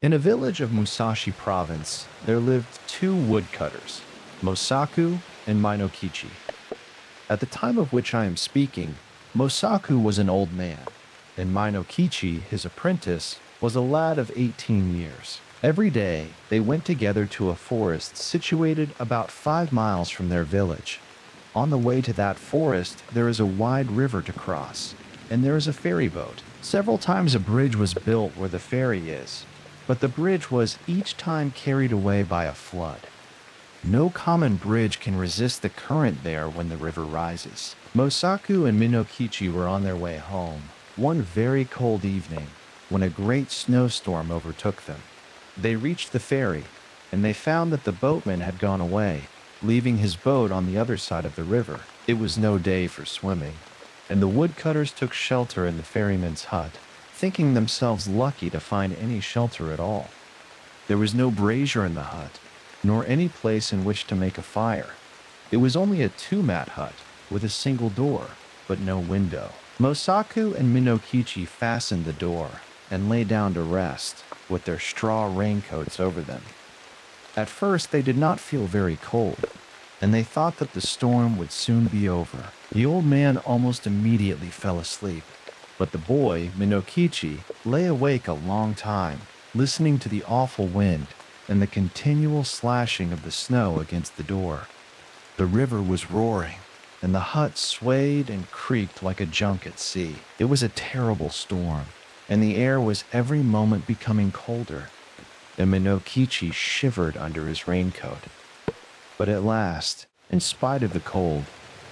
In a village of Musashi Province, there lived two woodcutters, Mosaku and Minokichi. At the time of which I am speaking, Mosaku was an old man, and Minokichi, his apprentice, was a lad of 18 years. Every day, they went together to a forest situated about 5 miles from their village. On the way to that forest, there is a wide river to cross, and there is a ferry boat. Several times a bridge was built where the ferry is, but the bridge was each time carried away by a flood. No common bridge can resist the current there when the river rises. Mosaku and Minokichi were on their way home, one very cold evening, when a great snowstorm overtook them. They reached the ferry, and they found that the boatman had gone away, leaving his boat on the other side of the river. It was no day for swimming, and the woodcutters took shelter in the ferryman's hut, thinking themselves lucky to find any shelter at all. There was no brazier in the hut, nor any place in which to make a fire. It was only a two-mat hut with a single door, but no window. Mosaku and Minokichi fastened the door and lay down to rest, with their straw raincoats over them. At first they did not feel very cold, and they thought that the storm would soon be over. The old man almost immediately fell asleep, but the boy, Minokichi, lay awake a long time, listening to the awful wind and the continual slashing of the snow against the door. The river was roaring, and the hut swayed and creaked like a junk at sea. It was a terrible storm, and the air was every moment becoming colder, and Minokichi shivered under his raincoat. But at last, in spite of the cold,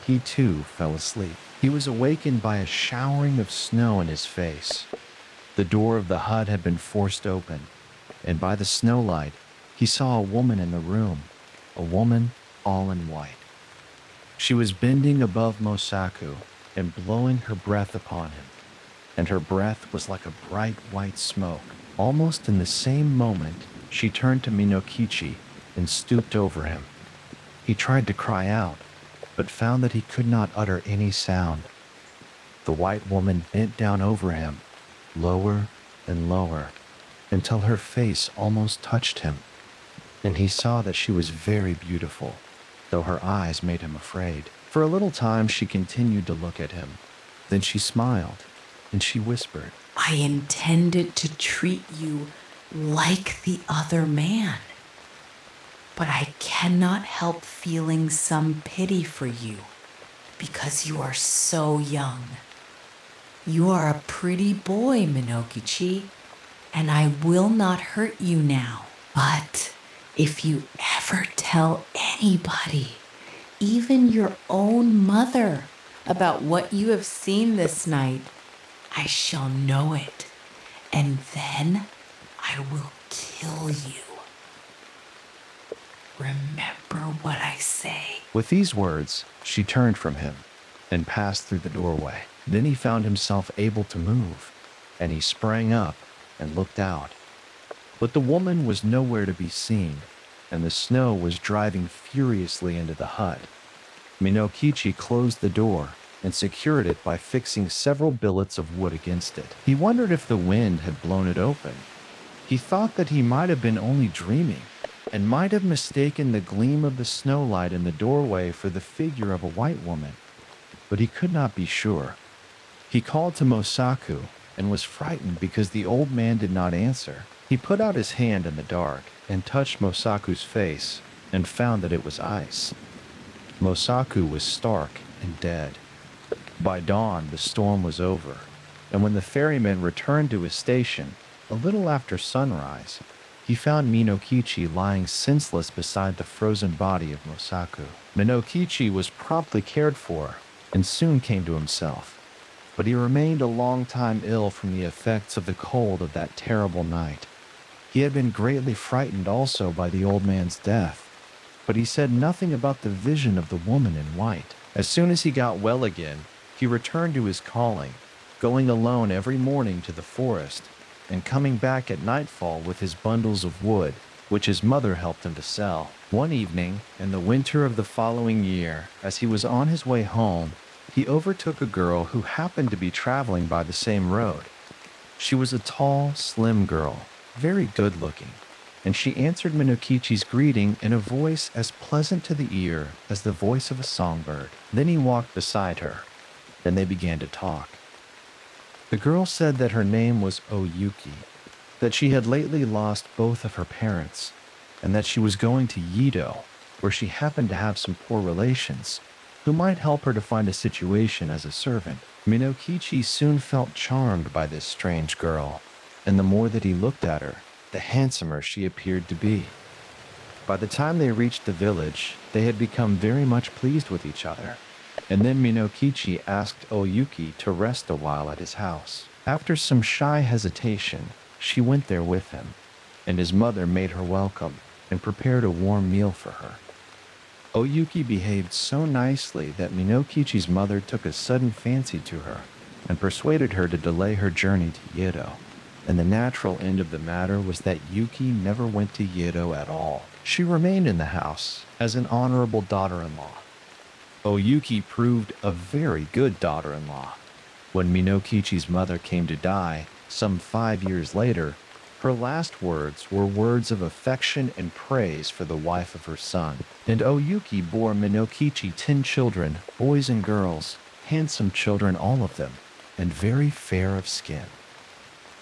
he too fell asleep. He was awakened by a showering of snow in his face. The door of the hut had been forced open, and by the snowlight, he saw a woman in the room, a woman all in white. She was bending above Mosaku and blowing her breath upon him, and her breath was like a bright white smoke. Almost in the same moment, she turned to Minokichi and stooped over him. He tried to cry out, but found that he could not utter any sound. The white woman bent down over him, lower and lower, until her face almost touched him, and he saw that she was very beautiful, though her eyes made him afraid. For a little time she continued to look at him. Then she smiled, and she whispered, I intended to treat you like the other man, but I cannot help feeling some pity for you because you are so young. You are a pretty boy, Minokichi, and I will not hurt you now. But if you ever tell anybody, even your own mother, about what you have seen this night, I shall know it, and then I will kill you. Remember what I say. With these words, she turned from him and passed through the doorway. Then he found himself able to move, and he sprang up and looked out. But the woman was nowhere to be seen, and the snow was driving furiously into the hut. Minokichi closed the door and secured it by fixing several billets of wood against it. He wondered if the wind had blown it open. He thought that he might have been only dreaming, and might have mistaken the gleam of the snowlight in the doorway for the figure of a white woman, but he could not be sure. He called to Mosaku and was frightened because the old man did not answer. He put out his hand in the dark and touched Mosaku's face and found that it was ice. Mosaku was stark and dead. By dawn, the storm was over, and when the ferryman returned to his station, a little after sunrise, he found Minokichi lying senseless beside the frozen body of Mosaku. Minokichi was promptly cared for and soon came to himself, but he remained a long time ill from the effects of the cold of that terrible night. He had been greatly frightened also by the old man's death, but he said nothing about the vision of the woman in white. As soon as he got well again, he returned to his calling, going alone every morning to the forest, and coming back at nightfall with his bundles of wood, which his mother helped him to sell. One evening, in the winter of the following year, as he was on his way home, he overtook a girl who happened to be traveling by the same road. She was a tall, slim girl, very good-looking, and she answered Minokichi's greeting in a voice as pleasant to the ear as the voice of a songbird. Then he walked beside her. Then they began to talk. The girl said that her name was Oyuki, that she had lately lost both of her parents, and that she was going to Yedo, where she happened to have some poor relations, who might help her to find a situation as a servant. Minokichi soon felt charmed by this strange girl, and the more that he looked at her, the handsomer she appeared to be. By the time they reached the village, they had become very much pleased with each other, and then Minokichi asked Oyuki to rest a while at his house. After some shy hesitation, she went there with him, and his mother made her welcome and prepared a warm meal for her. Oyuki behaved so nicely that Minokichi's mother took a sudden fancy to her and persuaded her to delay her journey to Yedo. And the natural end of the matter was that Yuki never went to Yedo at all. She remained in the house as an honorable daughter-in-law. Oyuki proved a very good daughter-in-law. When Minokichi's mother came to die, some 5 years later, her last words were words of affection and praise for the wife of her son. And Oyuki bore Minokichi 10 children, boys and girls, handsome children all of them, and very fair of skin.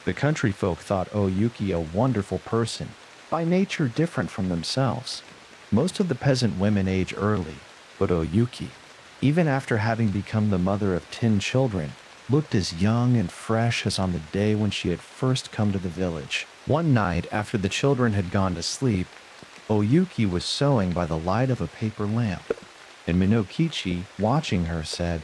The country folk thought Oyuki a wonderful person, by nature different from themselves. Most of the peasant women age early, but Oyuki, even after having become the mother of 10 children, looked as young and fresh as on the day when she had first come to the village. One night, after the children had gone to sleep, Oyuki was sewing by the light of a paper lamp, and Minokichi, watching her, said,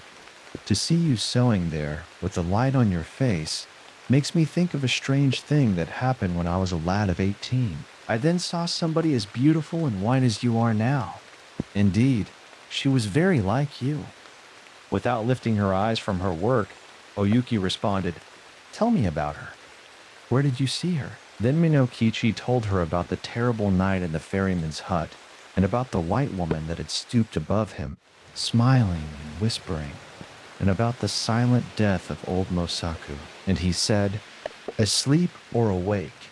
"To see you sewing there, with the light on your face, makes me think of a strange thing that happened when I was a lad of 18. I then saw somebody as beautiful and white as you are now. Indeed, she was very like you." Without lifting her eyes from her work, Oyuki responded, "Tell me about her. Where did you see her?" Then Minokichi told her about the terrible night in the ferryman's hut, and about the white woman that had stooped above him, smiling and whispering, and about the silent death of old Mosaku. And he said, "Asleep or awake,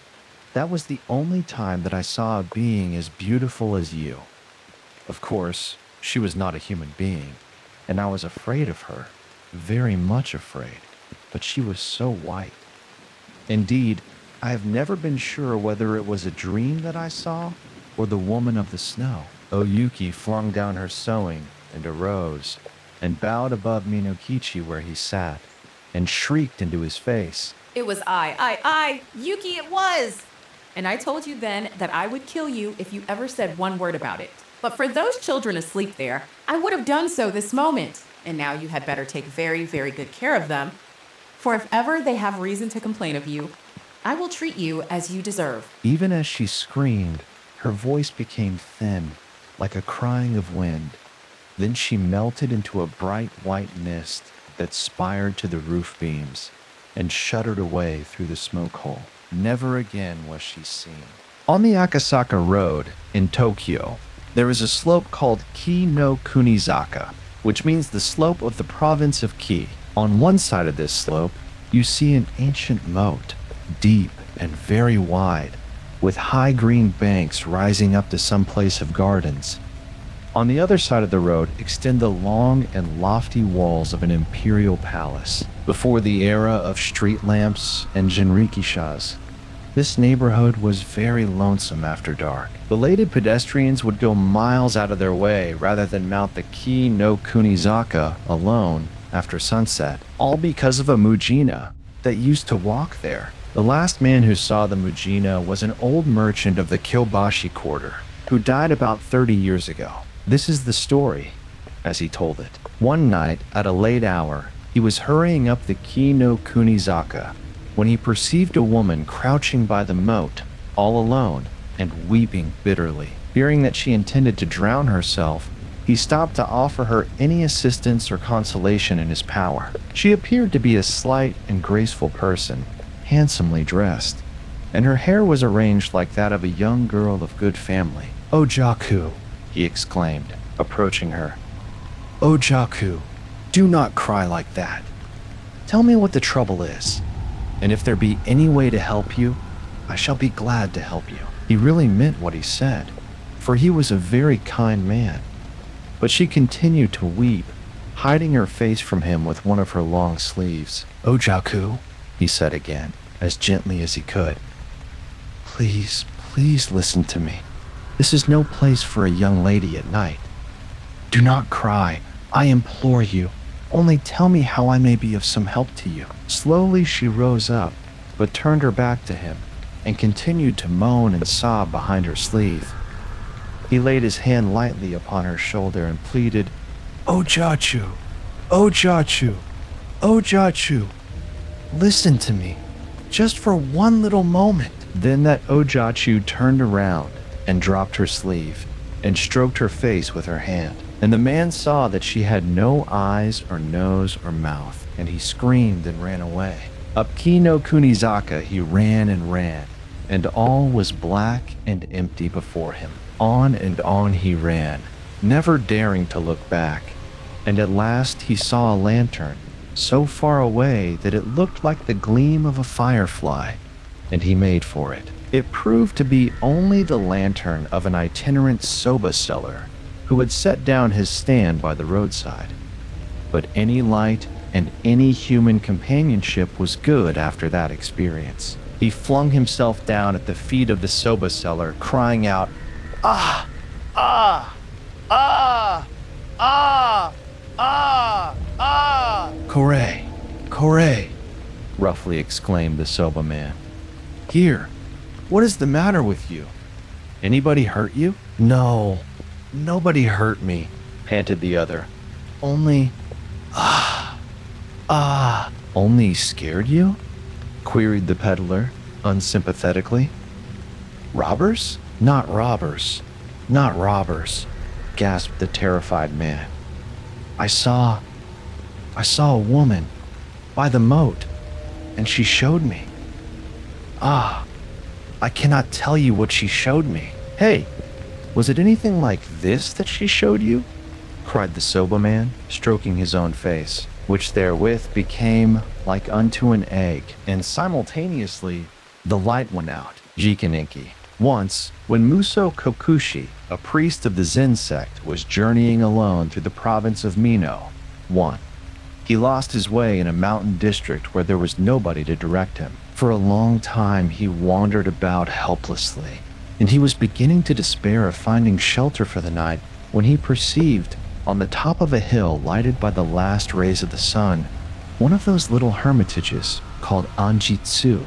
that was the only time that I saw a being as beautiful as you." Of course, she was not a human being, and I was afraid of her, very much afraid, but she was so white. Indeed, I have never been sure whether it was a dream that I saw or the woman of the snow. Oyuki flung down her sewing and arose and bowed above Minokichi where he sat and shrieked into his face, It was I, Yuki, it was! And I told you then that I would kill you if you ever said one word about it. But for those children asleep there, I would have done so this moment. And now you had better take very, very good care of them. For if ever they have reason to complain of you, I will treat you as you deserve." Even as she screamed, her voice became thin, like a crying of wind. Then she melted into a bright white mist that spired to the roof beams and shuddered away through the smoke hole. Never again was she seen. On the Akasaka Road in Tokyo, there is a slope called Ki no Kunizaka, which means the slope of the province of Ki. On one side of this slope, you see an ancient moat, deep and very wide, with high green banks rising up to some place of gardens. On the other side of the road extend the long and lofty walls of an imperial palace, before the era of street lamps and jinrikishas. This neighborhood was very lonesome after dark. Belated pedestrians would go miles out of their way rather than mount the Ki no Kunizaka alone after sunset, all because of a Mujina that used to walk there. The last man who saw the Mujina was an old merchant of the Kyobashi quarter, who died about 30 years ago. This is the story, as he told it. One night, at a late hour, he was hurrying up the Ki no Kunizaka when he perceived a woman crouching by the moat, all alone, and weeping bitterly. Fearing that she intended to drown herself, he stopped to offer her any assistance or consolation in his power. She appeared to be a slight and graceful person, handsomely dressed, and her hair was arranged like that of a young girl of good family. "Oh, Jaku," he exclaimed, approaching her. "Oh, Jaku, do not cry like that. Tell me what the trouble is, and if there be any way to help you, I shall be glad to help you." He really meant what he said, for he was a very kind man. But she continued to weep, hiding her face from him with one of her long sleeves. "Ojaku," he said again, as gently as he could. "Please, please listen to me. This is no place for a young lady at night. Do not cry, I implore you. Only tell me how I may be of some help to you." Slowly she rose up, but turned her back to him, and continued to moan and sob behind her sleeve. He laid his hand lightly upon her shoulder and pleaded, "Ojachu, Ojachu, Ojachu, listen to me, just for one little moment." Then that Ojachu turned around and dropped her sleeve and stroked her face with her hand. And the man saw that she had no eyes or nose or mouth, and he screamed and ran away. Up Kino Kunizaka he ran, and all was black and empty before him. On and on he ran, never daring to look back, and at last he saw a lantern, so far away that it looked like the gleam of a firefly, and he made for it. It proved to be only the lantern of an itinerant soba seller who had set down his stand by the roadside. But any light and any human companionship was good after that experience. He flung himself down at the feet of the soba seller, crying out, "Ah! Ah! Ah! Ah! Ah! Ah!" "Kore! Kore!" roughly exclaimed the soba man. "Here, what is the matter with you? Anybody hurt you?" "No, nobody hurt me," panted the other. Only scared you?" queried the peddler, unsympathetically. "Robbers? Not robbers. Not robbers," gasped the terrified man. I saw a woman by the moat, and she showed me. I cannot tell you what she showed me." "Hey, was it anything like this that she showed you?" cried the soba man, stroking his own face, which therewith became like unto an egg, and simultaneously the light went out. Jikininki. Once, when Muso Kokushi, a priest of the Zen sect, was journeying alone through the province of Mino, he lost his way in a mountain district where there was nobody to direct him. For a long time he wandered about helplessly, and he was beginning to despair of finding shelter for the night when he perceived, on the top of a hill lighted by the last rays of the sun, one of those little hermitages called anjitsu,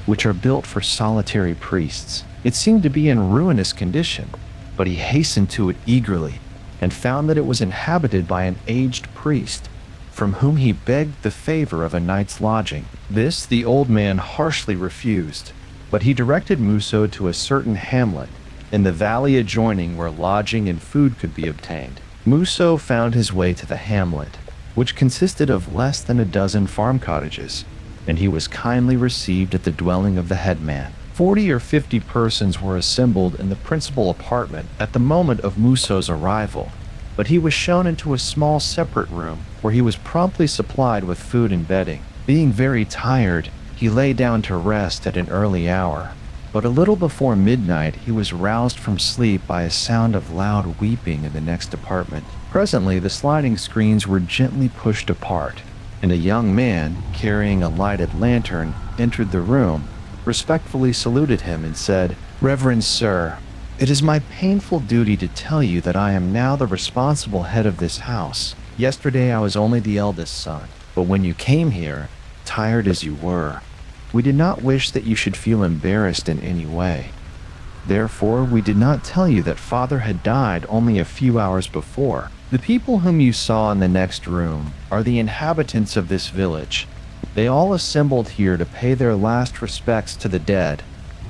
which are built for solitary priests. It seemed to be in ruinous condition, but he hastened to it eagerly and found that it was inhabited by an aged priest, from whom he begged the favor of a night's lodging. This the old man harshly refused, but he directed Muso to a certain hamlet in the valley adjoining where lodging and food could be obtained. Muso found his way to the hamlet, which consisted of less than a dozen farm cottages, and he was kindly received at the dwelling of the headman. 40 or 50 persons were assembled in the principal apartment at the moment of Muso's arrival, but he was shown into a small separate room where he was promptly supplied with food and bedding. Being very tired, he lay down to rest at an early hour, but a little before midnight he was roused from sleep by a sound of loud weeping in the next apartment. Presently the sliding screens were gently pushed apart, and a young man, carrying a lighted lantern, entered the room, respectfully saluted him, and said, "Reverend Sir, it is my painful duty to tell you that I am now the responsible head of this house. Yesterday I was only the eldest son, but when you came here, tired as you were, we did not wish that you should feel embarrassed in any way. Therefore, we did not tell you that father had died only a few hours before. The people whom you saw in the next room are the inhabitants of this village. They all assembled here to pay their last respects to the dead,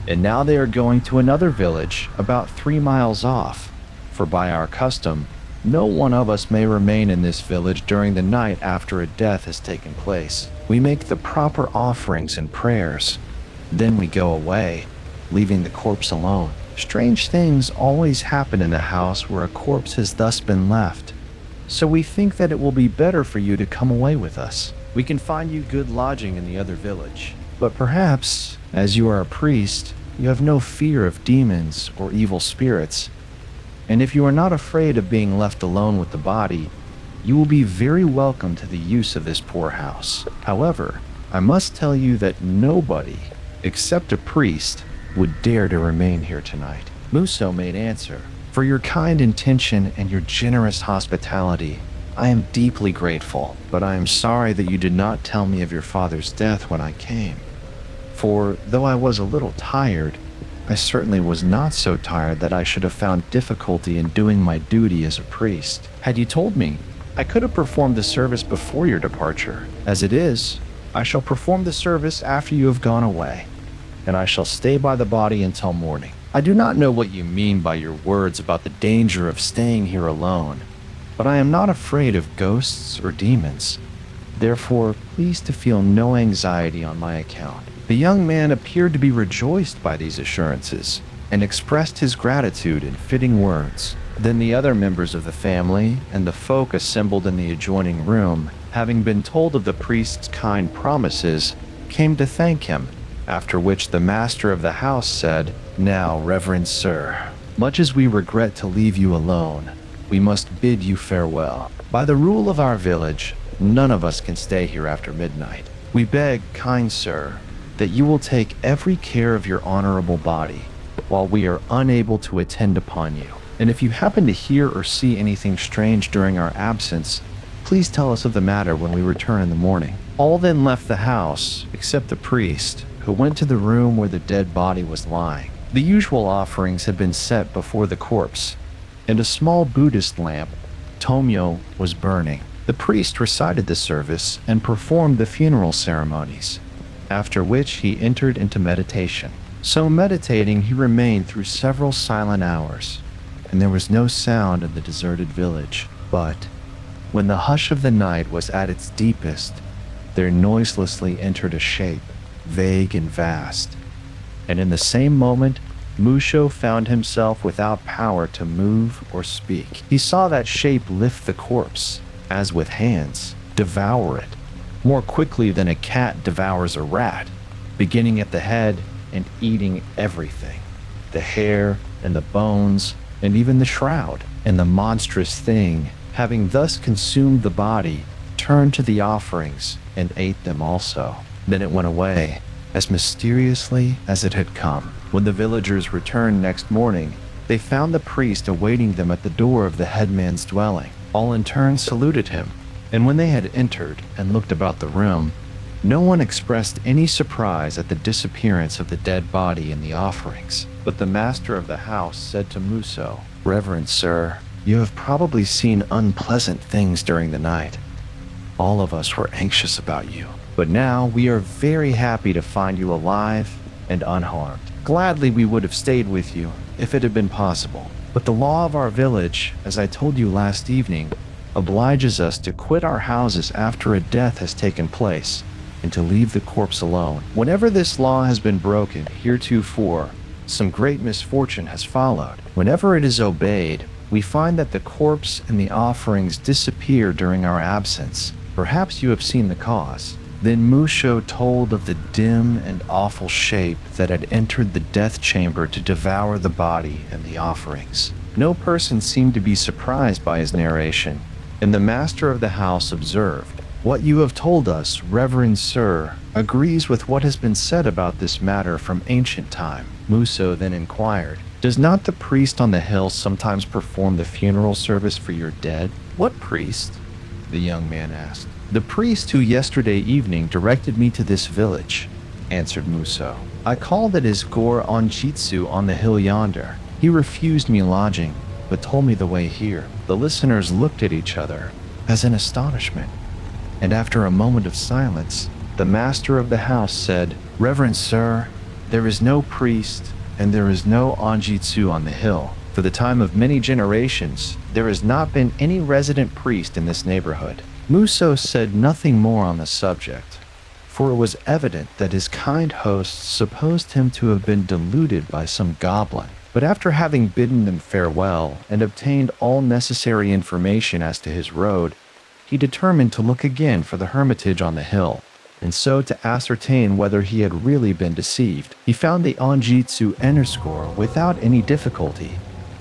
and now they are going to another village about 3 miles off, for by our custom, no one of us may remain in this village during the night after a death has taken place. We make the proper offerings and prayers. Then we go away, leaving the corpse alone. Strange things always happen in the house where a corpse has thus been left, so we think that it will be better for you to come away with us. We can find you good lodging in the other village, but perhaps As you are a priest, you have no fear of demons or evil spirits, and if you are not afraid of being left alone with the body, you will be very welcome to the use of this poorhouse. However, I must tell you that nobody, except a priest, would dare to remain here tonight." Muso made answer, "For your kind intention and your generous hospitality, I am deeply grateful, but I am sorry that you did not tell me of your father's death when I came. For, though I was a little tired, I certainly was not so tired that I should have found difficulty in doing my duty as a priest. Had you told me, I could have performed the service before your departure. As it is, I shall perform the service after you have gone away, and I shall stay by the body until morning. I do not know what you mean by your words about the danger of staying here alone, but I am not afraid of ghosts or demons. Therefore, please to feel no anxiety on my account." The young man appeared to be rejoiced by these assurances and expressed his gratitude in fitting words. Then the other members of the family and the folk assembled in the adjoining room, having been told of the priest's kind promises, came to thank him, after which the master of the house said, "Now, Reverend Sir, much as we regret to leave you alone, we must bid you farewell. By the rule of our village, none of us can stay here after midnight. We beg, kind sir, that you will take every care of your honorable body, while we are unable to attend upon you. And if you happen to hear or see anything strange during our absence, please tell us of the matter when we return in the morning." All then left the house, except the priest, who went to the room where the dead body was lying. The usual offerings had been set before the corpse, and a small Buddhist lamp, Tomyo, was burning. The priest recited the service and performed the funeral ceremonies, after which he entered into meditation. So meditating he remained through several silent hours, and there was no sound in the deserted village. But when the hush of the night was at its deepest, there noiselessly entered a shape, vague and vast, and in the same moment Musho found himself without power to move or speak. He saw that shape lift the corpse, as with hands, devour it, more quickly than a cat devours a rat, beginning at the head and eating everything, the hair and the bones and even the shroud. And the monstrous thing, having thus consumed the body, turned to the offerings and ate them also. Then it went away, as mysteriously as it had come. When the villagers returned next morning, they found the priest awaiting them at the door of the headman's dwelling. All in turn saluted him, and when they had entered and looked about the room, no one expressed any surprise at the disappearance of the dead body and the offerings. But the master of the house said to Muso, "Reverend sir, you have probably seen unpleasant things during the night. All of us were anxious about you, but now we are very happy to find you alive and unharmed. Gladly we would have stayed with you if it had been possible, but the law of our village, as I told you last evening, obliges us to quit our houses after a death has taken place and to leave the corpse alone. Whenever this law has been broken heretofore, some great misfortune has followed. Whenever it is obeyed, we find that the corpse and the offerings disappear during our absence. Perhaps you have seen the cause." Then Musho told of the dim and awful shape that had entered the death chamber to devour the body and the offerings. No person seemed to be surprised by his narration, and the master of the house observed, "What you have told us, Reverend Sir, agrees with what has been said about this matter from ancient time." Muso then inquired, "Does not the priest on the hill sometimes perform the funeral service for your dead?" "What priest?" the young man asked. "The priest who yesterday evening directed me to this village," answered Muso. "I called at his gore onjitsu on the hill yonder. He refused me lodging, but told me the way here." The listeners looked at each other, as in astonishment, and after a moment of silence, the master of the house said, "Reverend sir, there is no priest and there is no onjitsu on the hill. For the time of many generations, there has not been any resident priest in this neighborhood." Muso said nothing more on the subject, for it was evident that his kind hosts supposed him to have been deluded by some goblin. But after having bidden them farewell and obtained all necessary information as to his road, he determined to look again for the hermitage on the hill, And so, to ascertain whether he had really been deceived, he found the Onjitsu enter score without any difficulty,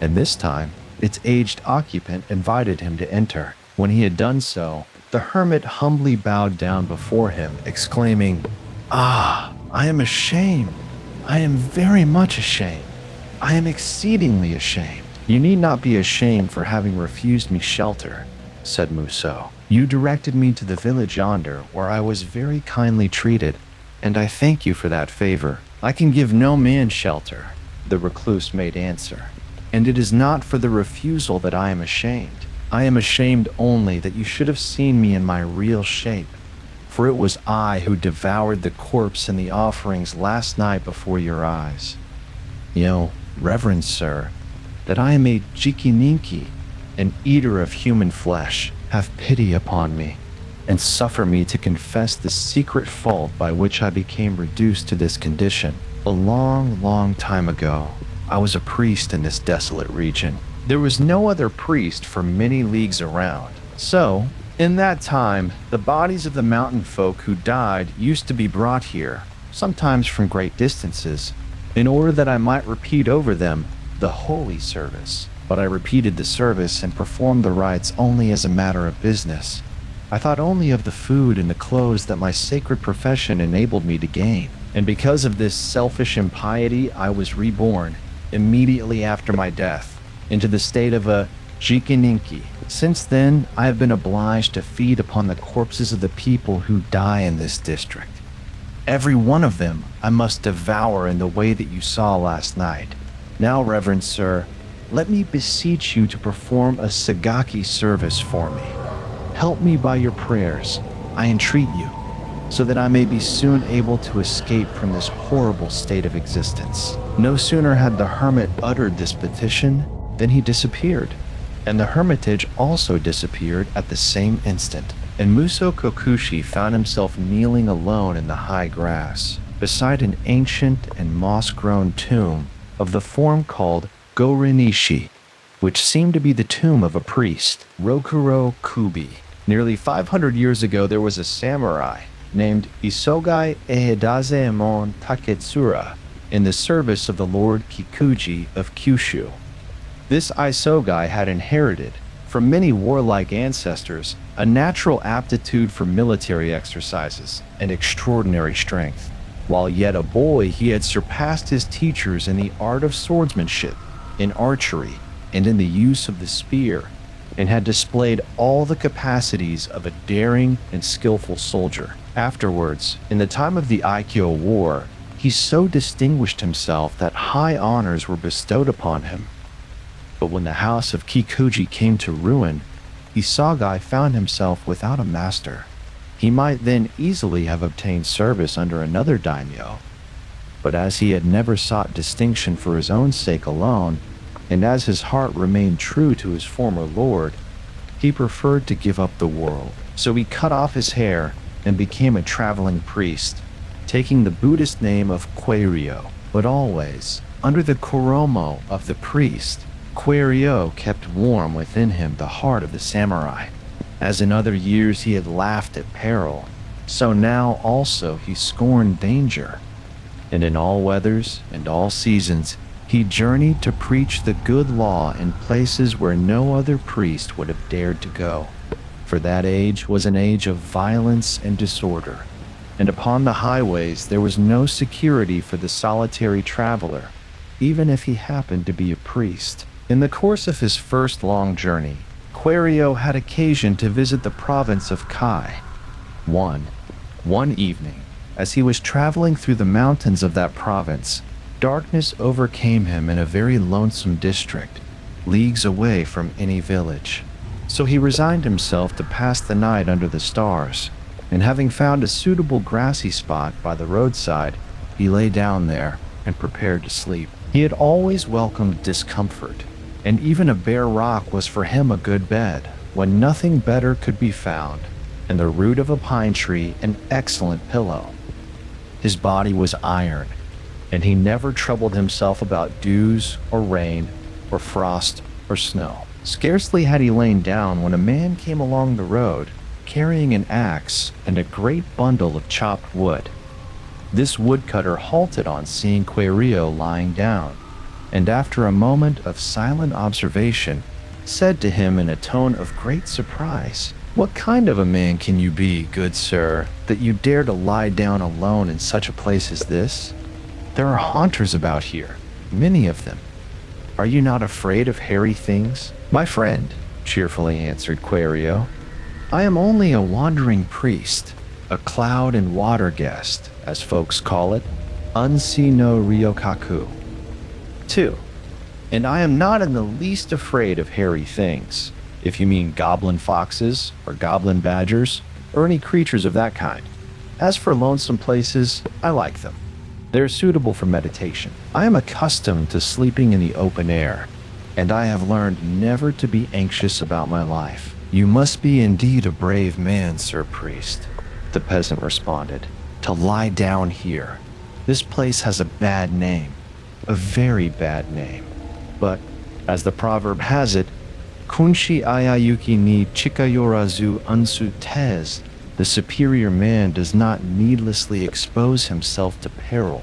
and this time, its aged occupant invited him to enter. When he had done so, the hermit humbly bowed down before him, exclaiming, "Ah, I am ashamed. I am very much ashamed. I am exceedingly ashamed." "You need not be ashamed for having refused me shelter," said Musou. "You directed me to the village yonder, where I was very kindly treated, and I thank you for that favor." "I can give no man shelter," the recluse made answer, "and it is not for the refusal that I am ashamed. I am ashamed only that you should have seen me in my real shape, for it was I who devoured the corpse and the offerings last night before your eyes. You know, reverend sir, that I am a Jikininki, an eater of human flesh. Have pity upon me, and suffer me to confess the secret fault by which I became reduced to this condition. A long, long time ago, I was a priest in this desolate region. There was no other priest for many leagues around. So, in that time, the bodies of the mountain folk who died used to be brought here, sometimes from great distances, in order that I might repeat over them the holy service. But I repeated the service and performed the rites only as a matter of business. I thought only of the food and the clothes that my sacred profession enabled me to gain. And because of this selfish impiety, I was reborn, immediately after my death, into the state of a Jikininki. Since then, I have been obliged to feed upon the corpses of the people who die in this district. Every one of them I must devour in the way that you saw last night. Now, reverend sir, let me beseech you to perform a Sagaki service for me. Help me by your prayers, I entreat you, so that I may be soon able to escape from this horrible state of existence." No sooner had the hermit uttered this petition than he disappeared, and the hermitage also disappeared at the same instant, and Musou Kokushi found himself kneeling alone in the high grass, beside an ancient and moss-grown tomb of the form called Gorinishi, which seemed to be the tomb of a priest, Rokuro-Kubi. Nearly 500 years ago, there was a samurai named Isogai Ehidazeemon Taketsura in the service of the Lord Kikuji of Kyushu. This Isogai had inherited, from many warlike ancestors, a natural aptitude for military exercises and extraordinary strength. While yet a boy, he had surpassed his teachers in the art of swordsmanship, in archery, and in the use of the spear, and had displayed all the capacities of a daring and skillful soldier. Afterwards, in the time of the Ikkyo War, he so distinguished himself that high honors were bestowed upon him. But when the house of Kikuji came to ruin, Isogai found himself without a master. He might then easily have obtained service under another daimyo, but as he had never sought distinction for his own sake alone, and as his heart remained true to his former lord, he preferred to give up the world. So he cut off his hair and became a traveling priest, taking the Buddhist name of Kwairyo, but always under the koromo of the priest. Kwairyo kept warm within him the heart of the samurai. As in other years he had laughed at peril, so now also he scorned danger. And in all weathers and all seasons, he journeyed to preach the good law in places where no other priest would have dared to go. For that age was an age of violence and disorder, and upon the highways there was no security for the solitary traveler, even if he happened to be a priest. In the course of his first long journey, Kwairyo had occasion to visit the province of Kai. One evening, as he was traveling through the mountains of that province, darkness overcame him in a very lonesome district, leagues away from any village. So he resigned himself to pass the night under the stars, and having found a suitable grassy spot by the roadside, he lay down there and prepared to sleep. He had always welcomed discomfort, and even a bare rock was for him a good bed, when nothing better could be found, and the root of a pine tree an excellent pillow. His body was iron, and he never troubled himself about dews or rain or frost or snow. Scarcely had he lain down when a man came along the road, carrying an axe and a great bundle of chopped wood. This woodcutter halted on seeing Kwaidan lying down, and after a moment of silent observation, said to him in a tone of great surprise, "What kind of a man can you be, good sir, that you dare to lie down alone in such a place as this? There are haunters about here, many of them. Are you not afraid of hairy things?" "My friend," cheerfully answered Kwaidan, "I am only a wandering priest, a cloud and water guest, as folks call it, unsi no ryokaku. 2. And I am not in the least afraid of hairy things, if you mean goblin foxes or goblin badgers or any creatures of that kind. As for lonesome places, I like them. They're suitable for meditation. I am accustomed to sleeping in the open air, and I have learned never to be anxious about my life." "You must be indeed a brave man, Sir Priest," the peasant responded, "to lie down here. This place has a bad name, a very bad name. But, as the proverb has it, kunshi ayayuki ni chikayorazu unsu tez, the superior man does not needlessly expose himself to peril.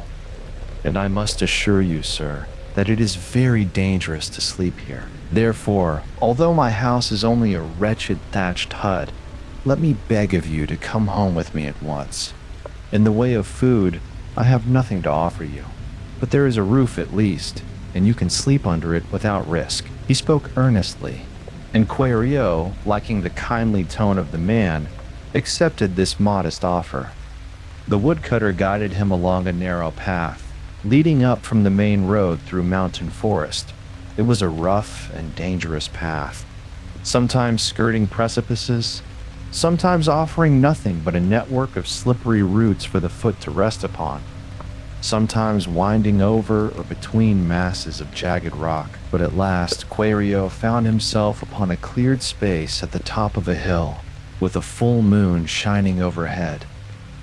And I must assure you, sir, that it is very dangerous to sleep here. Therefore, although my house is only a wretched thatched hut, let me beg of you to come home with me at once. In the way of food, I have nothing to offer you, but there is a roof at least, and you can sleep under it without risk." He spoke earnestly, and Kwaidan, liking the kindly tone of the man, accepted this modest offer. The woodcutter guided him along a narrow path, leading up from the main road through mountain forest. It was a rough and dangerous path, sometimes skirting precipices, sometimes offering nothing but a network of slippery roots for the foot to rest upon, sometimes winding over or between masses of jagged rock. But at last, Kwaidan found himself upon a cleared space at the top of a hill, with a full moon shining overhead,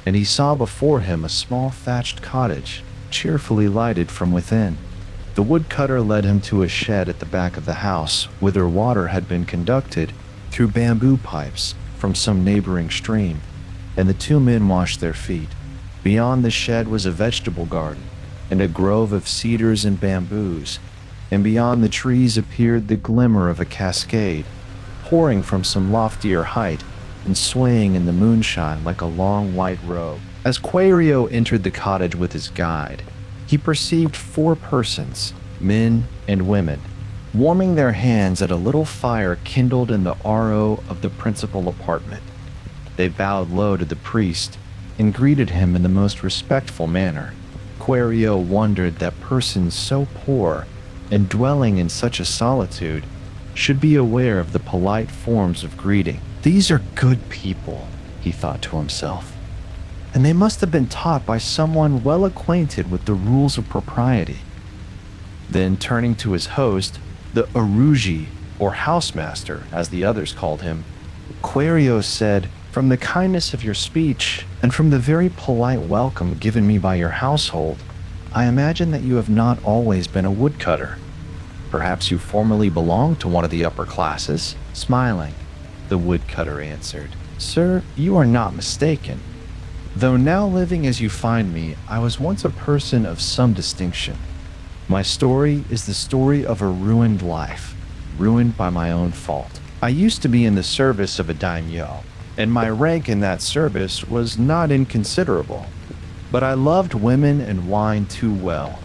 and he saw before him a small thatched cottage, cheerfully lighted from within. The woodcutter led him to a shed at the back of the house, whither water had been conducted through bamboo pipes from some neighboring stream, and the two men washed their feet. Beyond the shed was a vegetable garden, and a grove of cedars and bamboos, and beyond the trees appeared the glimmer of a cascade, pouring from some loftier height and swaying in the moonshine like a long white robe. As Kwaidan entered the cottage with his guide, he perceived 4 persons, men and women, warming their hands at a little fire kindled in the RO of the principal apartment. They bowed low to the priest and greeted him in the most respectful manner. Kwaidan wondered that persons so poor and dwelling in such a solitude should be aware of the polite forms of greeting. "These are good people," he thought to himself, "and they must have been taught by someone well acquainted with the rules of propriety." Then, turning to his host, the Aruji, or housemaster, as the others called him, Kwaidan said, "From the kindness of your speech, and from the very polite welcome given me by your household, I imagine that you have not always been a woodcutter. Perhaps you formerly belonged to one of the upper classes." Smiling, the woodcutter answered, "Sir, you are not mistaken. Though now living as you find me, I was once a person of some distinction. My story is the story of a ruined life, ruined by my own fault. I used to be in the service of a daimyo, and my rank in that service was not inconsiderable. But I loved women and wine too well,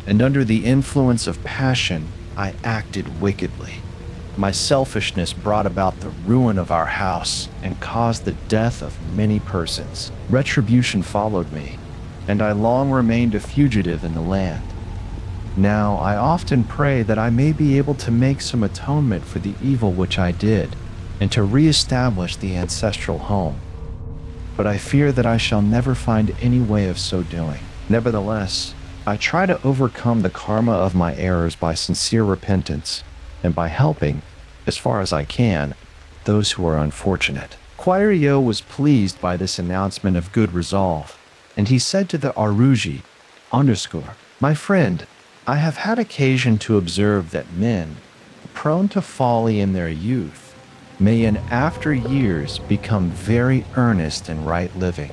and under the influence of passion, I acted wickedly. My selfishness brought about the ruin of our house and caused the death of many persons. Retribution followed me, and I long remained a fugitive in the land. Now I often pray that I may be able to make some atonement for the evil which I did, and to re-establish the ancestral home. But I fear that I shall never find any way of so doing. Nevertheless, I try to overcome the karma of my errors by sincere repentance, and by helping, as far as I can, those who are unfortunate." Kwaidan was pleased by this announcement of good resolve, and he said to the Aruji, "My friend, I have had occasion to observe that men, prone to folly in their youth, may in after years become very earnest in right living.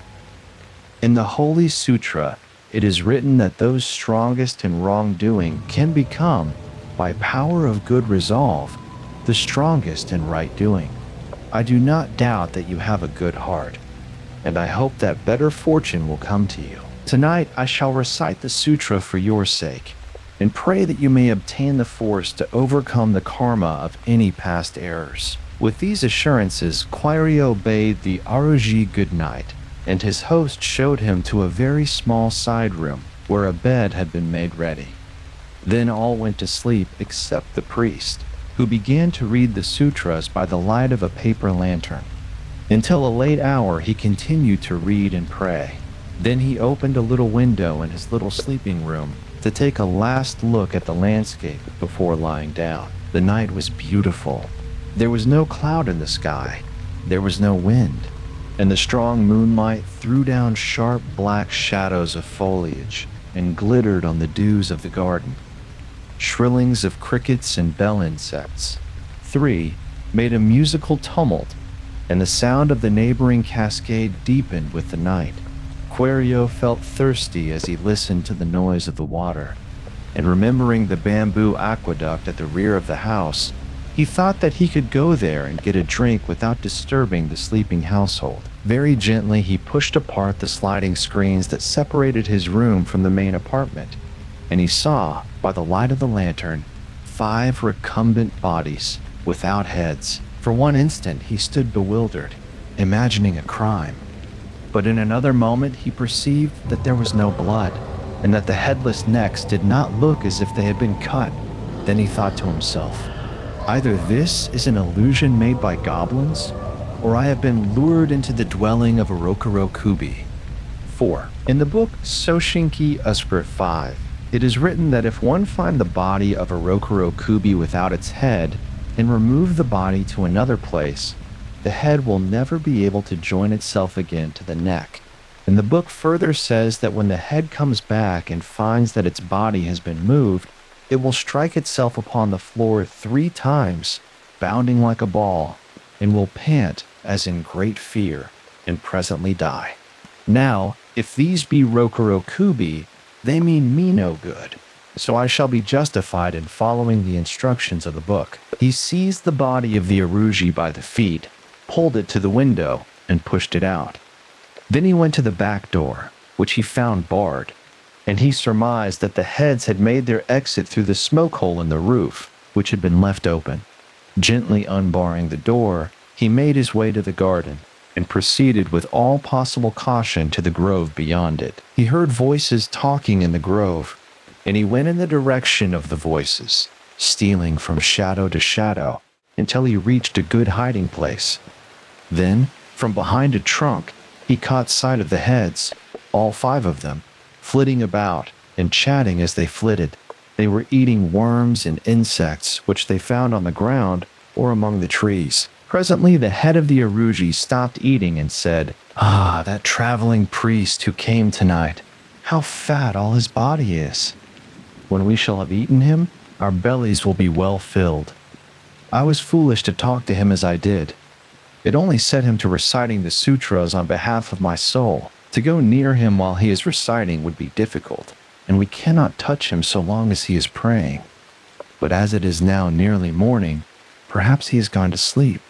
In the Holy Sutra, it is written that those strongest in wrongdoing can become, by power of good resolve, the strongest in right doing. I do not doubt that you have a good heart, and I hope that better fortune will come to you. Tonight I shall recite the sutra for your sake, and pray that you may obtain the force to overcome the karma of any past errors. With these assurances, Kwaidan bade the Aruji good night, and his host showed him to a very small side room where a bed had been made ready. Then all went to sleep except the priest, who began to read the sutras by the light of a paper lantern. Until a late hour he continued to read and pray. Then he opened a little window in his little sleeping room to take a last look at the landscape before lying down. The night was beautiful. There was no cloud in the sky. There was no wind, and the strong moonlight threw down sharp black shadows of foliage and glittered on the dews of the garden. Shrillings of crickets and bell insects, 3, made a musical tumult, and the sound of the neighboring cascade deepened with the night. Kwaidan felt thirsty as he listened to the noise of the water, and remembering the bamboo aqueduct at the rear of the house, he thought that he could go there and get a drink without disturbing the sleeping household. Very gently he pushed apart the sliding screens that separated his room from the main apartment, and he saw, by the light of the lantern, 5 recumbent bodies without heads. For one instant he stood bewildered, imagining a crime. But in another moment he perceived that there was no blood, and that the headless necks did not look as if they had been cut. Then he thought to himself, either this is an illusion made by goblins, or I have been lured into the dwelling of a Rokuro-Kubi. 4. In the book Soshinki Usper 5, it is written that if one find the body of a Rokuro-Kubi without its head and remove the body to another place, the head will never be able to join itself again to the neck. And the book further says that when the head comes back and finds that its body has been moved, it will strike itself upon the floor 3 times, bounding like a ball, and will pant as in great fear, and presently die. Now, if these be Rokuro-Kubi, they mean me no good, so I shall be justified in following the instructions of the book. He seized the body of the Aruji by the feet, pulled it to the window, and pushed it out. Then he went to the back door, which he found barred, and he surmised that the heads had made their exit through the smoke hole in the roof, which had been left open. Gently unbarring the door, he made his way to the garden, and proceeded with all possible caution to the grove beyond it. He heard voices talking in the grove, and he went in the direction of the voices, stealing from shadow to shadow, until he reached a good hiding place. Then, from behind a trunk, he caught sight of the heads, all 5 of them, flitting about and chatting as they flitted. They were eating worms and insects which they found on the ground or among the trees. Presently the head of the Aruji stopped eating and said, "Ah, that traveling priest who came tonight. How fat all his body is. When we shall have eaten him, our bellies will be well filled. I was foolish to talk to him as I did. It only set him to reciting the sutras on behalf of my soul. To go near him while he is reciting would be difficult, and we cannot touch him so long as he is praying. But as it is now nearly morning, perhaps he has gone to sleep.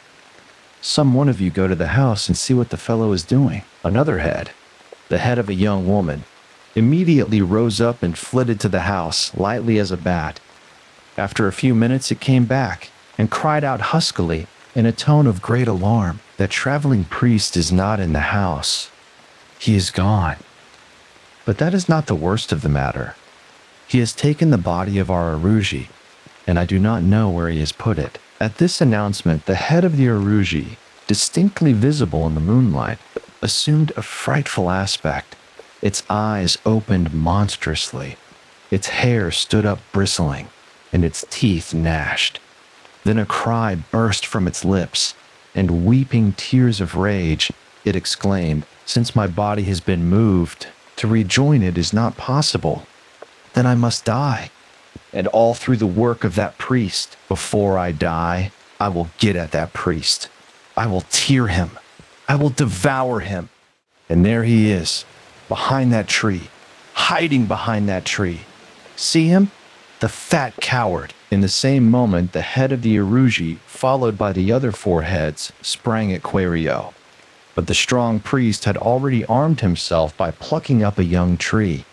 Some one of you go to the house and see what the fellow is doing." Another head, the head of a young woman, immediately rose up and flitted to the house, lightly as a bat. After a few minutes it came back, and cried out huskily, in a tone of great alarm, "That traveling priest is not in the house. He is gone." But that is not the worst of the matter. He has taken the body of our Aruji, and I do not know where he has put it. At this announcement, the head of the Aruji, distinctly visible in the moonlight, assumed a frightful aspect. Its eyes opened monstrously, its hair stood up bristling, and its teeth gnashed. Then a cry burst from its lips, and weeping tears of rage, it exclaimed, "Since my body has been moved, to rejoin it is not possible. Then I must die, and all through the work of that priest. Before I die, I will get at that priest. I will tear him. I will devour him. And there he is, behind that tree, hiding behind that tree. See him? The fat coward. In the same moment, the head of the Iruji, followed by the other 4 heads, sprang at Kwaidan. But the strong priest had already armed himself by plucking up a young tree,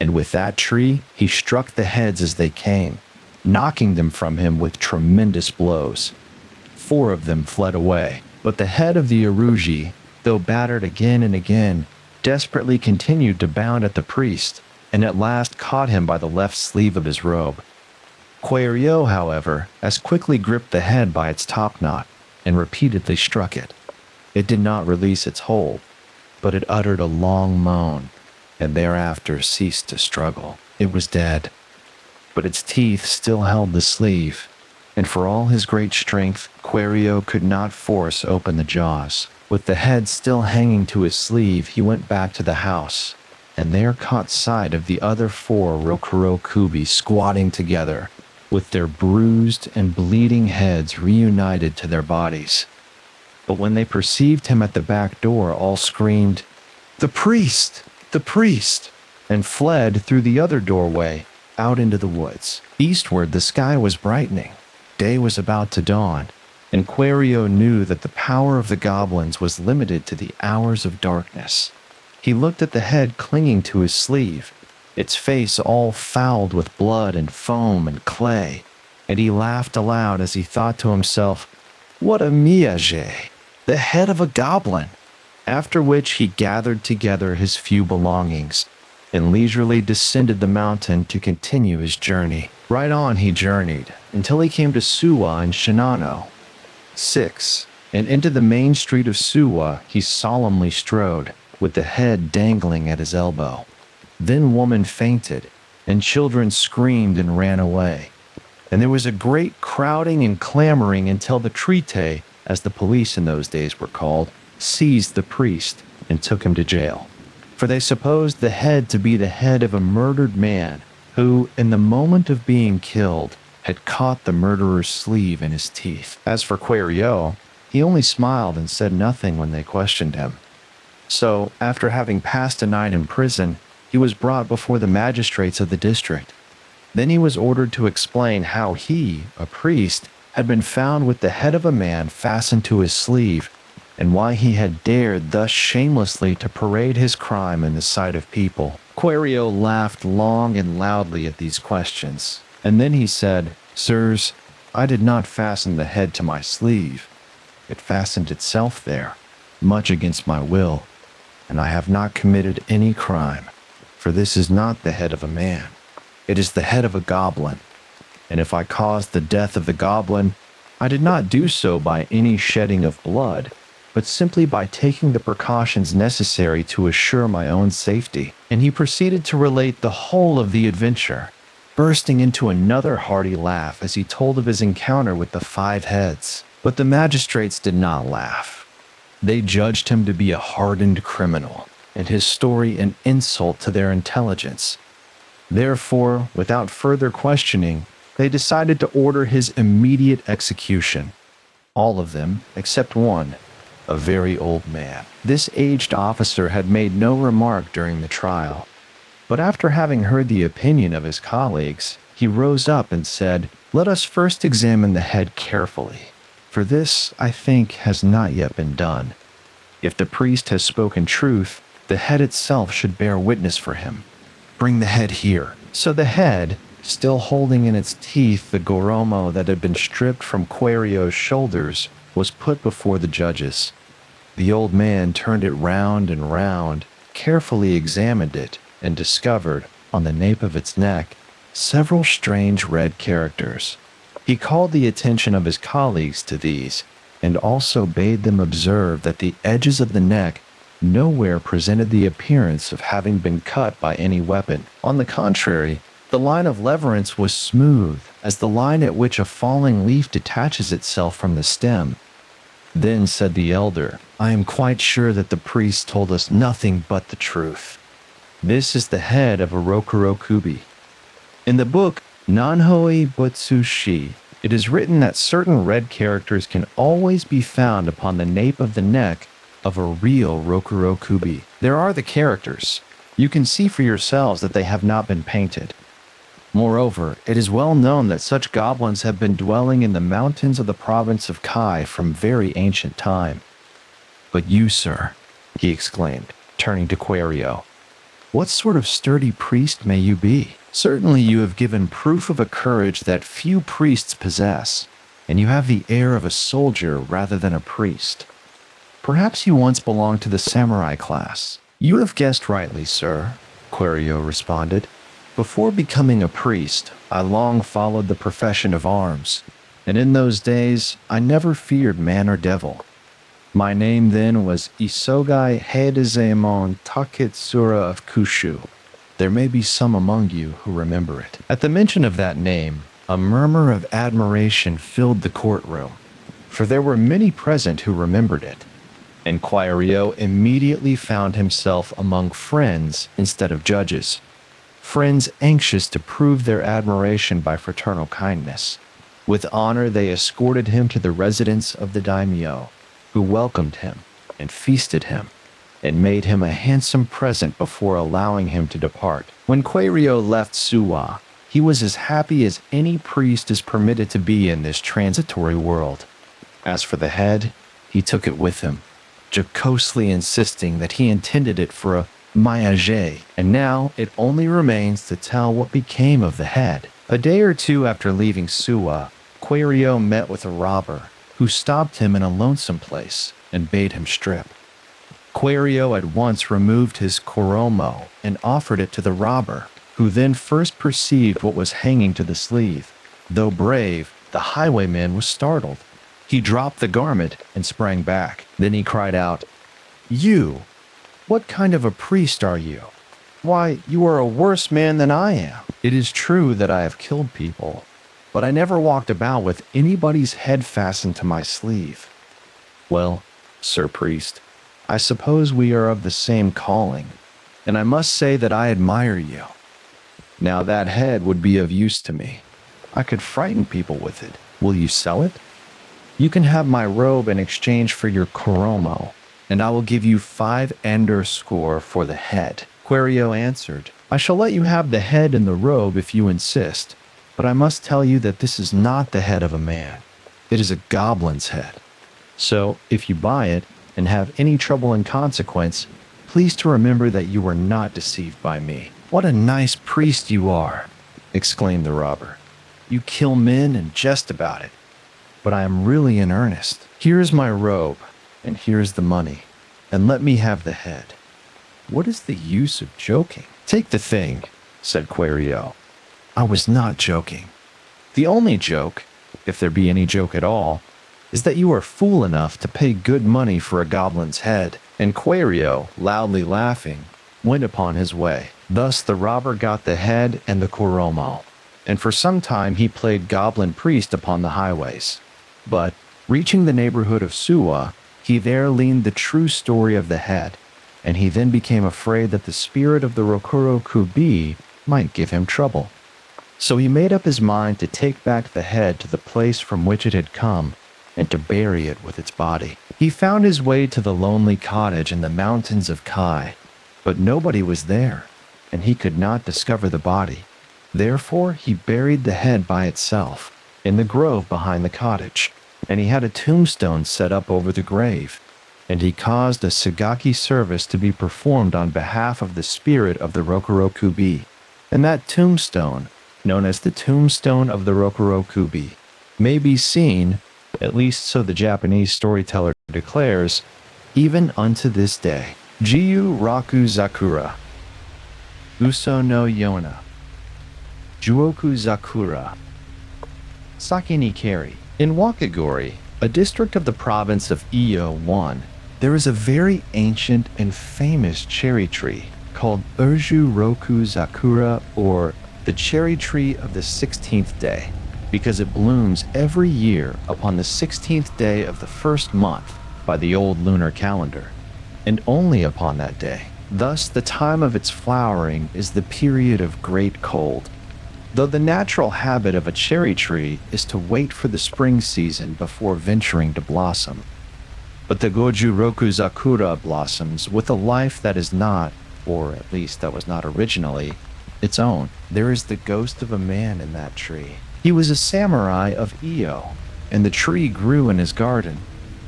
and with that tree, he struck the heads as they came, knocking them from him with tremendous blows. 4 of them fled away, but the head of the Iruji, though battered again and again, desperately continued to bound at the priest, and at last caught him by the left sleeve of his robe. Kwaidan, however, as quickly gripped the head by its topknot and repeatedly struck it. It did not release its hold, but it uttered a long moan, and thereafter ceased to struggle. It was dead, but its teeth still held the sleeve, and for all his great strength, Kwaidan could not force open the jaws. With the head still hanging to his sleeve, he went back to the house, and there caught sight of the other 4 Rokuro-Kubi squatting together, with their bruised and bleeding heads reunited to their bodies. But when they perceived him at the back door, all screamed, "The priest! The priest!" and fled through the other doorway out into the woods. Eastward, the sky was brightening. Day was about to dawn, and Kwaidan knew that the power of the goblins was limited to the hours of darkness. He looked at the head clinging to his sleeve, its face all fouled with blood and foam and clay, and he laughed aloud as he thought to himself, "What a miyage! The head of a goblin!" After which he gathered together his few belongings and leisurely descended the mountain to continue his journey. Right on he journeyed until he came to Suwa in Shinano. 6. And into the main street of Suwa he solemnly strode, with the head dangling at his elbow. Then woman fainted, and children screamed and ran away. And there was a great crowding and clamoring until the trite, as the police in those days were called, seized the priest and took him to jail. For they supposed the head to be the head of a murdered man who, in the moment of being killed, had caught the murderer's sleeve in his teeth. As for Kwaidan, he only smiled and said nothing when they questioned him. So, after having passed a night in prison, he was brought before the magistrates of the district. Then he was ordered to explain how he, a priest, had been found with the head of a man fastened to his sleeve, and why he had dared thus shamelessly to parade his crime in the sight of people. Kwaidan laughed long and loudly at these questions, and then he said, "Sirs, I did not fasten the head to my sleeve. It fastened itself there, much against my will, and I have not committed any crime, for this is not the head of a man. It is the head of a goblin, and if I caused the death of the goblin, I did not do so by any shedding of blood, but simply by taking the precautions necessary to assure my own safety." And he proceeded to relate the whole of the adventure, bursting into another hearty laugh as he told of his encounter with the 5 heads. But the magistrates did not laugh. They judged him to be a hardened criminal, and his story an insult to their intelligence. Therefore, without further questioning, they decided to order his immediate execution. All of them, except one, a very old man. This aged officer had made no remark during the trial, but after having heard the opinion of his colleagues, he rose up and said, "Let us first examine the head carefully, for this, I think, has not yet been done. If the priest has spoken truth, the head itself should bear witness for him. Bring the head here." So the head, still holding in its teeth the goromo that had been stripped from Kwaidan's shoulders, was put before the judges. The old man turned it round and round, carefully examined it, and discovered, on the nape of its neck, several strange red characters. He called the attention of his colleagues to these, and also bade them observe that the edges of the neck nowhere presented the appearance of having been cut by any weapon. On the contrary, the line of leverance was smooth, as the line at which a falling leaf detaches itself from the stem. Then said the elder, "I am quite sure that the priest told us nothing but the truth. This is the head of a Rokuro-Kubi. In the book Nanhoi Butsushi, It is written that certain red characters can always be found upon the nape of the neck of a real Rokuro-Kubi. There are the characters. You can see for yourselves that they have not been painted. Moreover, it is well known that such goblins have been dwelling in the mountains of the province of Kai from very ancient time. But you, sir, he exclaimed, turning to Quario, what sort of sturdy priest may you be? Certainly you have given proof of a courage that few priests possess, and you have the air of a soldier rather than a priest. Perhaps you once belonged to the samurai class. You have guessed rightly, sir, Quario responded. Before becoming a priest, I long followed the profession of arms, and in those days I never feared man or devil. My name then was Isogai Heidezaemon Taketsura of Kushu. There may be some among you who remember it. At the mention of that name, a murmur of admiration filled the courtroom, for there were many present who remembered it, and Quario immediately found himself among friends instead of judges, friends anxious to prove their admiration by fraternal kindness. With honor they escorted him to the residence of the daimyo, who welcomed him and feasted him, and made him a handsome present before allowing him to depart. When Quario left Suwa, he was as happy as any priest is permitted to be in this transitory world. As for the head, he took it with him, jocosely insisting that he intended it for a mayage, and now it only remains to tell what became of the head. A day or two after leaving Suwa, Quario met with a robber, who stopped him in a lonesome place and bade him strip. Quario at once removed his koromo and offered it to the robber, who then first perceived what was hanging to the sleeve. Though brave, the highwayman was startled. He dropped the garment and sprang back. Then he cried out, "You! What kind of a priest are you? Why, you are a worse man than I am. It is true that I have killed people, but I never walked about with anybody's head fastened to my sleeve." "Well, Sir Priest, I suppose we are of the same calling, and I must say that I admire you. Now that head would be of use to me. I could frighten people with it. Will you sell it? You can have my robe in exchange for your koromo, and I will give you 5 ender score for the head." Quario answered, "I shall let you have the head and the robe if you insist, but I must tell you that this is not the head of a man. It is a goblin's head. So, if you buy it and have any trouble in consequence, please to remember that you were not deceived by me." "What a nice priest you are," exclaimed the robber. "You kill men and jest about it. But I am really in earnest. Here is my robe, and here is the money, and let me have the head. What is the use of joking?" "Take the thing," said Quario. "I was not joking. The only joke, if there be any joke at all, is that you are fool enough to pay good money for a goblin's head." And Quario, loudly laughing, went upon his way. Thus the robber got the head and the koromo, and for some time he played goblin priest upon the highways. But, reaching the neighborhood of Suwa, he there learned the true story of the head, and he then became afraid that the spirit of the Rokuro-Kubi might give him trouble. So he made up his mind to take back the head to the place from which it had come, and to bury it with its body. He found his way to the lonely cottage in the mountains of Kai, but nobody was there, and he could not discover the body. Therefore he buried the head by itself, in the grove behind the cottage, and he had a tombstone set up over the grave, and he caused a sagaki service to be performed on behalf of the spirit of the Rokuro-Kubi. And that tombstone, known as the Tombstone of the Rokuro-Kubi, may be seen, at least so the Japanese storyteller declares, even unto this day. Jiu-Roku-Zakura, Uso no Yona, Jiu-Roku-Zakura, Sake ni Kari. In Wakagori, a district of the province of Iyo-1, there is a very ancient and famous cherry tree called Jiu-Roku-Zakura, or the cherry tree of the 16th day, because it blooms every year upon the 16th day of the first month by the old lunar calendar, and only upon that day. Thus, the time of its flowering is the period of great cold. though the natural habit of a cherry tree is to wait for the spring season before venturing to blossom. But the Jiu-Roku-Zakura blossoms with a life that is not, or at least that was not originally, its own. There is the ghost of a man in that tree. He was a samurai of Iyo, and the tree grew in his garden,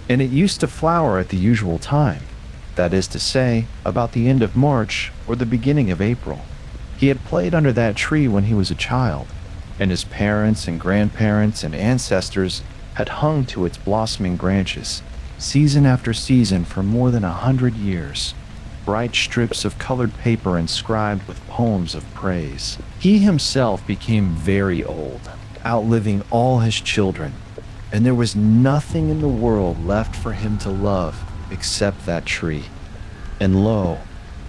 and it used to flower at the usual time, that is to say, about the end of March or the beginning of April. He had played under that tree when he was a child, and his parents and grandparents and ancestors had hung to its blossoming branches, season after season for more than 100 years, bright strips of colored paper inscribed with poems of praise. He himself became very old, outliving all his children, and there was nothing in the world left for him to love except that tree. And lo,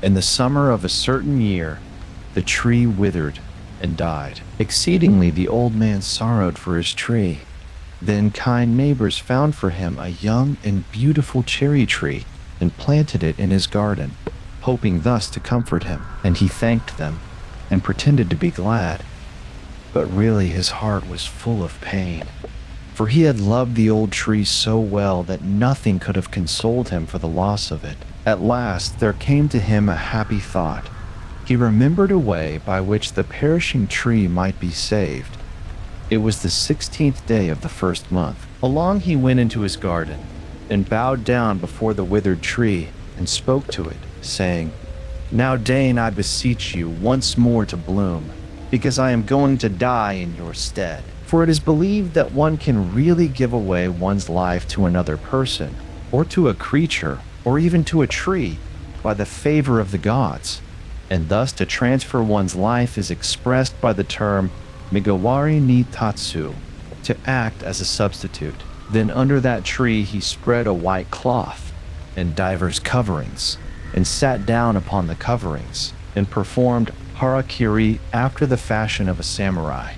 in the summer of a certain year, the tree withered and died. Exceedingly, the old man sorrowed for his tree. Then kind neighbors found for him a young and beautiful cherry tree and planted it in his garden, hoping thus to comfort him. And he thanked them and pretended to be glad. But really his heart was full of pain, for he had loved the old tree so well that nothing could have consoled him for the loss of it. At last there came to him a happy thought. He remembered a way by which the perishing tree might be saved. It was the 16th day of the first month. Along he went into his garden, and bowed down before the withered tree, and spoke to it, saying, "Now deign, I beseech you, once more to bloom, because I am going to die in your stead." For it is believed that one can really give away one's life to another person, or to a creature, or even to a tree, by the favor of the gods. And thus to transfer one's life is expressed by the term Migawari ni tatsu, to act as a substitute. Then under that tree he spread a white cloth and divers coverings, and sat down upon the coverings, and performed harakiri after the fashion of a samurai.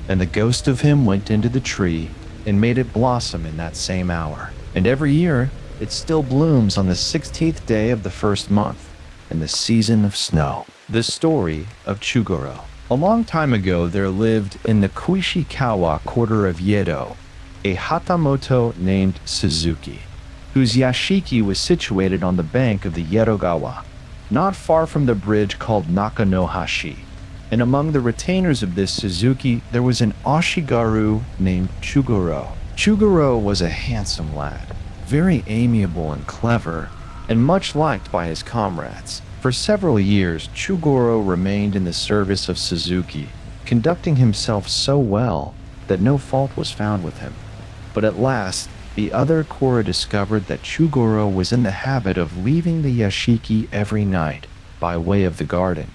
And the ghost of him went into the tree and made it blossom in that same hour. And every year it still blooms on the 16th day of the first month, in the season of snow. The Story of Chūgorō. A long time ago there lived in the Kuishikawa quarter of Yedo a hatamoto named Suzuki, whose yashiki was situated on the bank of the Yedogawa, not far from the bridge called Nakanohashi. And among the retainers of this Suzuki there was an ashigaru named Chūgorō. Chūgorō was a handsome lad, very amiable and clever, and much liked by his comrades. For several years, Chūgorō remained in the service of Suzuki, conducting himself so well that no fault was found with him. But at last, the other Kora discovered that Chūgorō was in the habit of leaving the yashiki every night by way of the garden,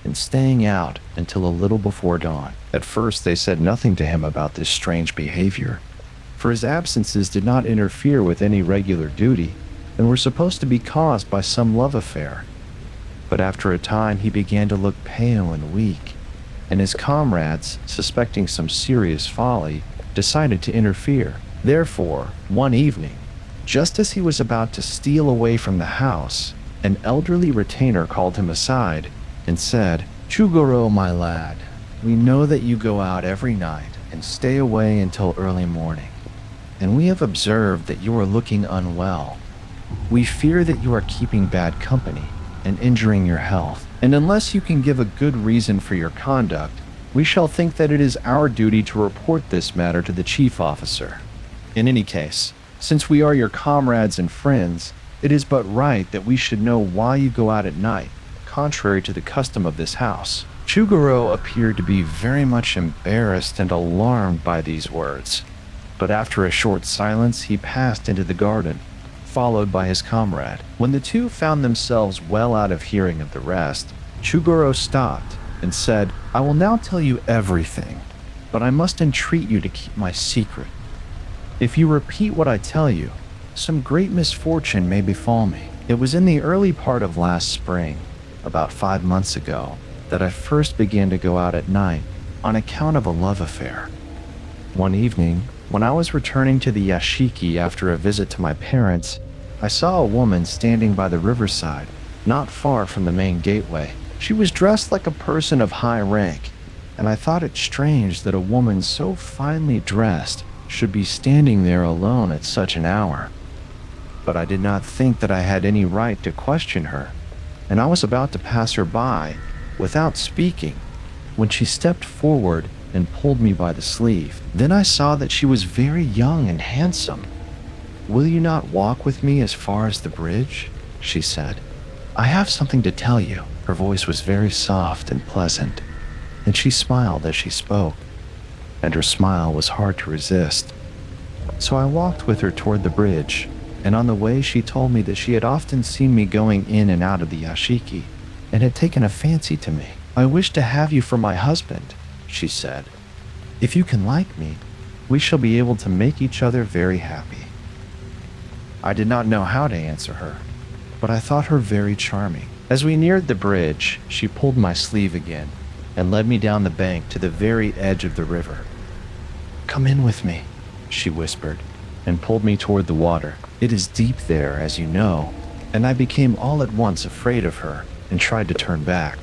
and staying out until a little before dawn. At first they said nothing to him about this strange behavior, for his absences did not interfere with any regular duty, and were supposed to be caused by some love affair. But after a time he began to look pale and weak, and his comrades, suspecting some serious folly, decided to interfere. Therefore, one evening, just as he was about to steal away from the house, an elderly retainer called him aside and said, "Chūgorō, my lad, we know that you go out every night and stay away until early morning, and we have observed that you are looking unwell. We fear that you are keeping bad company and injuring your health, and unless you can give a good reason for your conduct, we shall think that it is our duty to report this matter to the chief officer. In any case, since we are your comrades and friends, it is but right that we should know why you go out at night, contrary to the custom of this house." Chūgorō appeared to be very much embarrassed and alarmed by these words, but after a short silence he passed into the garden, followed by his comrade. When the two found themselves well out of hearing of the rest, Chūgorō stopped and said, "I will now tell you everything, but I must entreat you to keep my secret. If you repeat what I tell you, some great misfortune may befall me. It was in the early part of last spring, about 5 months ago, that I first began to go out at night on account of a love affair. One evening, when I was returning to the yashiki after a visit to my parents, I saw a woman standing by the riverside, not far from the main gateway. She was dressed like a person of high rank, and I thought it strange that a woman so finely dressed should be standing there alone at such an hour. But I did not think that I had any right to question her, and I was about to pass her by without speaking when she stepped forward and pulled me by the sleeve. Then I saw that she was very young and handsome. "Will you not walk with me as far as the bridge?" she said. "I have something to tell you." Her voice was very soft and pleasant, and she smiled as she spoke, and her smile was hard to resist. So I walked with her toward the bridge, and on the way she told me that she had often seen me going in and out of the yashiki, and had taken a fancy to me. "I wish to have you for my husband," she said. "If you can like me, we shall be able to make each other very happy." I did not know how to answer her, but I thought her very charming. As we neared the bridge, she pulled my sleeve again and led me down the bank to the very edge of the river. "Come in with me," she whispered, and pulled me toward the water. "It is deep there, as you know," and I became all at once afraid of her and tried to turn back.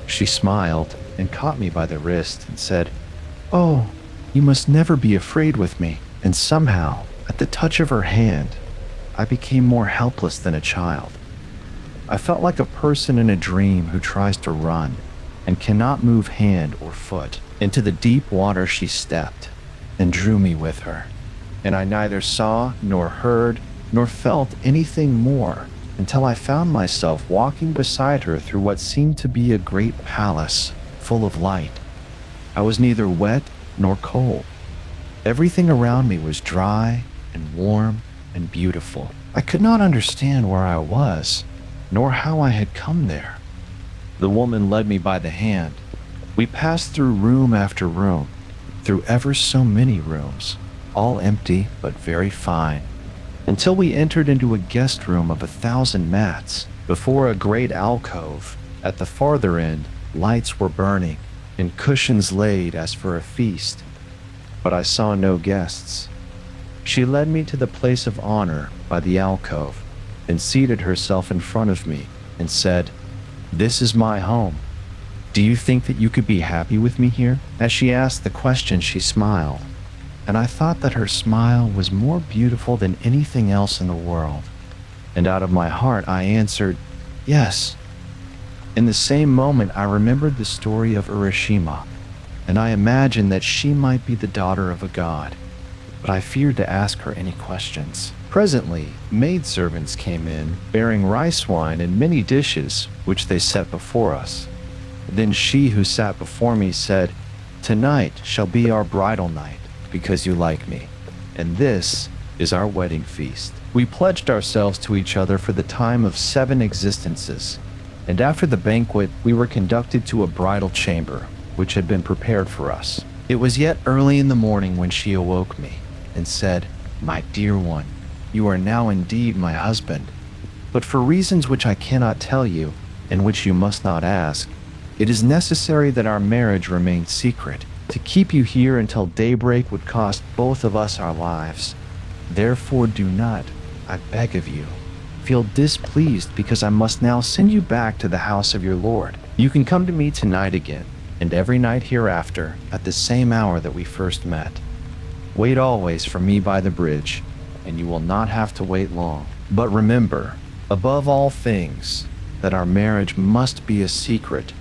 She smiled and caught me by the wrist and said, "Oh, you must never be afraid with me." And somehow, at the touch of her hand, I became more helpless than a child. I felt like a person in a dream who tries to run and cannot move hand or foot. Into the deep water she stepped and drew me with her, and I neither saw nor heard nor felt anything more until I found myself walking beside her through what seemed to be a great palace full of light. I was neither wet nor cold. Everything around me was dry and warm and beautiful. I could not understand where I was, nor how I had come there. The woman led me by the hand. We passed through room after room, through ever so many rooms, all empty but very fine, until we entered into a guest room of 1,000 mats. Before a great alcove, at the farther end, lights were burning, and cushions laid as for a feast. But I saw no guests. She led me to the place of honor by the alcove, and seated herself in front of me, and said, "This is my home. Do you think that you could be happy with me here?" As she asked the question, she smiled, and I thought that her smile was more beautiful than anything else in the world. And out of my heart I answered, "Yes." In the same moment I remembered the story of Urashima, and I imagined that she might be the daughter of a god, but I feared to ask her any questions. Presently, maidservants came in, bearing rice wine and many dishes, which they set before us. Then she who sat before me said, "Tonight shall be our bridal night, because you like me, and this is our wedding feast." We pledged ourselves to each other for the time of 7 existences, and after the banquet we were conducted to a bridal chamber, which had been prepared for us. It was yet early in the morning when she awoke me, and said, "My dear one, you are now indeed my husband, but for reasons which I cannot tell you, and which you must not ask, it is necessary that our marriage remain secret. To keep you here until daybreak would cost both of us our lives. Therefore do not, I beg of you, feel displeased because I must now send you back to the house of your lord. You can come to me tonight again, and every night hereafter, at the same hour that we first met. Wait always for me by the bridge, and you will not have to wait long. But remember, above all things, that our marriage must be a secret,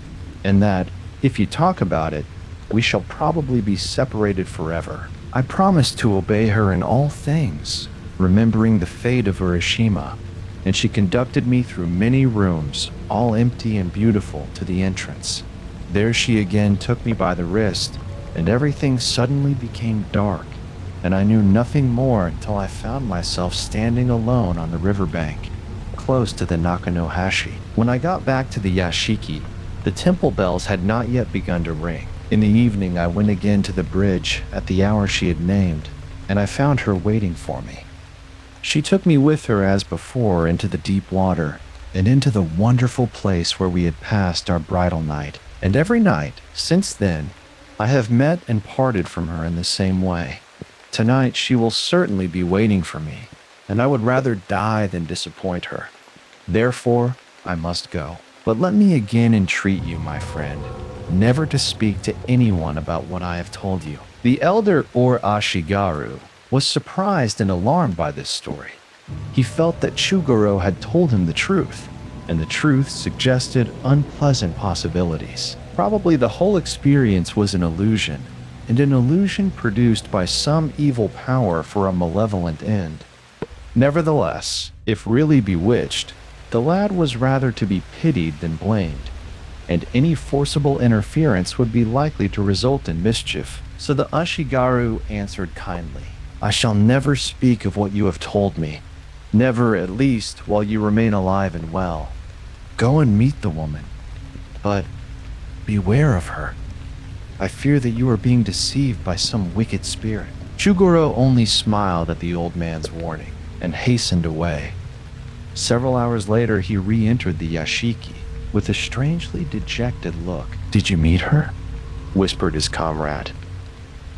and that, if you talk about it, we shall probably be separated forever." I promised to obey her in all things, remembering the fate of Urashima, and she conducted me through many rooms, all empty and beautiful, to the entrance. There she again took me by the wrist, and everything suddenly became dark, and I knew nothing more until I found myself standing alone on the riverbank, close to the Nakanohashi. When I got back to the yashiki, the temple bells had not yet begun to ring. In the evening I went again to the bridge at the hour she had named, and I found her waiting for me. She took me with her as before into the deep water, and into the wonderful place where we had passed our bridal night. And every night, since then, I have met and parted from her in the same way. Tonight she will certainly be waiting for me, and I would rather die than disappoint her. Therefore, I must go. But let me again entreat you, my friend, never to speak to anyone about what I have told you." The elder, or Ashigaru, was surprised and alarmed by this story. He felt that Chūgorō had told him the truth, and the truth suggested unpleasant possibilities. Probably the whole experience was an illusion, and an illusion produced by some evil power for a malevolent end. Nevertheless, if really bewitched, the lad was rather to be pitied than blamed, and any forcible interference would be likely to result in mischief. So the Ashigaru answered kindly, "I shall never speak of what you have told me, never at least while you remain alive and well. Go and meet the woman, but beware of her. I fear that you are being deceived by some wicked spirit." Chūgorō only smiled at the old man's warning and hastened away. Several hours later, he re-entered the yashiki with a strangely dejected look. "Did you meet her?" whispered his comrade.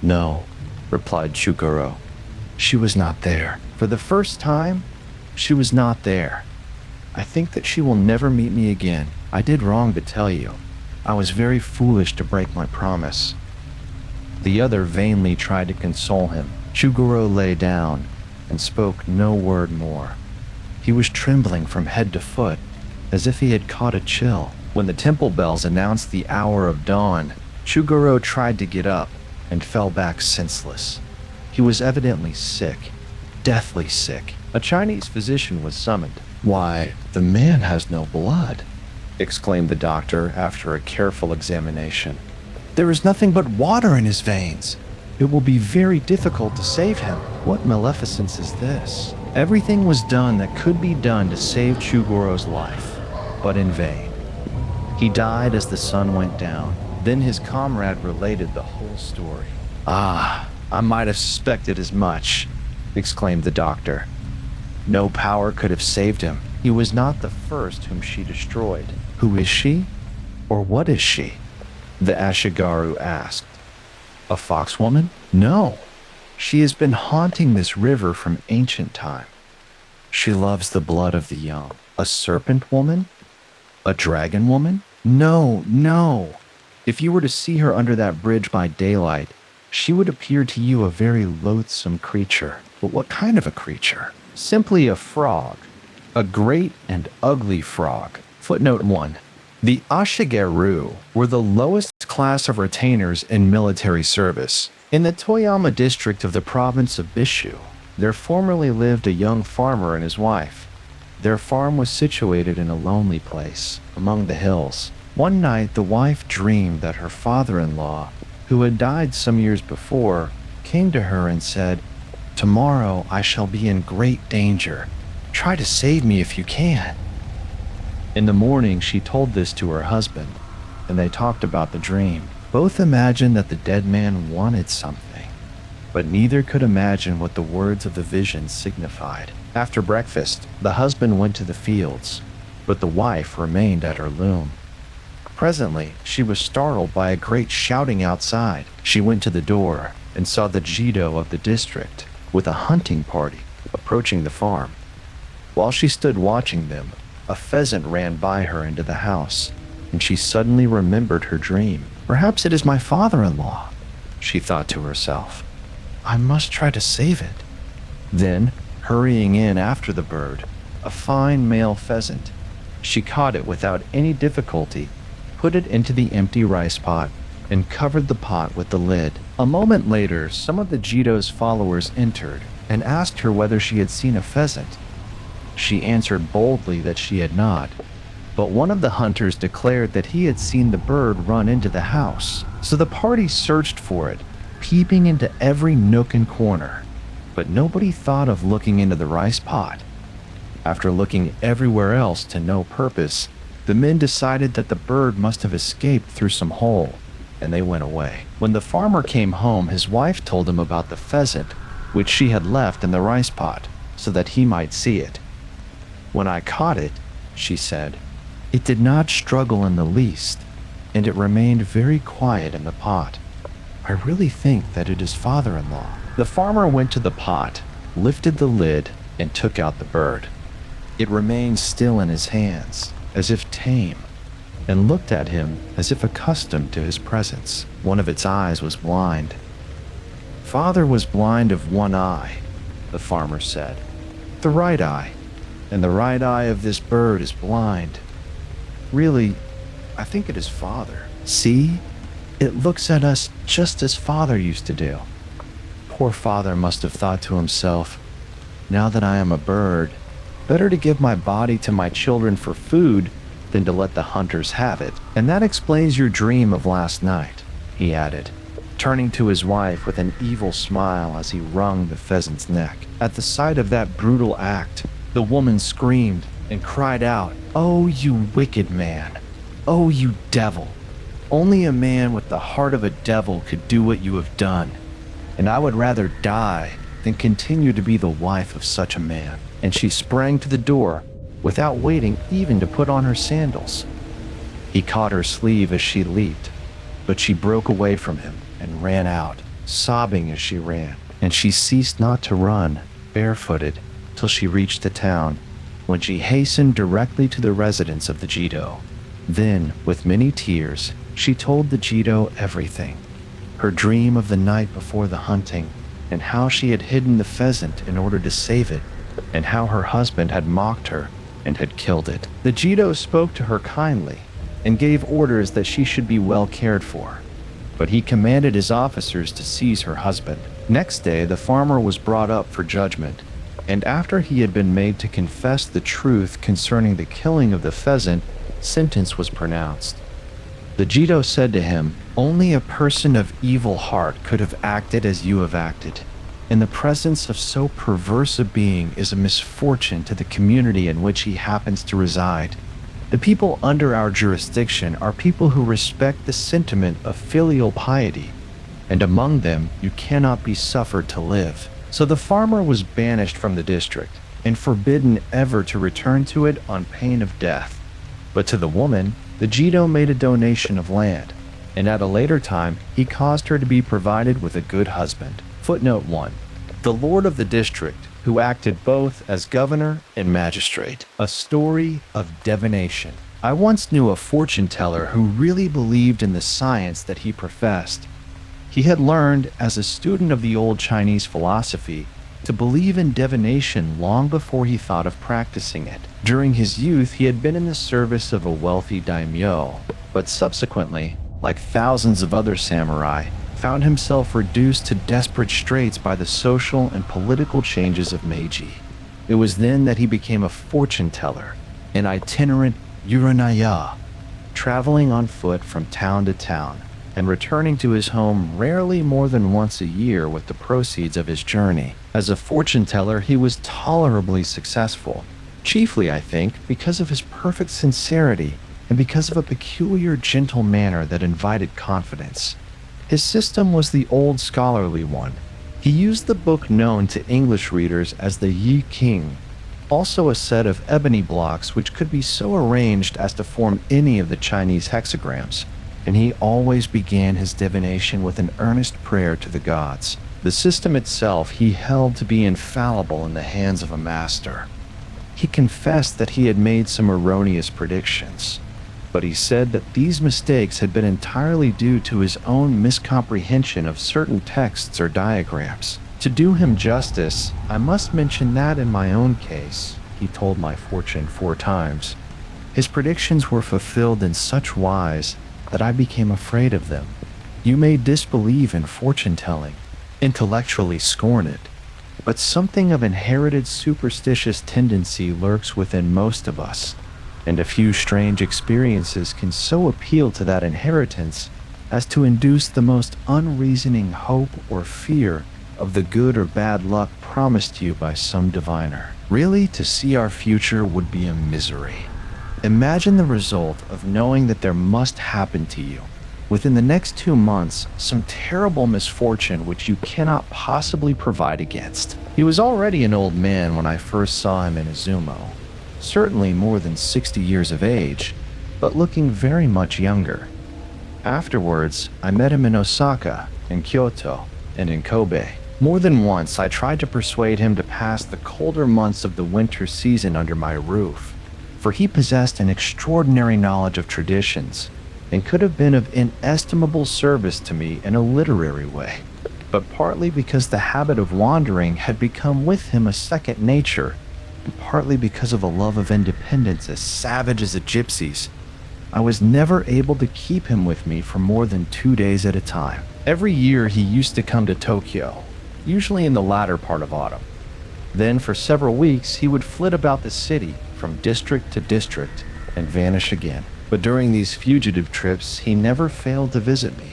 "No," replied Chūgorō. "She was not there. For the first time, she was not there. I think that she will never meet me again. I did wrong to tell you. I was very foolish to break my promise." The other vainly tried to console him. Chūgorō lay down and spoke no word more. He was trembling from head to foot, as if he had caught a chill. When the temple bells announced the hour of dawn, Chūgorō tried to get up and fell back senseless. He was evidently sick, deathly sick. A Chinese physician was summoned. "Why, the man has no blood," exclaimed the doctor after a careful examination. "There is nothing but water in his veins. It will be very difficult to save him." What maleficence is this? Everything was done that could be done to save Chūgorō's life, but in vain. He died as the sun went down. Then his comrade related the whole story. "Ah, I might have suspected as much," exclaimed the doctor. "No power could have saved him. He was not the first whom she destroyed." "Who is she? Or what is she?" the Ashigaru asked. "A fox woman?" "No. She has been haunting this river from ancient time. She loves the blood of the young." "A serpent woman? A dragon woman?" No. If you were to see her under that bridge by daylight, she would appear to you a very loathsome creature." "But what kind of a creature?" "Simply a frog. A great and ugly frog." Footnote 1. The Ashigaru were the lowest class of retainers in military service. In the Toyama district of the province of Bishu, there formerly lived a young farmer and his wife. Their farm was situated in a lonely place, among the hills. One night, the wife dreamed that her father-in-law, who had died some years before, came to her and said, "Tomorrow I shall be in great danger. Try to save me if you can." In the morning, she told this to her husband, and they talked about the dream. Both imagined that the dead man wanted something, but neither could imagine what the words of the vision signified. After breakfast, the husband went to the fields, but the wife remained at her loom. Presently, she was startled by a great shouting outside. She went to the door and saw the Jido of the district with a hunting party approaching the farm. While she stood watching them, a pheasant ran by her into the house, and she suddenly remembered her dream. "Perhaps it is my father-in-law," she thought to herself. "I must try to save it." Then, hurrying in after the bird, a fine male pheasant, she caught it without any difficulty, put it into the empty rice pot, and covered the pot with the lid. A moment later, some of the Jido's followers entered and asked her whether she had seen a pheasant. She answered boldly that she had not, but one of the hunters declared that he had seen the bird run into the house. So the party searched for it, peeping into every nook and corner, but nobody thought of looking into the rice pot. After looking everywhere else to no purpose, the men decided that the bird must have escaped through some hole, and they went away. When the farmer came home, his wife told him about the pheasant, which she had left in the rice pot, so that he might see it. "When I caught it," she said, "it did not struggle in the least, and it remained very quiet in the pot. I really think that it is father-in-law." The farmer went to the pot, lifted the lid, and took out the bird. It remained still in his hands, as if tame. and looked at him as if accustomed to his presence. One of its eyes was blind. "Father was blind of one eye," the farmer said. "The right eye. And the right eye of this bird is blind. Really, I think it is Father. See? It looks at us just as Father used to do." Poor Father must have thought to himself, "Now that I am a bird, better to give my body to my children for food than to let the hunters have it. And that explains your dream of last night," he added, turning to his wife with an evil smile as he wrung the pheasant's neck. At the sight of that brutal act, the woman screamed and cried out, "Oh, you wicked man! Oh, you devil! Only a man with the heart of a devil could do what you have done, and I would rather die than continue to be the wife of such a man." And she sprang to the door without waiting even to put on her sandals. He caught her sleeve as she leaped, but she broke away from him and ran out, sobbing as she ran. And she ceased not to run, barefooted, till she reached the town, when she hastened directly to the residence of the Jito. Then, with many tears, she told the Jito everything. Her dream of the night before the hunting, and how she had hidden the pheasant in order to save it, and how her husband had mocked her and had killed it. The Jito spoke to her kindly and gave orders that she should be well cared for, but he commanded his officers to seize her husband. Next day, the farmer was brought up for judgment, and after he had been made to confess the truth concerning the killing of the pheasant, sentence was pronounced. The Jito said to him, "Only a person of evil heart could have acted as you have acted. In the presence of so perverse a being is a misfortune to the community in which he happens to reside. The people under our jurisdiction are people who respect the sentiment of filial piety, and among them you cannot be suffered to live." So the farmer was banished from the district and forbidden ever to return to it on pain of death. But to the woman, the Jito made a donation of land, and at a later time he caused her to be provided with a good husband. Footnote 1. The lord of the district, who acted both as governor and magistrate. A story of divination. I once knew a fortune teller who really believed in the science that he professed. He had learned, as a student of the old Chinese philosophy, to believe in divination long before he thought of practicing it. During his youth, he had been in the service of a wealthy daimyo, but subsequently, like thousands of other samurai, found himself reduced to desperate straits by the social and political changes of Meiji. It was then that he became a fortune teller, an itinerant uranaya, traveling on foot from town to town, and returning to his home rarely more than once a year with the proceeds of his journey. As a fortune teller, he was tolerably successful, chiefly, I think, because of his perfect sincerity and because of a peculiar gentle manner that invited confidence. His system was the old scholarly one. He used the book known to English readers as the Yi King, also a set of ebony blocks which could be so arranged as to form any of the Chinese hexagrams, and he always began his divination with an earnest prayer to the gods. The system itself he held to be infallible in the hands of a master. He confessed that he had made some erroneous predictions, but he said that these mistakes had been entirely due to his own miscomprehension of certain texts or diagrams. To do him justice, I must mention that in my own case, he told my fortune 4 times, his predictions were fulfilled in such wise that I became afraid of them. You may disbelieve in fortune-telling, intellectually scorn it, but something of inherited superstitious tendency lurks within most of us, and a few strange experiences can so appeal to that inheritance as to induce the most unreasoning hope or fear of the good or bad luck promised you by some diviner. Really, to see our future would be a misery. Imagine the result of knowing that there must happen to you, within the next 2 months, some terrible misfortune which you cannot possibly provide against. He was already an old man when I first saw him in Izumo, certainly more than 60 years of age, but looking very much younger. Afterwards, I met him in Osaka, in Kyoto, and in Kobe. More than once, I tried to persuade him to pass the colder months of the winter season under my roof, for he possessed an extraordinary knowledge of traditions and could have been of inestimable service to me in a literary way. But partly because the habit of wandering had become with him a second nature, and partly because of a love of independence as savage as a gypsy's, I was never able to keep him with me for more than 2 days at a time. Every year he used to come to Tokyo, usually in the latter part of autumn. Then for several weeks he would flit about the city from district to district and vanish again. But during these fugitive trips he never failed to visit me,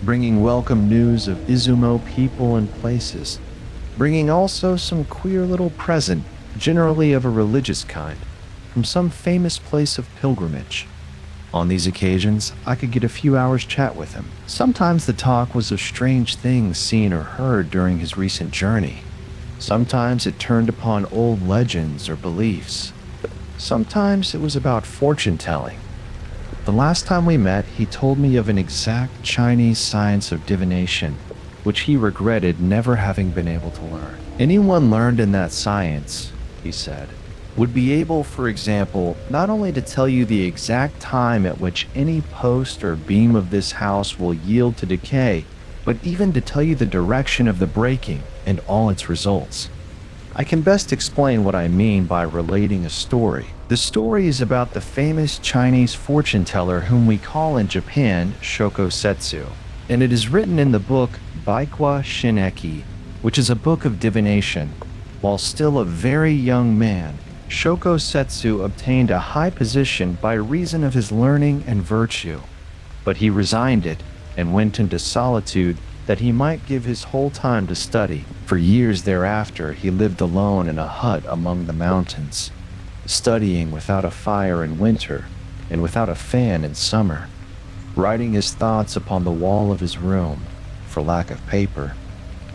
bringing welcome news of Izumo people and places, bringing also some queer little present, generally of a religious kind, from some famous place of pilgrimage. On these occasions, I could get a few hours' chat with him. Sometimes the talk was of strange things seen or heard during his recent journey. Sometimes it turned upon old legends or beliefs. Sometimes it was about fortune-telling. The last time we met, he told me of an exact Chinese science of divination, which he regretted never having been able to learn. Anyone learned in that science, he said, would be able, for example, not only to tell you the exact time at which any post or beam of this house will yield to decay, but even to tell you the direction of the breaking and all its results. I can best explain what I mean by relating a story. The story is about the famous Chinese fortune teller whom we call in Japan Shoko Setsu, and it is written in the book Baikwa Shineki, which is a book of divination. While still a very young man, Shoko Setsu obtained a high position by reason of his learning and virtue, but he resigned it and went into solitude that he might give his whole time to study. For years thereafter, he lived alone in a hut among the mountains, studying without a fire in winter and without a fan in summer, writing his thoughts upon the wall of his room for lack of paper,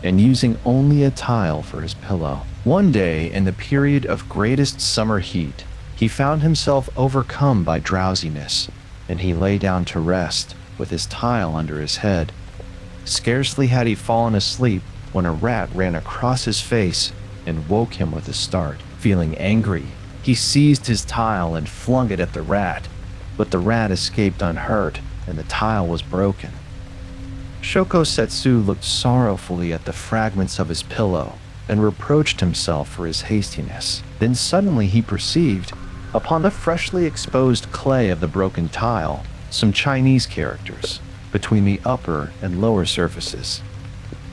and using only a tile for his pillow. One day, in the period of greatest summer heat, he found himself overcome by drowsiness, and he lay down to rest with his tile under his head. Scarcely had he fallen asleep when a rat ran across his face and woke him with a start. Feeling angry, he seized his tile and flung it at the rat, but the rat escaped unhurt and the tile was broken. Shoko Setsu looked sorrowfully at the fragments of his pillow and reproached himself for his hastiness. Then suddenly he perceived, upon the freshly exposed clay of the broken tile, some Chinese characters between the upper and lower surfaces.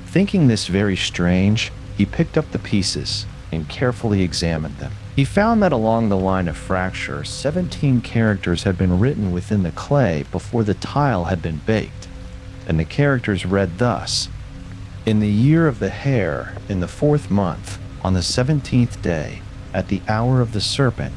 Thinking this very strange, he picked up the pieces and carefully examined them. He found that along the line of fracture, 17 characters had been written within the clay before the tile had been baked, and the characters read thus: "In the year of the hare, in the 4th month, on the 17th day, at the hour of the serpent,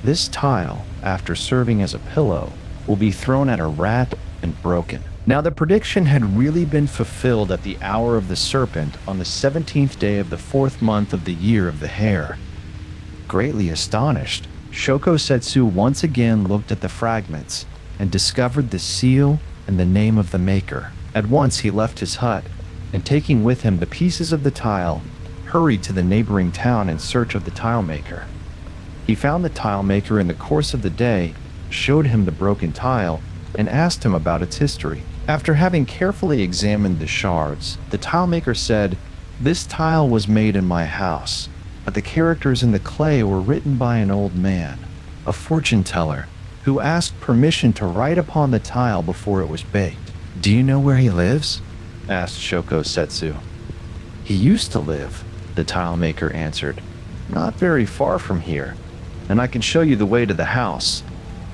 this tile, after serving as a pillow, will be thrown at a rat and broken." Now the prediction had really been fulfilled at the hour of the serpent on the 17th day of the 4th month of the year of the hare. Greatly astonished, Shoko Setsu once again looked at the fragments and discovered the seal and the name of the maker. At once he left his hut, and taking with him the pieces of the tile, hurried to the neighboring town in search of the tile maker. He found the tile maker in the course of the day, showed him the broken tile, and asked him about its history. After having carefully examined the shards, the tile maker said, "This tile was made in my house, but the characters in the clay were written by an old man, a fortune teller, who asked permission to write upon the tile before it was baked." "Do you know where he lives?" asked Shoko Setsu. "He used to live," the tile maker answered, "not very far from here, and I can show you the way to the house,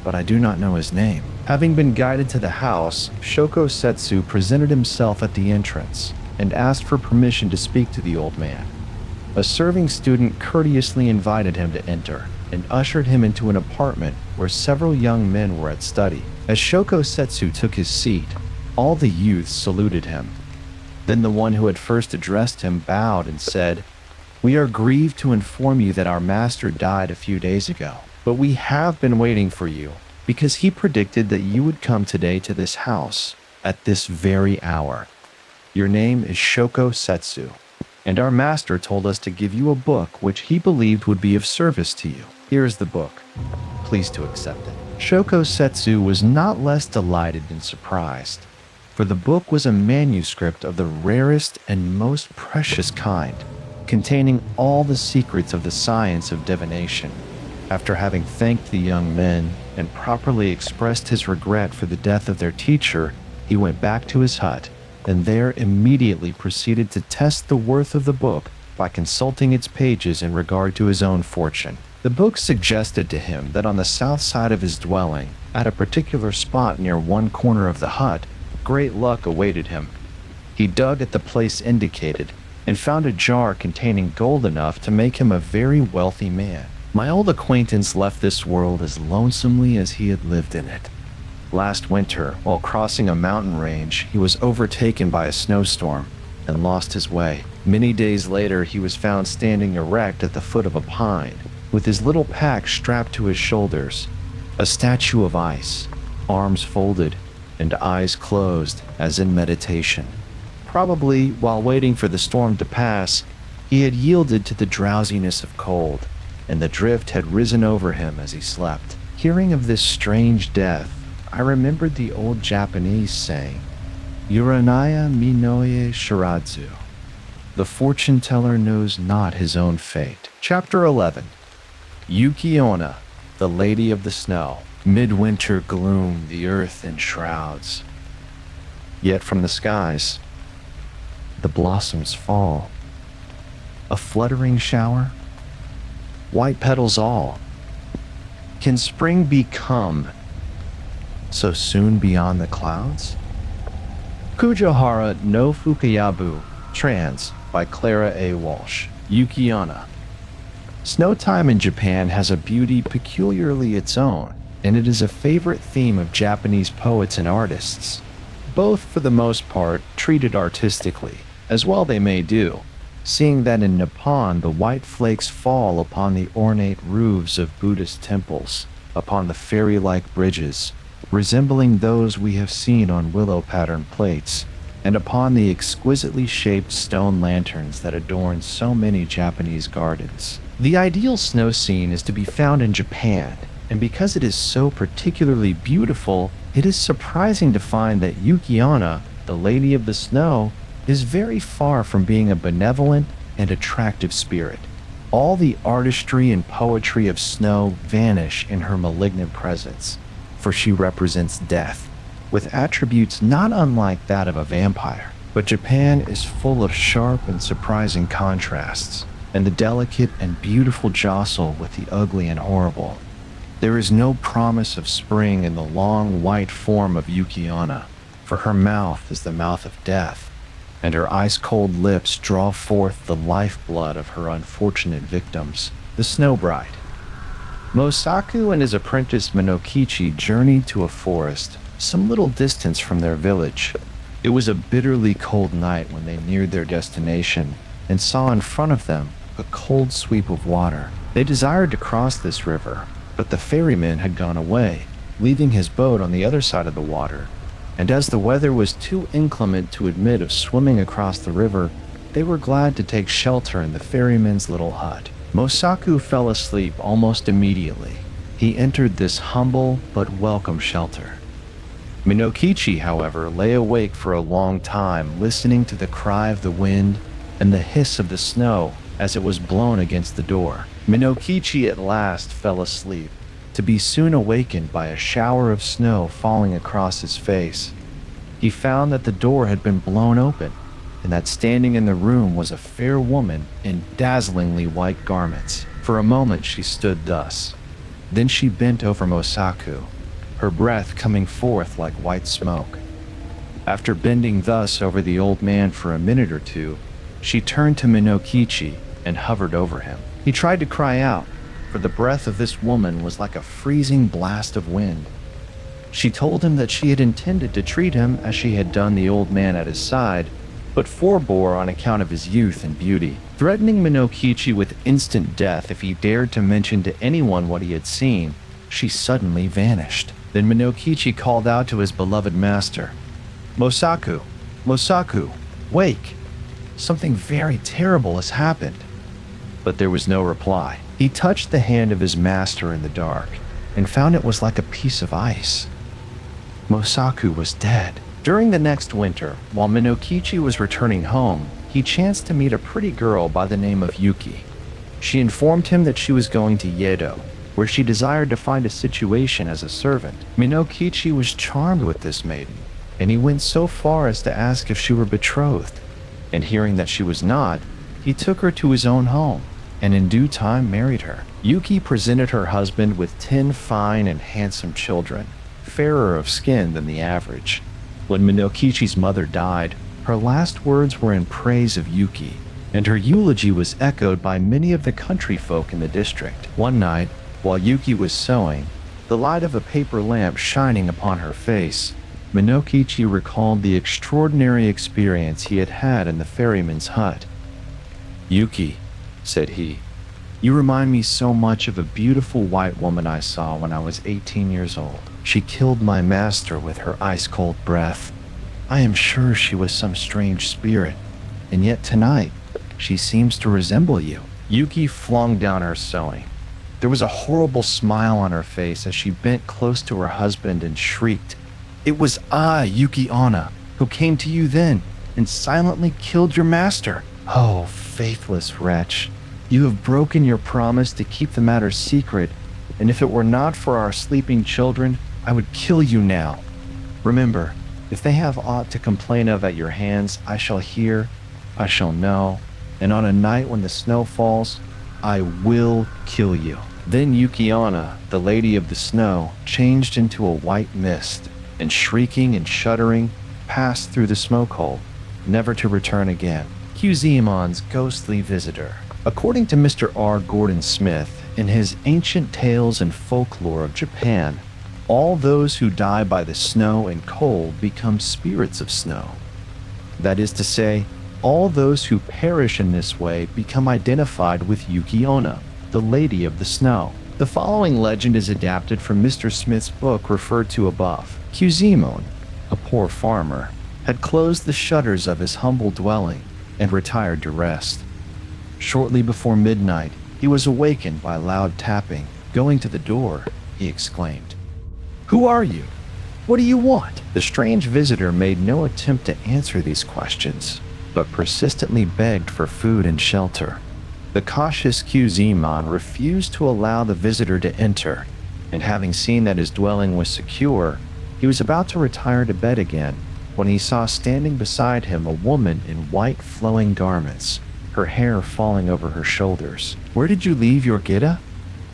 but I do not know his name." Having been guided to the house, Shoko Setsu presented himself at the entrance and asked for permission to speak to the old man. A serving student courteously invited him to enter and ushered him into an apartment where several young men were at study. As Shoko Setsu took his seat, all the youths saluted him. Then the one who had first addressed him bowed and said, "We are grieved to inform you that our master died a few days ago, but we have been waiting for you because he predicted that you would come today to this house at this very hour. Your name is Shoko Setsu." and our master told us to give you a book which he believed would be of service to you. Here is the book. Please to accept it." Shoko Setsu was not less delighted than surprised, for the book was a manuscript of the rarest and most precious kind, containing all the secrets of the science of divination. After having thanked the young men and properly expressed his regret for the death of their teacher, he went back to his hut and there immediately proceeded to test the worth of the book by consulting its pages in regard to his own fortune. The book suggested to him that on the south side of his dwelling, at a particular spot near one corner of the hut, great luck awaited him. He dug at the place indicated and found a jar containing gold enough to make him a very wealthy man. My old acquaintance left this world as lonesomely as he had lived in it. Last winter, while crossing a mountain range, he was overtaken by a snowstorm and lost his way. Many days later, he was found standing erect at the foot of a pine, with his little pack strapped to his shoulders, a statue of ice, arms folded and eyes closed as in meditation. Probably, while waiting for the storm to pass, he had yielded to the drowsiness of cold, and the drift had risen over him as he slept. Hearing of this strange death, I remembered the old Japanese saying, "Uranaya minoye shiradzu." The fortune teller knows not his own fate. Chapter 11. Yuki-Onna, the Lady of the Snow. Midwinter gloom the earth enshrouds. Yet from the skies, the blossoms fall. A fluttering shower, white petals all. Can spring become so soon beyond the clouds? Kujohara no Fukayabu, trans, by Clara A. Walsh. Yuki-Onna. Snow time in Japan has a beauty peculiarly its own, and it is a favorite theme of Japanese poets and artists. Both, for the most part, treated artistically, as well they may do, seeing that in Nippon the white flakes fall upon the ornate roofs of Buddhist temples, upon the fairy-like bridges, resembling those we have seen on willow-pattern plates, and upon the exquisitely shaped stone lanterns that adorn so many Japanese gardens. The ideal snow scene is to be found in Japan, and because it is so particularly beautiful, it is surprising to find that Yuki-Onna, the Lady of the Snow, is very far from being a benevolent and attractive spirit. All the artistry and poetry of snow vanish in her malignant presence, for she represents death, with attributes not unlike that of a vampire. But Japan is full of sharp and surprising contrasts, and the delicate and beautiful jostle with the ugly and horrible. There is no promise of spring in the long white form of Yuki-Onna, for her mouth is the mouth of death, and her ice-cold lips draw forth the lifeblood of her unfortunate victims, the Snow Bride. Mosaku and his apprentice Minokichi journeyed to a forest some little distance from their village. It was a bitterly cold night when they neared their destination and saw in front of them a cold sweep of water. They desired to cross this river, but the ferryman had gone away, leaving his boat on the other side of the water, and as the weather was too inclement to admit of swimming across the river, they were glad to take shelter in the ferryman's little hut. Mosaku fell asleep almost immediately. He entered this humble but welcome shelter. Minokichi, however, lay awake for a long time, listening to the cry of the wind and the hiss of the snow as it was blown against the door. Minokichi at last fell asleep, to be soon awakened by a shower of snow falling across his face. He found that the door had been blown open, and that standing in the room was a fair woman in dazzlingly white garments. For a moment she stood thus. Then she bent over Mosaku, her breath coming forth like white smoke. After bending thus over the old man for a minute or two, she turned to Minokichi and hovered over him. He tried to cry out, for the breath of this woman was like a freezing blast of wind. She told him that she had intended to treat him as she had done the old man at his side, but forbore on account of his youth and beauty, threatening Minokichi with instant death if he dared to mention to anyone what he had seen. She suddenly vanished. Then Minokichi called out to his beloved master, "Mosaku, Mosaku, wake!" Something very terrible has happened." But there was no reply. He touched the hand of his master in the dark and found it was like a piece of ice. Mosaku was dead. During the next winter, while Minokichi was returning home, he chanced to meet a pretty girl by the name of Yuki. She informed him that she was going to Yedo, where she desired to find a situation as a servant. Minokichi was charmed with this maiden, and he went so far as to ask if she were betrothed. And hearing that she was not, he took her to his own home, and in due time married her. Yuki presented her husband with 10 fine and handsome children, fairer of skin than the average. When Minokichi's mother died, her last words were in praise of Yuki, and her eulogy was echoed by many of the country folk in the district. One night, while Yuki was sewing, the light of a paper lamp shining upon her face, Minokichi recalled the extraordinary experience he had had in the ferryman's hut. "Yuki," said he, "you remind me so much of a beautiful white woman I saw when I was 18 years old. She killed my master with her ice-cold breath. I am sure she was some strange spirit, and yet tonight, she seems to resemble you." Yuki flung down her sewing. There was a horrible smile on her face as she bent close to her husband and shrieked, "It was I, Yuki-Onna, who came to you then and silently killed your master. Oh, faithless wretch, you have broken your promise to keep the matter secret, and if it were not for our sleeping children, I would kill you now. Remember, if they have aught to complain of at your hands, I shall hear, I shall know, and on a night when the snow falls, I will kill you." Then Yuki-Onna, the Lady of the Snow, changed into a white mist, and shrieking and shuddering, passed through the smoke hole, never to return again. Kyuzaemon's ghostly visitor. According to Mr. R. Gordon Smith, in his Ancient Tales and Folklore of Japan, all those who die by the snow and cold become spirits of snow. That is to say, all those who perish in this way become identified with Yuki-Onna, the Lady of the Snow. The following legend is adapted from Mr. Smith's book referred to above. Kyuzaemon, a poor farmer, had closed the shutters of his humble dwelling and retired to rest. Shortly before midnight, he was awakened by loud tapping. Going to the door, he exclaimed, "Who are you? What do you want?" The strange visitor made no attempt to answer these questions, but persistently begged for food and shelter. The cautious Kyuzaemon refused to allow the visitor to enter, and having seen that his dwelling was secure, he was about to retire to bed again when he saw standing beside him a woman in white flowing garments, her hair falling over her shoulders. "Where did you leave your Gita?"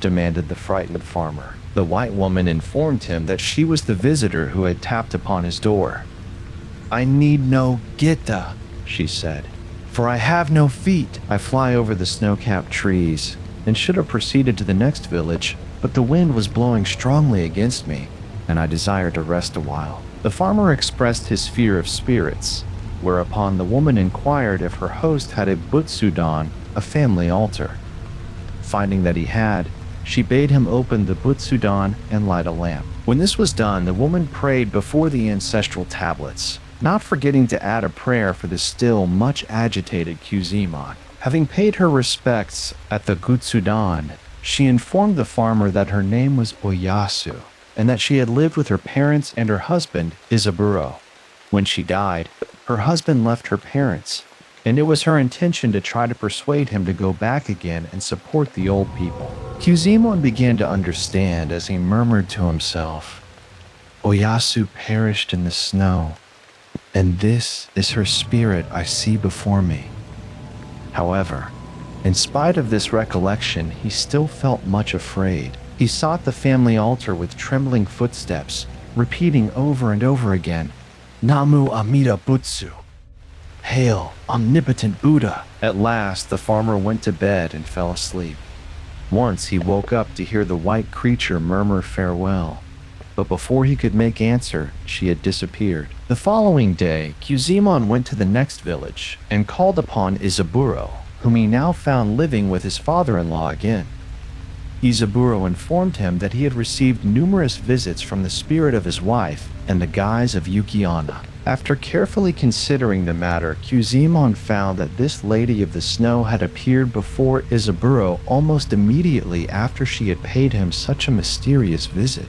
demanded the frightened farmer. The white woman informed him that she was the visitor who had tapped upon his door. "I need no Gita," she said, "for I have no feet. I fly over the snow-capped trees and should have proceeded to the next village, but the wind was blowing strongly against me, and I desired to rest a while." The farmer expressed his fear of spirits, whereupon the woman inquired if her host had a butsudan, a family altar. Finding that he had, she bade him open the butsudan and light a lamp. When this was done, the woman prayed before the ancestral tablets, not forgetting to add a prayer for the still much agitated Kyuzaemon. Having paid her respects at the butsudan, she informed the farmer that her name was Oyasu, and that she had lived with her parents and her husband, Izaburo. When she died, her husband left her parents, and it was her intention to try to persuade him to go back again and support the old people. Kyuzaemon began to understand as he murmured to himself, "Oyasu perished in the snow, and this is her spirit I see before me." However, in spite of this recollection, he still felt much afraid. He sought the family altar with trembling footsteps, repeating over and over again, "Namu Amida Butsu. Hail, omnipotent Buddha." At last, the farmer went to bed and fell asleep. Once he woke up to hear the white creature murmur farewell, but before he could make answer, she had disappeared. The following day, Kyuzaemon went to the next village and called upon Izaburo, whom he now found living with his father-in-law again. Izaburo informed him that he had received numerous visits from the spirit of his wife and the guise of Yuki-Onna. After carefully considering the matter, Kyuzemon found that this Lady of the Snow had appeared before Izaburo almost immediately after she had paid him such a mysterious visit.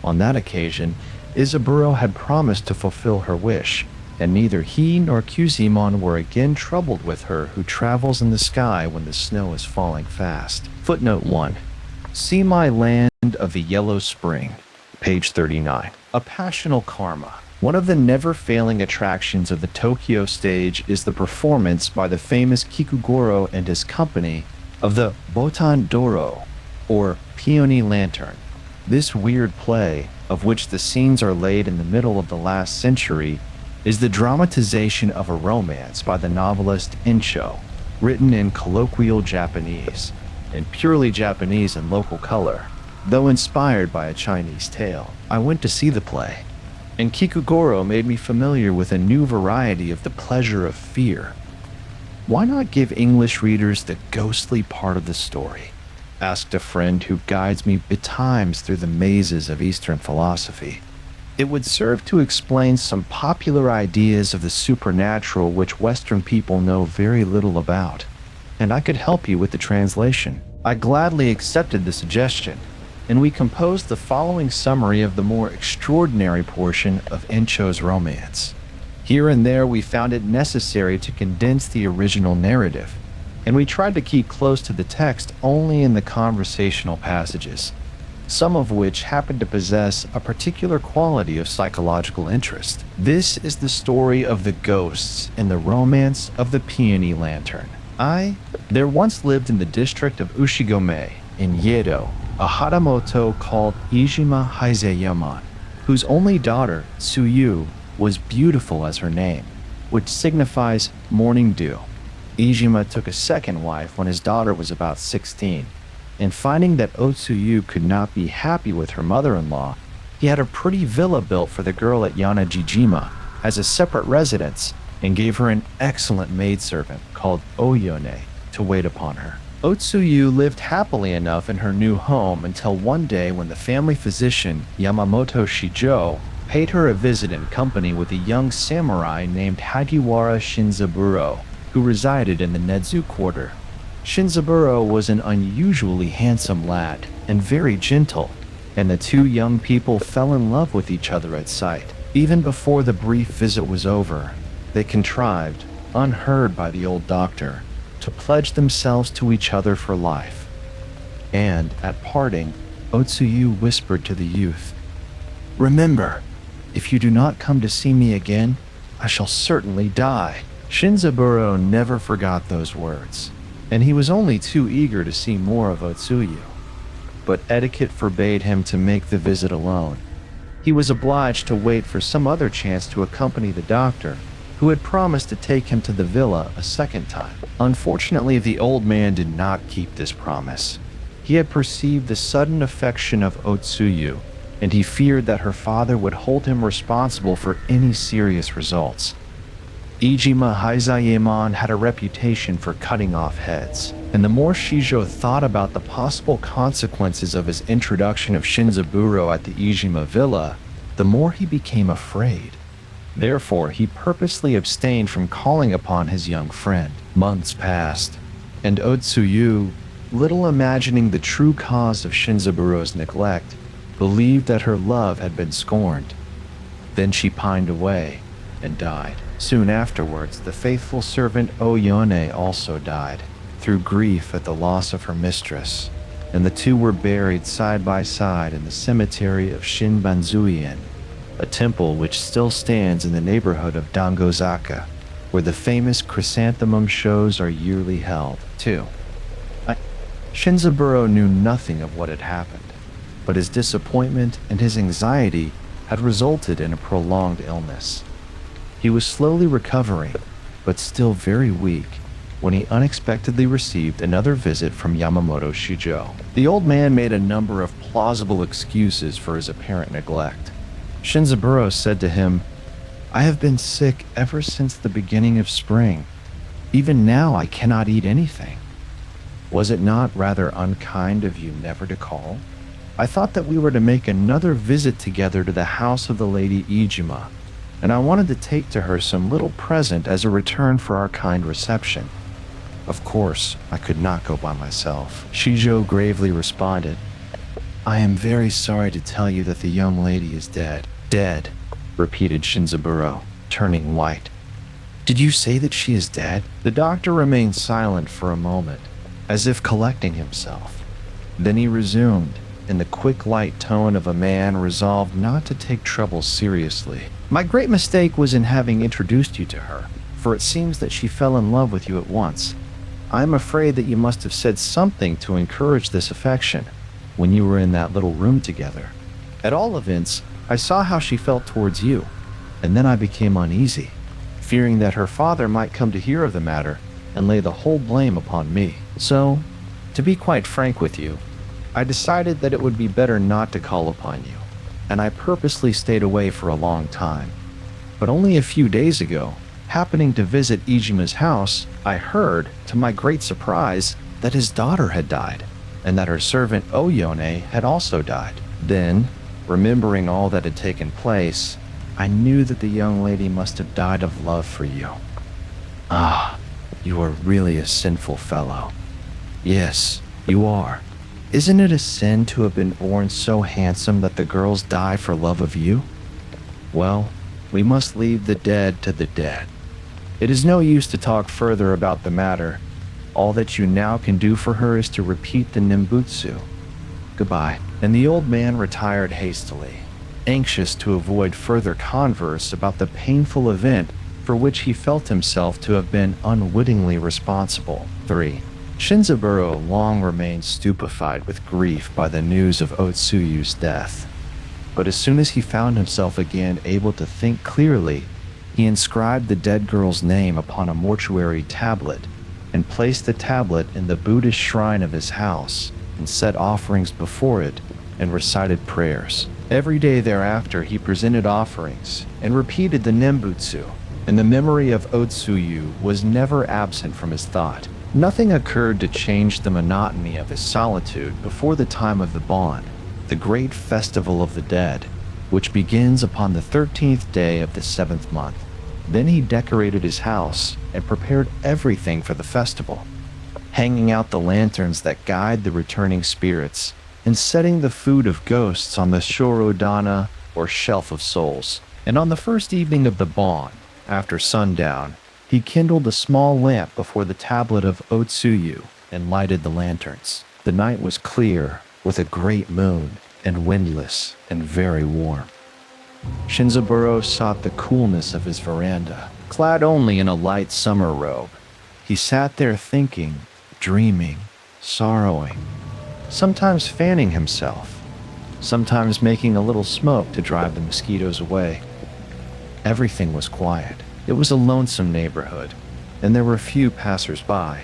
On that occasion, Izaburo had promised to fulfill her wish, and neither he nor Kyuzemon were again troubled with her who travels in the sky when the snow is falling fast. Footnote 1. See My Land of the Yellow Spring, page 39. A Passional Karma. One of the never-failing attractions of the Tokyo stage is the performance by the famous Kikugoro and his company of the Botan Doro, or Peony-Lantern. This weird play, of which the scenes are laid in the middle of the last century, is the dramatization of a romance by the novelist Incho, written in colloquial Japanese, and purely Japanese in local color, though inspired by a Chinese tale. I went to see the play, and Kikugoro made me familiar with a new variety of the pleasure of fear. Why not give English readers the ghostly part of the story? Asked a friend who guides me betimes through the mazes of Eastern philosophy. It would serve to explain some popular ideas of the supernatural which Western people know very little about, and I could help you with the translation. I gladly accepted the suggestion, and we composed the following summary of the more extraordinary portion of Incho's romance. Here and there we found it necessary to condense the original narrative, and we tried to keep close to the text only in the conversational passages, some of which happen to possess a particular quality of psychological interest. This is the story of the ghosts in the romance of the Peony-Lantern. There once lived in the district of Ushigome, in Yedo, a haramoto called Ijima Haizeyaman, whose only daughter, Tsuyu, was beautiful as her name, which signifies morning dew. Ijima took a second wife when his daughter was about 16, and finding that Otsuyu could not be happy with her mother-in-law, he had a pretty villa built for the girl at Yanajijima as a separate residence and gave her an excellent maidservant called Oyone to wait upon her. Otsuyu lived happily enough in her new home until one day when the family physician Yamamoto Shijo paid her a visit in company with a young samurai named Hagiwara Shinzaburo, who resided in the Nedzu quarter. Shinzaburo was an unusually handsome lad and very gentle, and the two young people fell in love with each other at sight. Even before the brief visit was over, they contrived, unheard by the old doctor, to pledge themselves to each other for life. And, at parting, Otsuyu whispered to the youth, "Remember, if you do not come to see me again, I shall certainly die." Shinzaburo never forgot those words, and he was only too eager to see more of Otsuyu. But etiquette forbade him to make the visit alone. He was obliged to wait for some other chance to accompany the doctor, who had promised to take him to the villa a second time. Unfortunately, the old man did not keep this promise. He had perceived the sudden affection of Otsuyu, and he feared that her father would hold him responsible for any serious results. Ijima Haizaemon had a reputation for cutting off heads, and the more Shijo thought about the possible consequences of his introduction of Shinzaburo at the Ijima villa, the more he became afraid. Therefore, he purposely abstained from calling upon his young friend. Months passed, and Otsuyu, little imagining the true cause of Shinzaburo's neglect, believed that her love had been scorned. Then she pined away and died. Soon afterwards, the faithful servant Oyone also died, through grief at the loss of her mistress, and the two were buried side by side in the cemetery of Shinbanzuien, a temple which still stands in the neighborhood of Dangozaka, where the famous chrysanthemum shows are yearly held, too. Shinzaburo knew nothing of what had happened, but his disappointment and his anxiety had resulted in a prolonged illness. He was slowly recovering, but still very weak, when he unexpectedly received another visit from Yamamoto Shijo. The old man made a number of plausible excuses for his apparent neglect. Shinzaburo said to him, "I have been sick ever since the beginning of spring. Even now I cannot eat anything." Was it not rather unkind of you never to call? I thought that we were to make another visit together to the house of the Lady Ijima, and I wanted to take to her some little present as a return for our kind reception. Of course, I could not go by myself. Shijo gravely responded, I am very sorry to tell you that the young lady is dead. Dead, repeated Shinzaburo, turning white. Did you say that she is dead? The doctor remained silent for a moment, as if collecting himself. Then he resumed, in the quick, light tone of a man resolved not to take trouble seriously. My great mistake was in having introduced you to her, for it seems that she fell in love with you at once. I am afraid that you must have said something to encourage this affection when you were in that little room together. At all events, I saw how she felt towards you, and then I became uneasy, fearing that her father might come to hear of the matter and lay the whole blame upon me. So, to be quite frank with you, I decided that it would be better not to call upon you, and I purposely stayed away for a long time. But only a few days ago, happening to visit Ijima's house, I heard, to my great surprise, that his daughter had died, and that her servant Oyone had also died. Then, remembering all that had taken place, I knew that the young lady must have died of love for you. Ah, you are really a sinful fellow. Yes, you are. Isn't it a sin to have been born so handsome that the girls die for love of you? Well, we must leave the dead to the dead. It is no use to talk further about the matter. All that you now can do for her is to repeat the Nimbutsu. Goodbye. And the old man retired hastily, anxious to avoid further converse about the painful event for which he felt himself to have been unwittingly responsible. 3. Shinzaburo long remained stupefied with grief by the news of Otsuyu's death. But as soon as he found himself again able to think clearly, he inscribed the dead girl's name upon a mortuary tablet and placed the tablet in the Buddhist shrine of his house and set offerings before it and recited prayers. Every day thereafter he presented offerings and repeated the Nembutsu, and the memory of Otsuyu was never absent from his thought. Nothing occurred to change the monotony of his solitude before the time of the Bon, the great festival of the dead, which begins upon the 13th day of the 7th month. Then he decorated his house and prepared everything for the festival, hanging out the lanterns that guide the returning spirits and setting the food of ghosts on the shorodana, or shelf of souls. And on the first evening of the Bon, after sundown, he kindled a small lamp before the tablet of Otsuyu and lighted the lanterns. The night was clear, with a great moon, and windless, and very warm. Shinzaburo sought the coolness of his veranda. Clad only in a light summer robe, he sat there thinking, dreaming, sorrowing, sometimes fanning himself, sometimes making a little smoke to drive the mosquitoes away. Everything was quiet. It was a lonesome neighborhood, and there were few passers-by.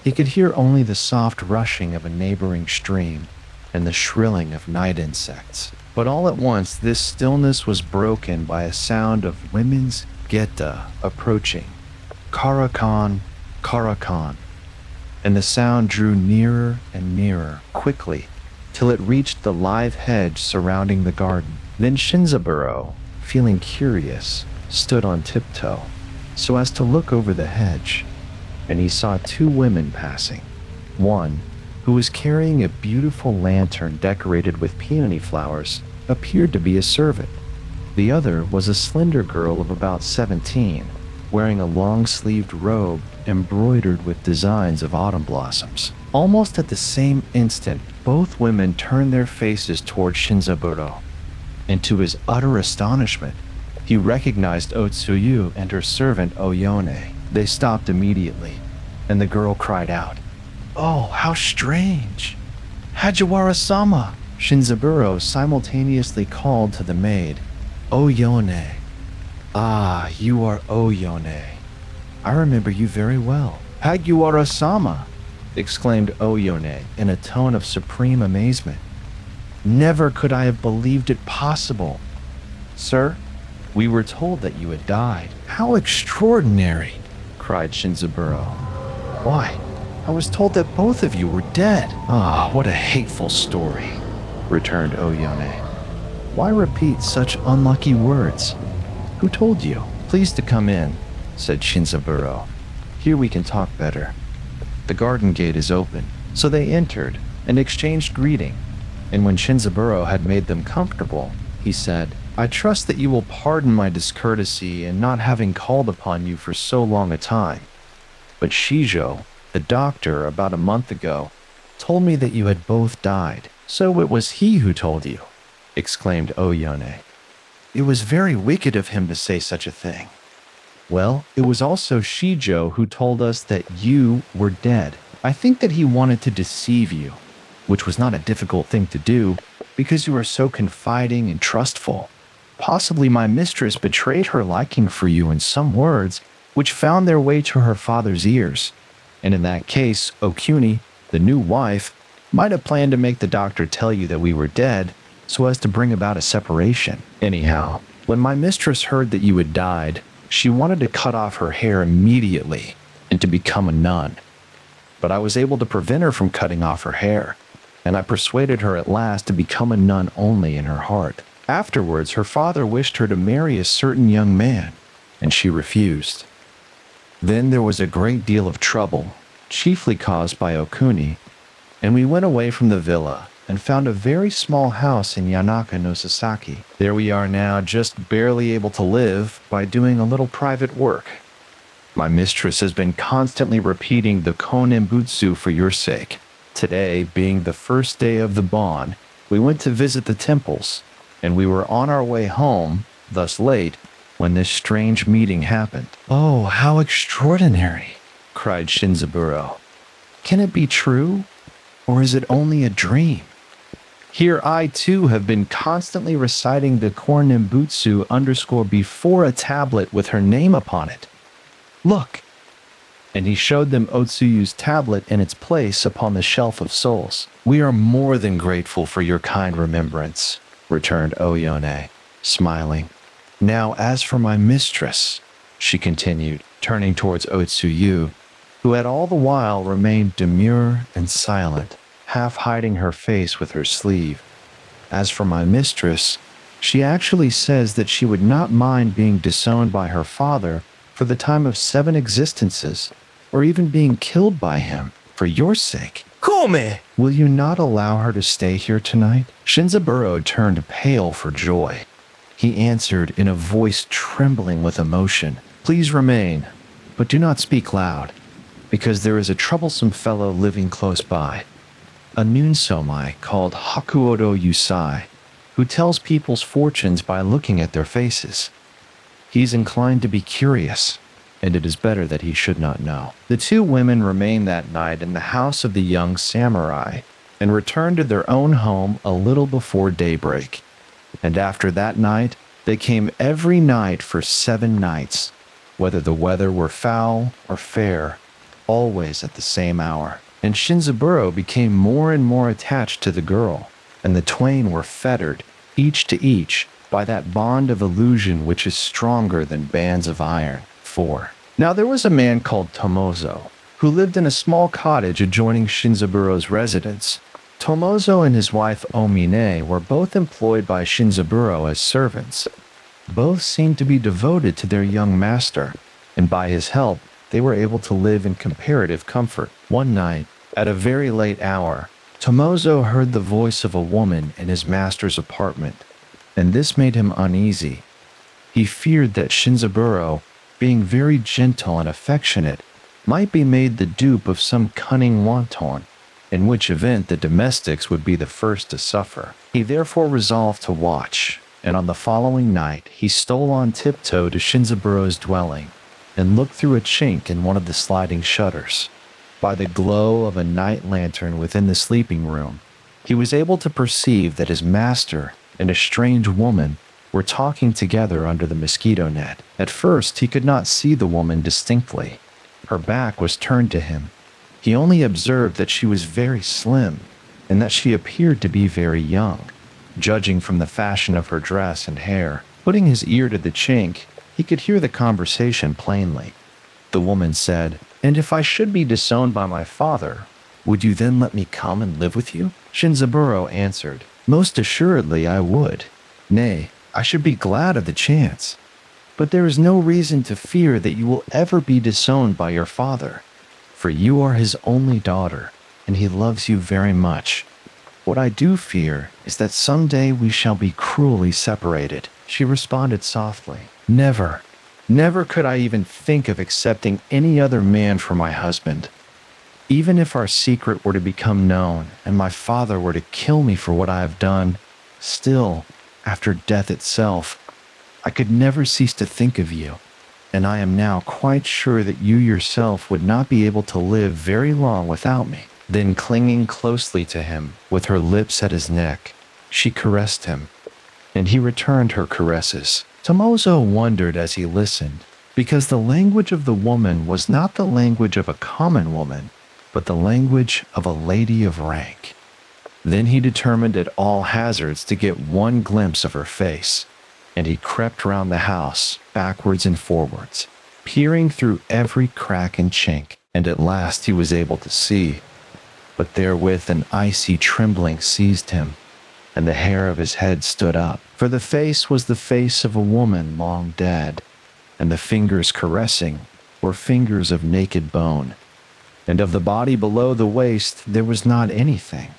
He could hear only the soft rushing of a neighboring stream and the shrilling of night insects. But all at once, this stillness was broken by a sound of women's geta approaching. Karakan, Karakan. And the sound drew nearer and nearer, quickly, till it reached the live hedge surrounding the garden. Then Shinzaburo, feeling curious, stood on tiptoe, so as to look over the hedge, and he saw two women passing. One, who was carrying a beautiful lantern decorated with peony flowers, appeared to be a servant. The other was a slender girl of about 17, wearing a long-sleeved robe embroidered with designs of autumn blossoms. Almost at the same instant, both women turned their faces toward Shinzaburo, and to his utter astonishment, he recognized Otsuyu and her servant Oyone. They stopped immediately, and the girl cried out, "Oh, how strange! Hajiwara-sama!" Shinzaburo simultaneously called to the maid, "Oyone. Ah, you are Oyone. I remember you very well." "Hagiwara-sama!" exclaimed Oyone in a tone of supreme amazement. "Never could I have believed it possible. Sir, we were told that you had died." "How extraordinary!" cried Shinzaburo. "Why, I was told that both of you were dead. Ah, what a hateful story, returned Oyone. Why repeat such unlucky words? Who told you? Please to come in, said Shinzaburo. Here we can talk better. The garden gate is open. So they entered and exchanged greeting. And when Shinzaburo had made them comfortable, he said, I trust that you will pardon my discourtesy in not having called upon you for so long a time. But Shijo, the doctor, about a month ago, told me that you had both died. So it was he who told you, exclaimed Oyone. It was very wicked of him to say such a thing. Well, it was also Shijo who told us that you were dead. I think that he wanted to deceive you, which was not a difficult thing to do, because you are so confiding and trustful. Possibly my mistress betrayed her liking for you in some words, which found their way to her father's ears. And in that case, Okuni, the new wife, might have planned to make the doctor tell you that we were dead, so as to bring about a separation. Anyhow, when my mistress heard that you had died, she wanted to cut off her hair immediately and to become a nun. But I was able to prevent her from cutting off her hair, and I persuaded her at last to become a nun only in her heart. Afterwards, her father wished her to marry a certain young man, and she refused. Then there was a great deal of trouble, chiefly caused by Okuni, and we went away from the villa and found a very small house in Yanaka no Sasaki. There we are now, just barely able to live by doing a little private work. My mistress has been constantly repeating the Konenbutsu for your sake. Today, being the first day of the Bon, we went to visit the temples, and we were on our way home, thus late, when this strange meeting happened. Oh, how extraordinary, cried Shinzaburo. Can it be true, or is it only a dream? Here I too have been constantly reciting the Konenbutsu underscore before a tablet with her name upon it. Look! And he showed them Otsuyu's tablet in its place upon the shelf of souls. We are more than grateful for your kind remembrance, returned Oyone, smiling. Now, as for my mistress, she continued, turning towards Otsuyu, who had all the while remained demure and silent, half hiding her face with her sleeve. As for my mistress, she actually says that she would not mind being disowned by her father for the time of 7 existences, or even being killed by him, for your sake. Come! Will you not allow her to stay here tonight? Shinzaburo turned pale for joy. He answered in a voice trembling with emotion, Please remain, but do not speak loud, because there is a troublesome fellow living close by, a nunsomai called Hakuodo Yusai, who tells people's fortunes by looking at their faces. He's inclined to be curious, and it is better that he should not know. The 2 women remained that night in the house of the young samurai, and returned to their own home a little before daybreak. And after that night, they came every night for 7 nights, whether the weather were foul or fair, always at the same hour. And Shinzaburo became more and more attached to the girl, and the twain were fettered, each to each, by that bond of illusion which is stronger than bands of iron. 4. Now there was a man called Tomozo, who lived in a small cottage adjoining Shinzaburo's residence. Tomozo and his wife Omine were both employed by Shinzaburo as servants. Both seemed to be devoted to their young master, and by his help they were able to live in comparative comfort. One night, at a very late hour, Tomozo heard the voice of a woman in his master's apartment, and this made him uneasy. He feared that Shinzaburo, being very gentle and affectionate, might be made the dupe of some cunning wanton, in which event the domestics would be the first to suffer. He therefore resolved to watch, and on the following night he stole on tiptoe to Shinzaburo's dwelling, and looked through a chink in one of the sliding shutters. By the glow of a night lantern within the sleeping room, he was able to perceive that his master and a strange woman were talking together under the mosquito net. At first, he could not see the woman distinctly. Her back was turned to him. He only observed that she was very slim, and that she appeared to be very young, judging from the fashion of her dress and hair. Putting his ear to the chink, he could hear the conversation plainly. The woman said, And if I should be disowned by my father, would you then let me come and live with you? Shinzaburo answered, Most assuredly I would. Nay, I should be glad of the chance. But there is no reason to fear that you will ever be disowned by your father, for you are his only daughter, and he loves you very much. What I do fear is that someday we shall be cruelly separated, she responded softly. Never, never could I even think of accepting any other man for my husband. Even if our secret were to become known and my father were to kill me for what I have done, still, after death itself, I could never cease to think of you, and I am now quite sure that you yourself would not be able to live very long without me. Then clinging closely to him, with her lips at his neck, she caressed him, and he returned her caresses. Tomozo wondered as he listened, because the language of the woman was not the language of a common woman, but the language of a lady of rank. Then he determined at all hazards to get one glimpse of her face, and he crept round the house, backwards and forwards, peering through every crack and chink, and at last he was able to see. But therewith an icy trembling seized him, and the hair of his head stood up, for the face was the face of a woman long dead, and the fingers caressing were fingers of naked bone, and of the body below the waist there was not anything.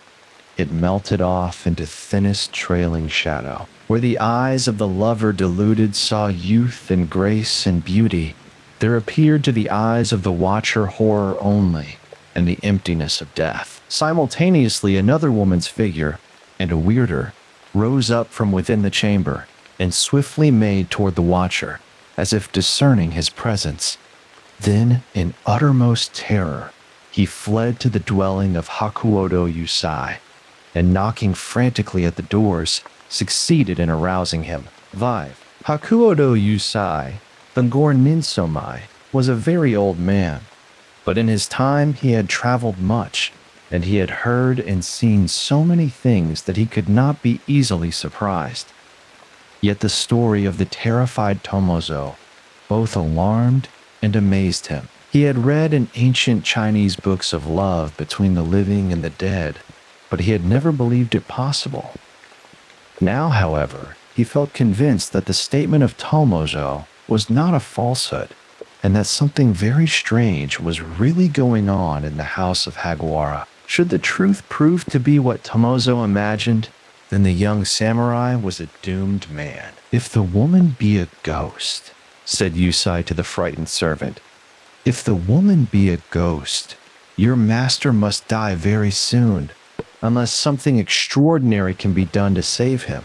It melted off into thinnest trailing shadow, where the eyes of the lover deluded saw youth and grace and beauty. There appeared to the eyes of the watcher horror only, and the emptiness of death. Simultaneously another woman's figure, and a weirder, rose up from within the chamber, and swiftly made toward the watcher, as if discerning his presence. Then, in uttermost terror, he fled to the dwelling of Hakuodo Yusai, and knocking frantically at the doors, succeeded in arousing him. 5. Hakuodo Yusai, the Ngor Ninsomai, was a very old man, but in his time he had traveled much, and he had heard and seen so many things that he could not be easily surprised. Yet the story of the terrified Tomozo both alarmed and amazed him. He had read in ancient Chinese books of love between the living and the dead, but he had never believed it possible. Now, however, he felt convinced that the statement of Tomozo was not a falsehood, and that something very strange was really going on in the house of Hagiwara. Should the truth prove to be what Tomozo imagined, then the young samurai was a doomed man. If the woman be a ghost, said Yusai to the frightened servant, if the woman be a ghost, your master must die very soon, unless something extraordinary can be done to save him.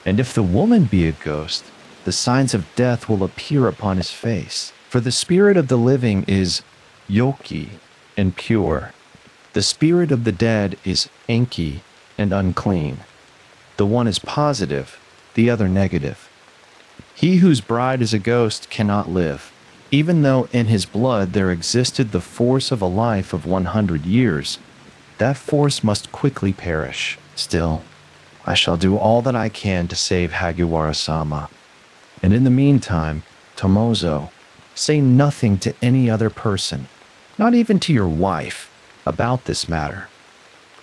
And if the woman be a ghost, the signs of death will appear upon his face. For the spirit of the living is yoki and pure. The spirit of the dead is enki and unclean. The one is positive, the other negative. He whose bride is a ghost cannot live, even though in his blood there existed the force of a life of 100 years. That force must quickly perish. Still, I shall do all that I can to save Hagiwara-sama. And in the meantime, Tomozo, say nothing to any other person, not even to your wife, about this matter.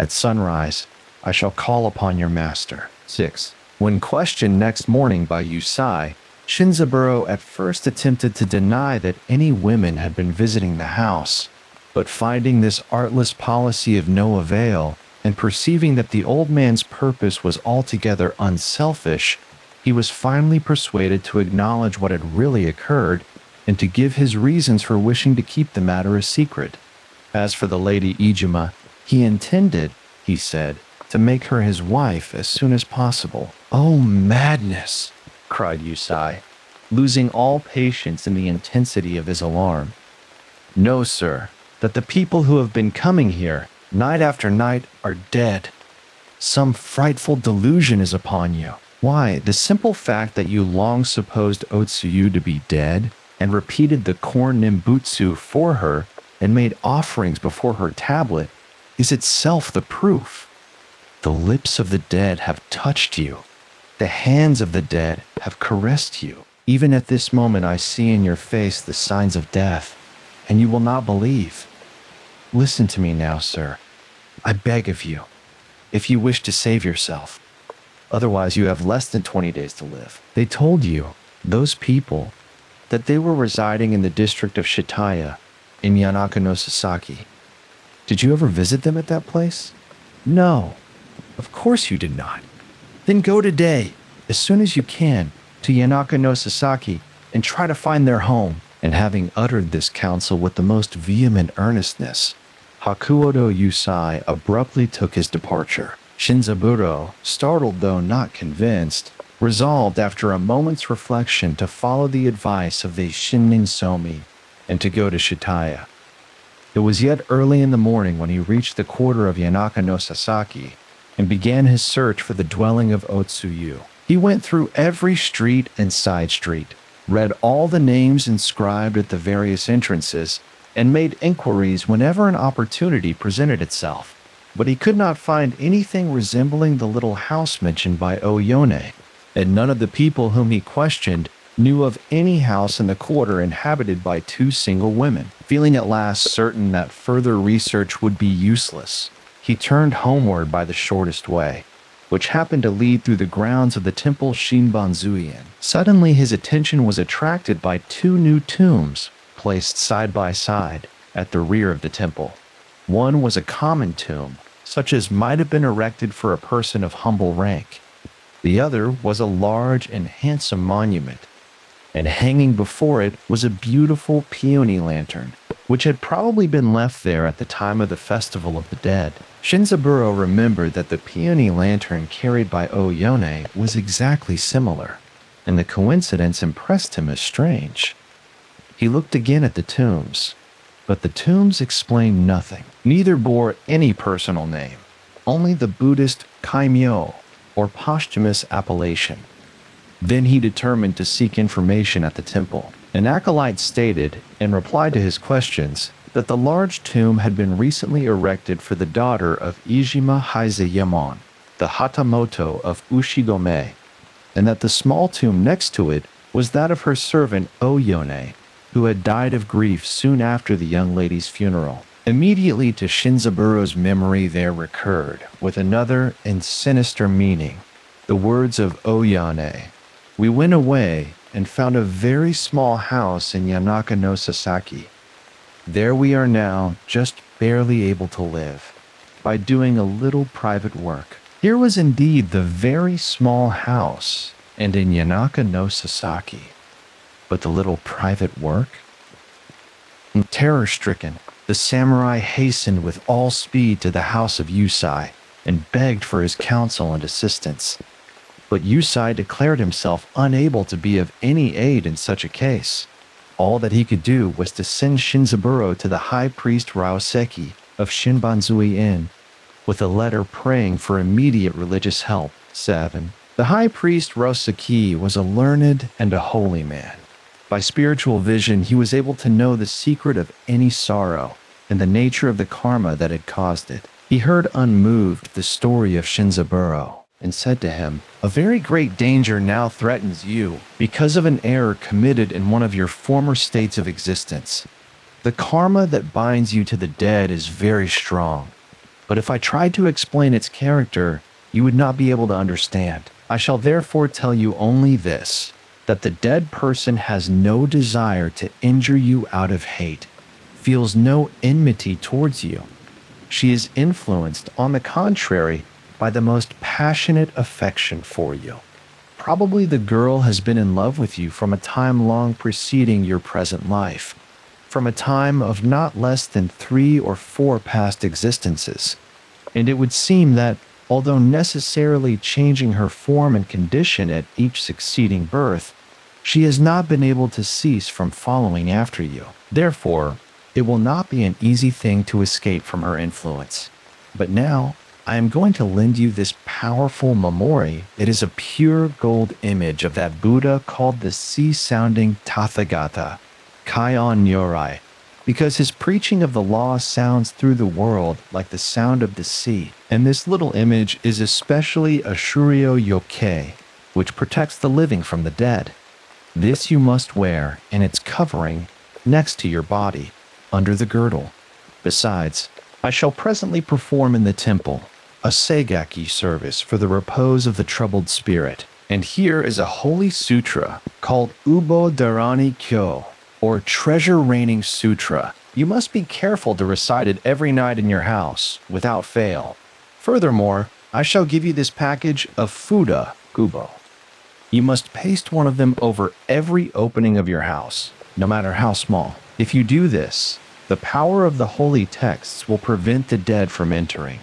At sunrise, I shall call upon your master. 6. When questioned next morning by Yusai, Shinzaburo at first attempted to deny that any women had been visiting the house, but finding this artless policy of no avail, and perceiving that the old man's purpose was altogether unselfish, he was finally persuaded to acknowledge what had really occurred, and to give his reasons for wishing to keep the matter a secret. As for the Lady Ijima, he intended, he said, to make her his wife as soon as possible. Oh, madness! Cried Yusai, losing all patience in the intensity of his alarm. No, sir, that the people who have been coming here, night after night, are dead. Some frightful delusion is upon you. Why, the simple fact that you long supposed Otsuyu to be dead, and repeated the corn nimbutsu for her, and made offerings before her tablet, is itself the proof. The lips of the dead have touched you. The hands of the dead have caressed you. Even at this moment I see in your face the signs of death. and you will not believe. Listen to me now, sir. I beg of you, if you wish to save yourself. Otherwise, you have less than 20 days to live. They told you, those people, that they were residing in the district of Shitaya in Yanaka no Sasaki. Did you ever visit them at that place? No, of course you did not. Then go today, as soon as you can, to Yanaka no Sasaki and try to find their home. And having uttered this counsel with the most vehement earnestness, Hakuodo Yusai abruptly took his departure. Shinzaburo, startled though not convinced, resolved after a moment's reflection to follow the advice of the Shinnin Somi and to go to Shitaya. It was yet early in the morning when he reached the quarter of Yanaka no Sasaki and began his search for the dwelling of Otsuyu. He went through every street and side street, read all the names inscribed at the various entrances, and made inquiries whenever an opportunity presented itself. But he could not find anything resembling the little house mentioned by Oyone, and none of the people whom he questioned knew of any house in the quarter inhabited by two single women. Feeling at last certain that further research would be useless, he turned homeward by the shortest way, which happened to lead through the grounds of the temple Shinbanzuien. Suddenly his attention was attracted by two new tombs placed side by side at the rear of the temple. One was a common tomb, such as might have been erected for a person of humble rank. The other was a large and handsome monument, and hanging before it was a beautiful Peony-Lantern, which had probably been left there at the time of the Festival of the Dead. Shinzaburo remembered that the Peony-Lantern carried by Oyone was exactly similar, and the coincidence impressed him as strange. He looked again at the tombs, but the tombs explained nothing. Neither bore any personal name, only the Buddhist kaimyo, or posthumous appellation. Then he determined to seek information at the temple. An acolyte stated, in reply to his questions, that the large tomb had been recently erected for the daughter of Ijima Haizayemon, the Hatamoto of Ushigome, and that the small tomb next to it was that of her servant Oyone, who had died of grief soon after the young lady's funeral. Immediately to Shinzaburo's memory there recurred, with another and sinister meaning, the words of Oyane. We went away and found a very small house in Yanaka no Sasaki. There we are now, just barely able to live, by doing a little private work. Here was indeed the very small house, and in Yanaka no Sasaki. But the little private work? Terror-stricken, the samurai hastened with all speed to the house of Yusai and begged for his counsel and assistance. But Yusai declared himself unable to be of any aid in such a case. All that he could do was to send Shinzaburo to the high priest Raoseki of Shinbanzui Inn with a letter praying for immediate religious help. 7. The high priest Raoseki was a learned and a holy man. By spiritual vision, he was able to know the secret of any sorrow and the nature of the karma that had caused it. He heard unmoved the story of Shinzaburo and said to him, "A very great danger now threatens you because of an error committed in one of your former states of existence. The karma that binds you to the dead is very strong, but if I tried to explain its character, you would not be able to understand. I shall therefore tell you only this, that the dead person has no desire to injure you out of hate, feels no enmity towards you. She is influenced, on the contrary, by the most passionate affection for you. Probably the girl has been in love with you from a time long preceding your present life, from a time of not less than 3 or 4 past existences, and it would seem that, although necessarily changing her form and condition at each succeeding birth, she has not been able to cease from following after you. Therefore, it will not be an easy thing to escape from her influence. But now, I am going to lend you this powerful memori. It is a pure gold image of that Buddha called the sea-sounding Tathagata, Kaion Nyorai, because his preaching of the law sounds through the world like the sound of the sea. And this little image is especially a Shuryo Yoke, which protects the living from the dead. This you must wear in its covering next to your body. under the girdle. Besides, I shall presently perform in the temple a seigaki service for the repose of the troubled spirit. And here is a holy sutra called Ubo Darani Kyo, or Treasure Raining Sutra. You must be careful to recite it every night in your house, without fail. Furthermore, I shall give you this package of Fuda Gubo. You must paste one of them over every opening of your house, no matter how small. If you do this, the power of the holy texts will prevent the dead from entering.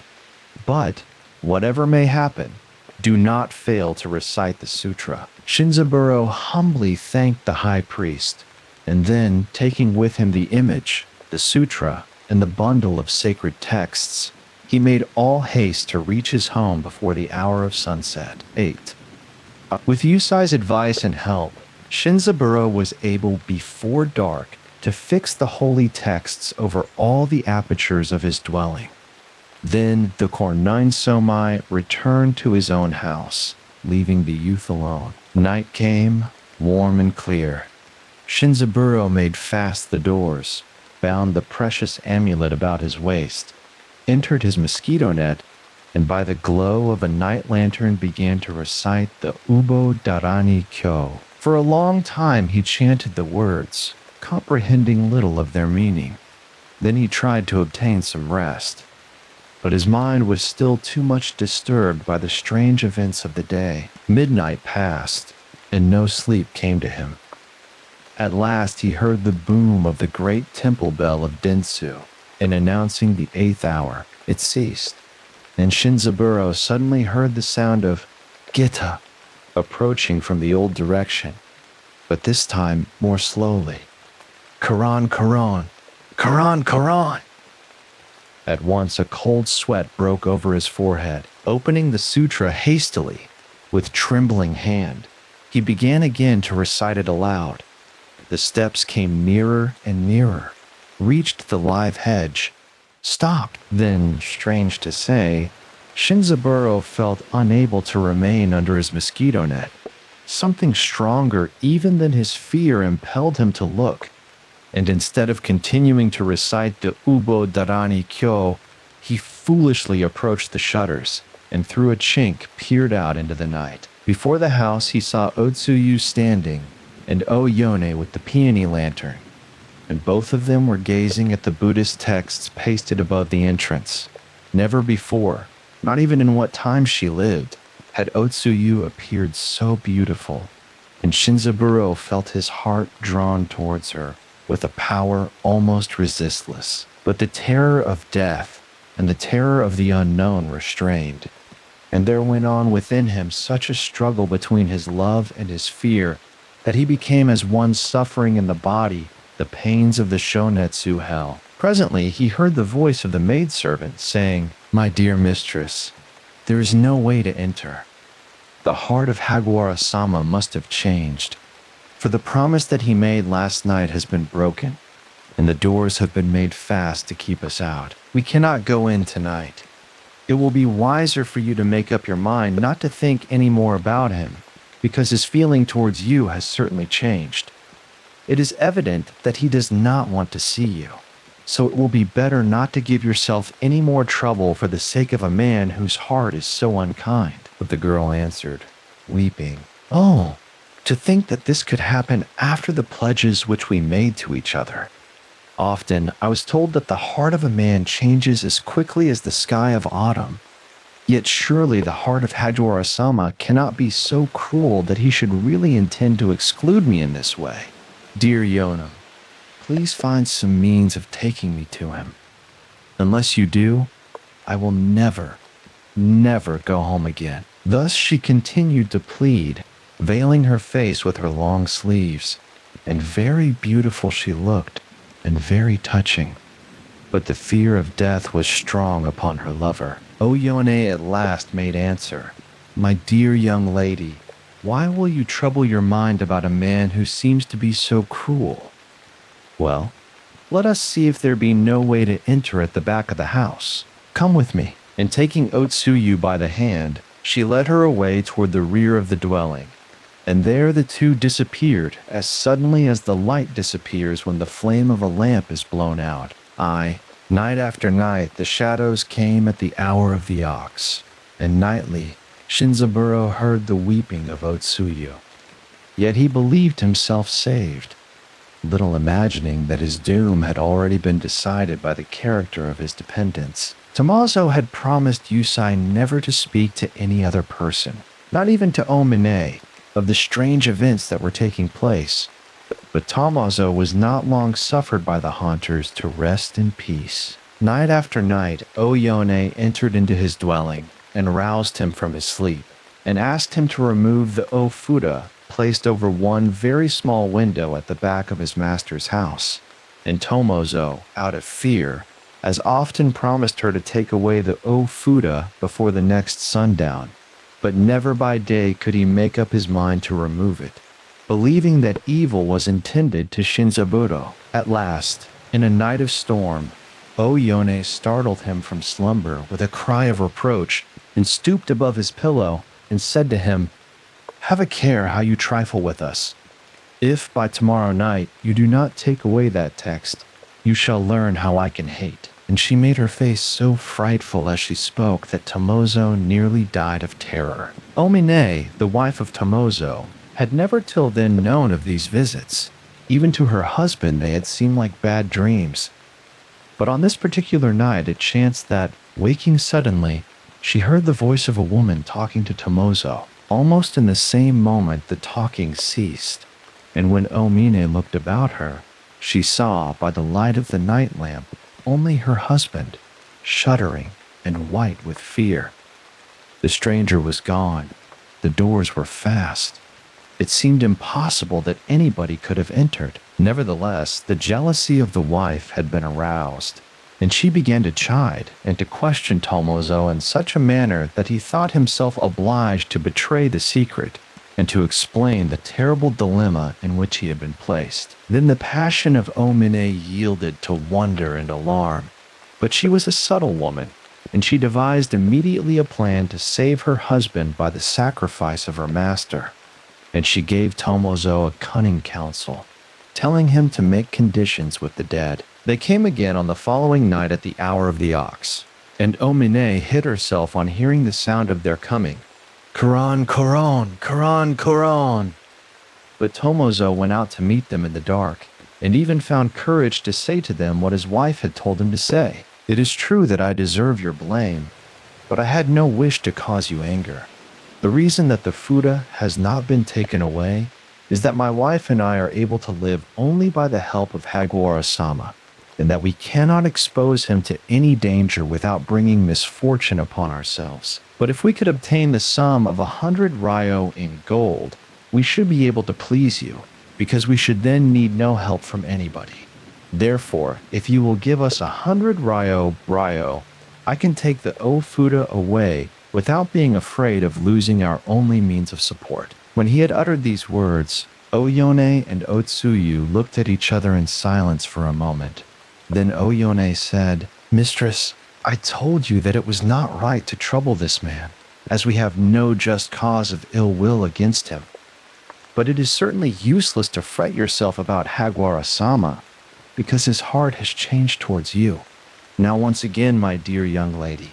But, whatever may happen, do not fail to recite the sutra. Shinzaburo humbly thanked the high priest, and then, taking with him the image, the sutra, and the bundle of sacred texts, he made all haste to reach his home before the hour of sunset. 8. With Yusai's advice and help, Shinzaburo was able before dark to fix the holy texts over all the apertures of his dwelling. Then the Kornine Somai returned to his own house, leaving the youth alone. Night came, warm and clear. Shinzaburo made fast the doors, bound the precious amulet about his waist, entered his mosquito net, and by the glow of a night lantern began to recite the Ubo Darani Kyo. For a long time he chanted the words, comprehending little of their meaning. Then he tried to obtain some rest. But his mind was still too much disturbed by the strange events of the day. Midnight passed, and no sleep came to him. At last he heard the boom of the great temple bell of Dentsu, and announcing the 8th hour, it ceased. And Shinzaburo suddenly heard the sound of Gita approaching from the old direction, but this time more slowly. Karan, Karan, Karan, Karan! At once a cold sweat broke over his forehead. Opening the sutra hastily, with trembling hand, he began again to recite it aloud. The steps came nearer and nearer, reached the live hedge, stopped. Then, strange to say, Shinzaburo felt unable to remain under his mosquito net. Something stronger even than his fear impelled him to look. And instead of continuing to recite the Ubo Darani Kyo, he foolishly approached the shutters and through a chink peered out into the night. Before the house he saw Otsuyu standing and O-Yone with the Peony-Lantern, and both of them were gazing at the Buddhist texts pasted above the entrance. Never before, not even in what time she lived, had Otsuyu appeared so beautiful, and Shinzaburo felt his heart drawn towards her with a power almost resistless. But the terror of death and the terror of the unknown restrained, and there went on within him such a struggle between his love and his fear that he became as one suffering in the body the pains of the Shonetsu hell. Presently he heard the voice of the maidservant saying, "My dear mistress, there is no way to enter. The heart of Haguara-sama must have changed, for the promise that he made last night has been broken, and the doors have been made fast to keep us out. We cannot go in tonight. It will be wiser for you to make up your mind not to think any more about him, because his feeling towards you has certainly changed. It is evident that he does not want to see you, so it will be better not to give yourself any more trouble for the sake of a man whose heart is so unkind." But the girl answered, weeping, "Oh, to think that this could happen after the pledges which we made to each other. Often I was told that the heart of a man changes as quickly as the sky of autumn. Yet surely the heart of Haguara-sama cannot be so cruel that he should really intend to exclude me in this way. Dear Yonam, please find some means of taking me to him. Unless you do, I will never, never go home again." Thus she continued to plead, veiling her face with her long sleeves, and very beautiful she looked, and very touching. But the fear of death was strong upon her lover. O-Yone at last made answer, "My dear young lady, why will you trouble your mind about a man who seems to be so cruel? Well, let us see if there be no way to enter at the back of the house. Come with me." And taking Otsuyu by the hand, she led her away toward the rear of the dwelling. And there the two disappeared as suddenly as the light disappears when the flame of a lamp is blown out. Night after night, the shadows came at the hour of the ox, and nightly Shinzaburo heard the weeping of Otsuyu. Yet he believed himself saved, little imagining that his doom had already been decided by the character of his dependents. Tommaso had promised Yusai never to speak to any other person, not even to Omine, of the strange events that were taking place. But Tommaso was not long suffered by the haunters to rest in peace. Night after night, Oyone entered into his dwelling and roused him from his sleep, and asked him to remove the ofuda placed over one very small window at the back of his master's house. And Tommaso, out of fear, as often promised her to take away the ofuda before the next sundown, but never by day could he make up his mind to remove it, believing that evil was intended to Shinzaburo. At last, in a night of storm, Oyone startled him from slumber with a cry of reproach and stooped above his pillow and said to him, "Have a care how you trifle with us. If by tomorrow night you do not take away that text, you shall learn how I can hate." And she made her face so frightful as she spoke that Tommaso nearly died of terror. Omine, the wife of Tommaso, had never till then known of these visits. Even to her husband they had seemed like bad dreams. But on this particular night it chanced that, waking suddenly, she heard the voice of a woman talking to Tommaso. Almost in the same moment the talking ceased, and when Omine looked about her, she saw, by the light of the night lamp, only her husband, shuddering and white with fear. The stranger was gone. The doors were fast. It seemed impossible that anybody could have entered. Nevertheless, the jealousy of the wife had been aroused, and she began to chide and to question Tommaso in such a manner that he thought himself obliged to betray the secret and to explain the terrible dilemma in which he had been placed. Then the passion of Omine yielded to wonder and alarm. But she was a subtle woman, and she devised immediately a plan to save her husband by the sacrifice of her master. And she gave Tommaso a cunning counsel, telling him to make conditions with the dead. They came again on the following night at the hour of the ox, and Omine hid herself on hearing the sound of their coming. "Koran, Koran, Koran, Koran!" But Tommaso went out to meet them in the dark, and even found courage to say to them what his wife had told him to say. "It is true that I deserve your blame, but I had no wish to cause you anger. The reason that the fuda has not been taken away is that my wife and I are able to live only by the help of Hagiwara-sama, and that we cannot expose him to any danger without bringing misfortune upon ourselves. But if we could obtain the sum of 100 ryo in gold, we should be able to please you, because we should then need no help from anybody. Therefore, if you will give us 100 ryo, I can take the ofuda away without being afraid of losing our only means of support." When he had uttered these words, Oyone and Otsuyu looked at each other in silence for a moment. Then Oyone said, "Mistress, I told you that it was not right to trouble this man, as we have no just cause of ill will against him. But it is certainly useless to fret yourself about Hagiwara-sama, because his heart has changed towards you. Now once again, my dear young lady,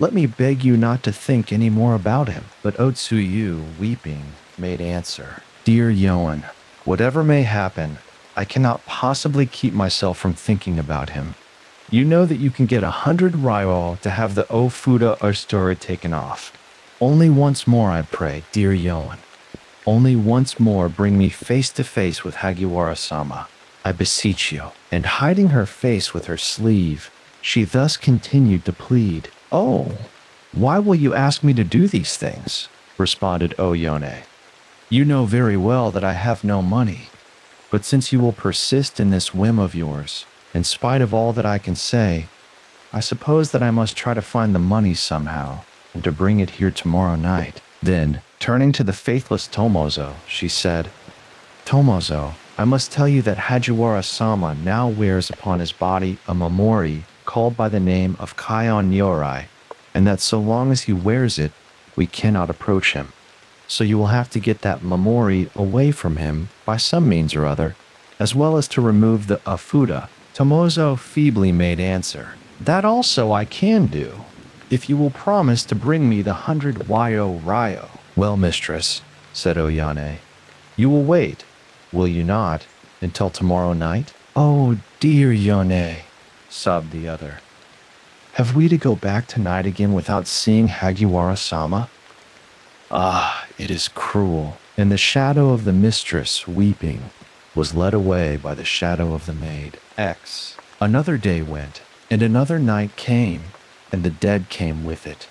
let me beg you not to think any more about him." But Otsuyu, weeping, made answer, "Dear Yoan, whatever may happen, I cannot possibly keep myself from thinking about him. You know that you can get 100 ryo to have the ofuda or story taken off. Only once more, I pray, dear Yoan. Only once more bring me face to face with Hagiwara-sama. I beseech you." And hiding her face with her sleeve, she thus continued to plead. "Oh, why will you ask me to do these things?" responded Oyone. "You know very well that I have no money. But since you will persist in this whim of yours, in spite of all that I can say, I suppose that I must try to find the money somehow, and to bring it here tomorrow night." Then, turning to the faithless Tommaso, she said, "Tommaso, I must tell you that Hagiwara-sama now wears upon his body a mamori called by the name of Kaion Nyorai, and that so long as he wears it, we cannot approach him. So you will have to get that Mamori away from him by some means or other, as well as to remove the Afuda. Tomozo feebly made answer. That also I can do, if you will promise to bring me the 100 Wayo Ryo. Well, mistress, said Oyane, you will wait, will you not, until tomorrow night? Oh, dear Yone, sobbed the other. Have we to go back tonight again without seeing Hagiwara-sama? Ah, it is cruel. And the shadow of the mistress, weeping, was led away by the shadow of the maid. X. Another day went, and another night came, and the dead came with it.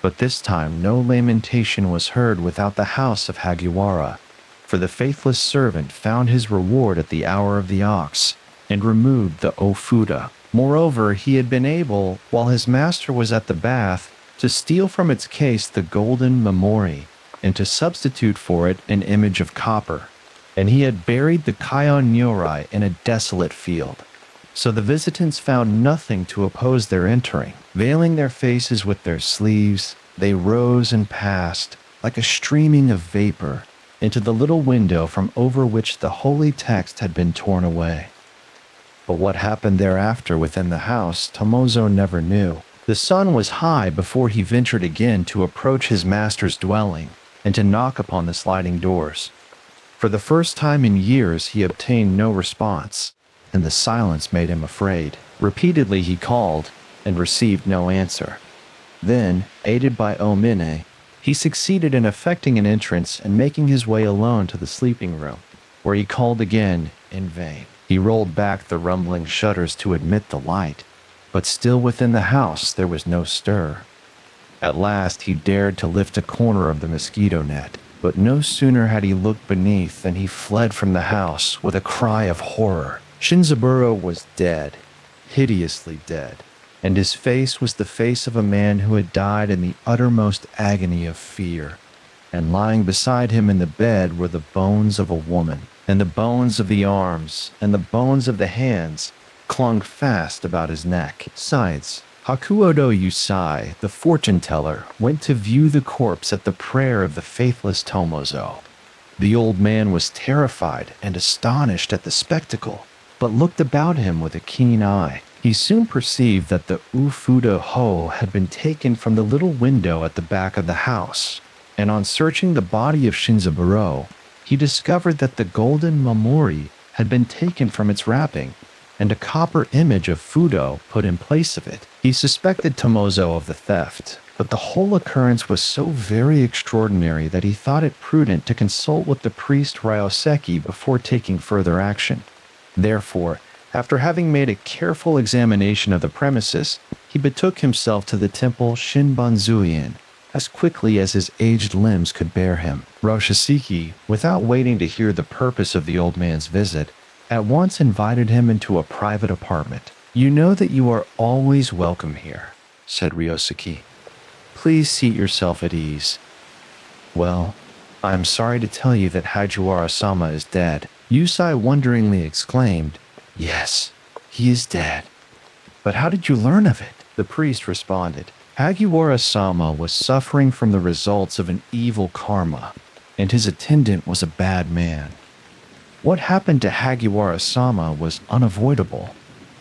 But this time no lamentation was heard without the house of Hagiwara, for the faithless servant found his reward at the hour of the ox, and removed the Ofuda. Moreover, he had been able, while his master was at the bath, to steal from its case the golden Mamori, and to substitute for it an image of copper. And he had buried the Kion Nyorai in a desolate field. So the visitants found nothing to oppose their entering. Veiling their faces with their sleeves, they rose and passed, like a streaming of vapor, into the little window from over which the holy text had been torn away. But what happened thereafter within the house, Tomozo never knew. The sun was high before he ventured again to approach his master's dwelling and to knock upon the sliding doors. For the first time in years he obtained no response, and the silence made him afraid. Repeatedly he called, and received no answer. Then, aided by Omine, he succeeded in effecting an entrance and making his way alone to the sleeping room, where he called again in vain. He rolled back the rumbling shutters to admit the light, but still within the house there was no stir. At last he dared to lift a corner of the mosquito net, but no sooner had he looked beneath than he fled from the house with a cry of horror. Shinzaburo was dead, hideously dead, and his face was the face of a man who had died in the uttermost agony of fear. And lying beside him in the bed were the bones of a woman, and the bones of the arms, and the bones of the hands clung fast about his neck. Besides, Hakuodo Yusai, the fortune-teller, went to view the corpse at the prayer of the faithless Tomozo. The old man was terrified and astonished at the spectacle, but looked about him with a keen eye. He soon perceived that the Ufuda Ho had been taken from the little window at the back of the house, and on searching the body of Shinzaburo, he discovered that the golden Mamori had been taken from its wrapping, and a copper image of Fudo put in place of it. He suspected Tomozo of the theft, but the whole occurrence was so very extraordinary that he thought it prudent to consult with the priest Ryoseki before taking further action. Therefore, after having made a careful examination of the premises, he betook himself to the temple Shinbanzuien as quickly as his aged limbs could bear him. Roshishiki, without waiting to hear the purpose of the old man's visit, at once invited him into a private apartment. You know that you are always welcome here, said Ryoseki. Please seat yourself at ease. Well, I am sorry to tell you that Hagiwara-sama is dead. Yusai wonderingly exclaimed, Yes, he is dead. But how did you learn of it? The priest responded, Hagiwara-sama was suffering from the results of an evil karma, and his attendant was a bad man. What happened to Hagiwara-sama was unavoidable.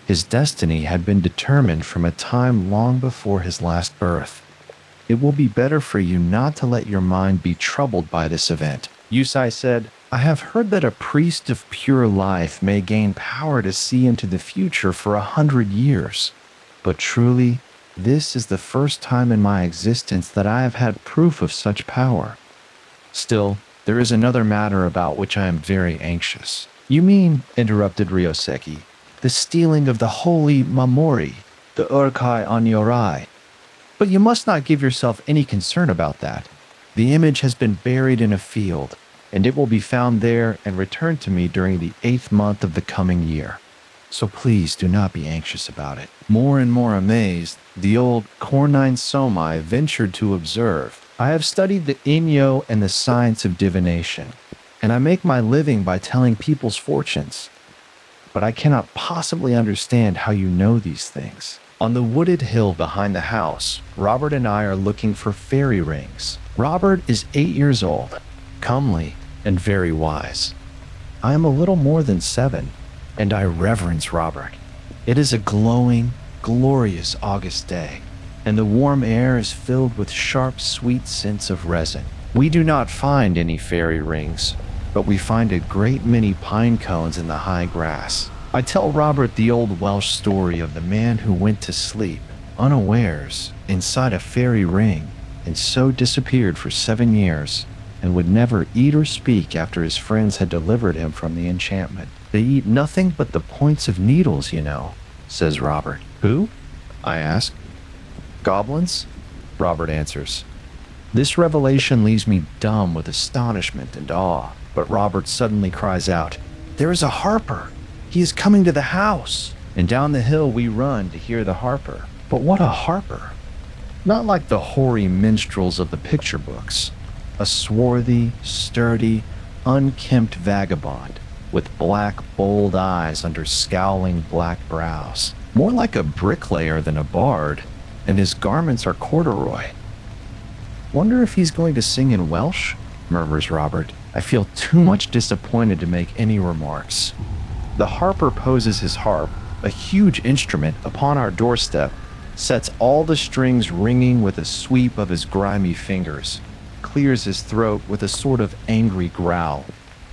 His destiny had been determined from a time long before his last birth. It will be better for you not to let your mind be troubled by this event. Yusai said, I have heard that a priest of pure life may gain power to see into the future for 100 years. But truly, this is the first time in my existence that I have had proof of such power. Still, there is another matter about which I am very anxious. You mean, interrupted Ryoseki, the stealing of the holy Mamori, the Urkai Onyorai. But you must not give yourself any concern about that. The image has been buried in a field, and it will be found there and returned to me during the 8th month of the coming year. So please do not be anxious about it. More and more amazed, the old Cornine Somai ventured to observe, I have studied the Inyo and the science of divination, and I make my living by telling people's fortunes. But I cannot possibly understand how you know these things. On the wooded hill behind the house, Robert and I are looking for fairy rings. Robert is 8 years old, comely, and very wise. I am a little more than 7, and I reverence Robert. It is a glowing, glorious August day, and the warm air is filled with sharp, sweet scents of resin. We do not find any fairy rings, but we find a great many pine cones in the high grass. I tell Robert the old Welsh story of the man who went to sleep, unawares, inside a fairy ring, and so disappeared for 7 years, and would never eat or speak after his friends had delivered him from the enchantment. They eat nothing but the points of needles, you know, says Robert. Who? I ask. Goblins? Robert answers. This revelation leaves me dumb with astonishment and awe, but Robert suddenly cries out, "There is a harper! He is coming to the house!" And down the hill we run to hear the harper. But what a harper! Not like the hoary minstrels of the picture books. A swarthy, sturdy, unkempt vagabond with black, bold eyes under scowling black brows. More like a bricklayer than a bard, and his garments are corduroy. Wonder if he's going to sing in Welsh? Murmurs Robert. I feel too much disappointed to make any remarks. The harper poses his harp, a huge instrument, upon our doorstep, sets all the strings ringing with a sweep of his grimy fingers, clears his throat with a sort of angry growl,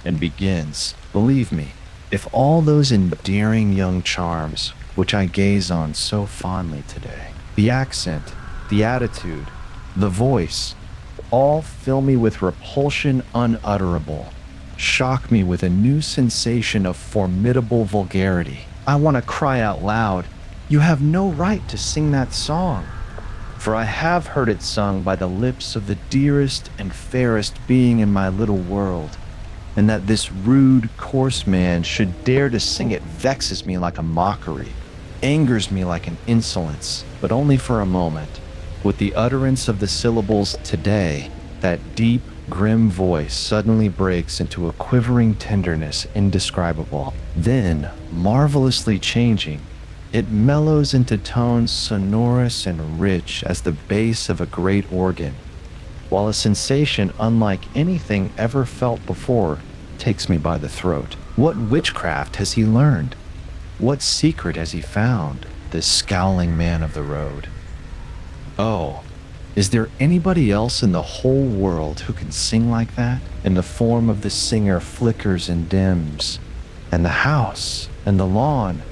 and begins. Believe me, if all those endearing young charms, which I gaze on so fondly today, the accent, the attitude, the voice, all fill me with repulsion unutterable, shock me with a new sensation of formidable vulgarity. I want to cry out loud, "You have no right to sing that song," for I have heard it sung by the lips of the dearest and fairest being in my little world, and that this rude, coarse man should dare to sing it vexes me like a mockery, angers me like an insolence, but only for a moment. With the utterance of the syllables "today," that deep, grim voice suddenly breaks into a quivering tenderness indescribable. Then, marvelously changing, it mellows into tones sonorous and rich as the bass of a great organ, while a sensation unlike anything ever felt before takes me by the throat. What witchcraft has he learned? What secret has he found, this scowling man of the road? Oh, is there anybody else in the whole world who can sing like that? And the form of the singer flickers and dims, and the house, and the lawn,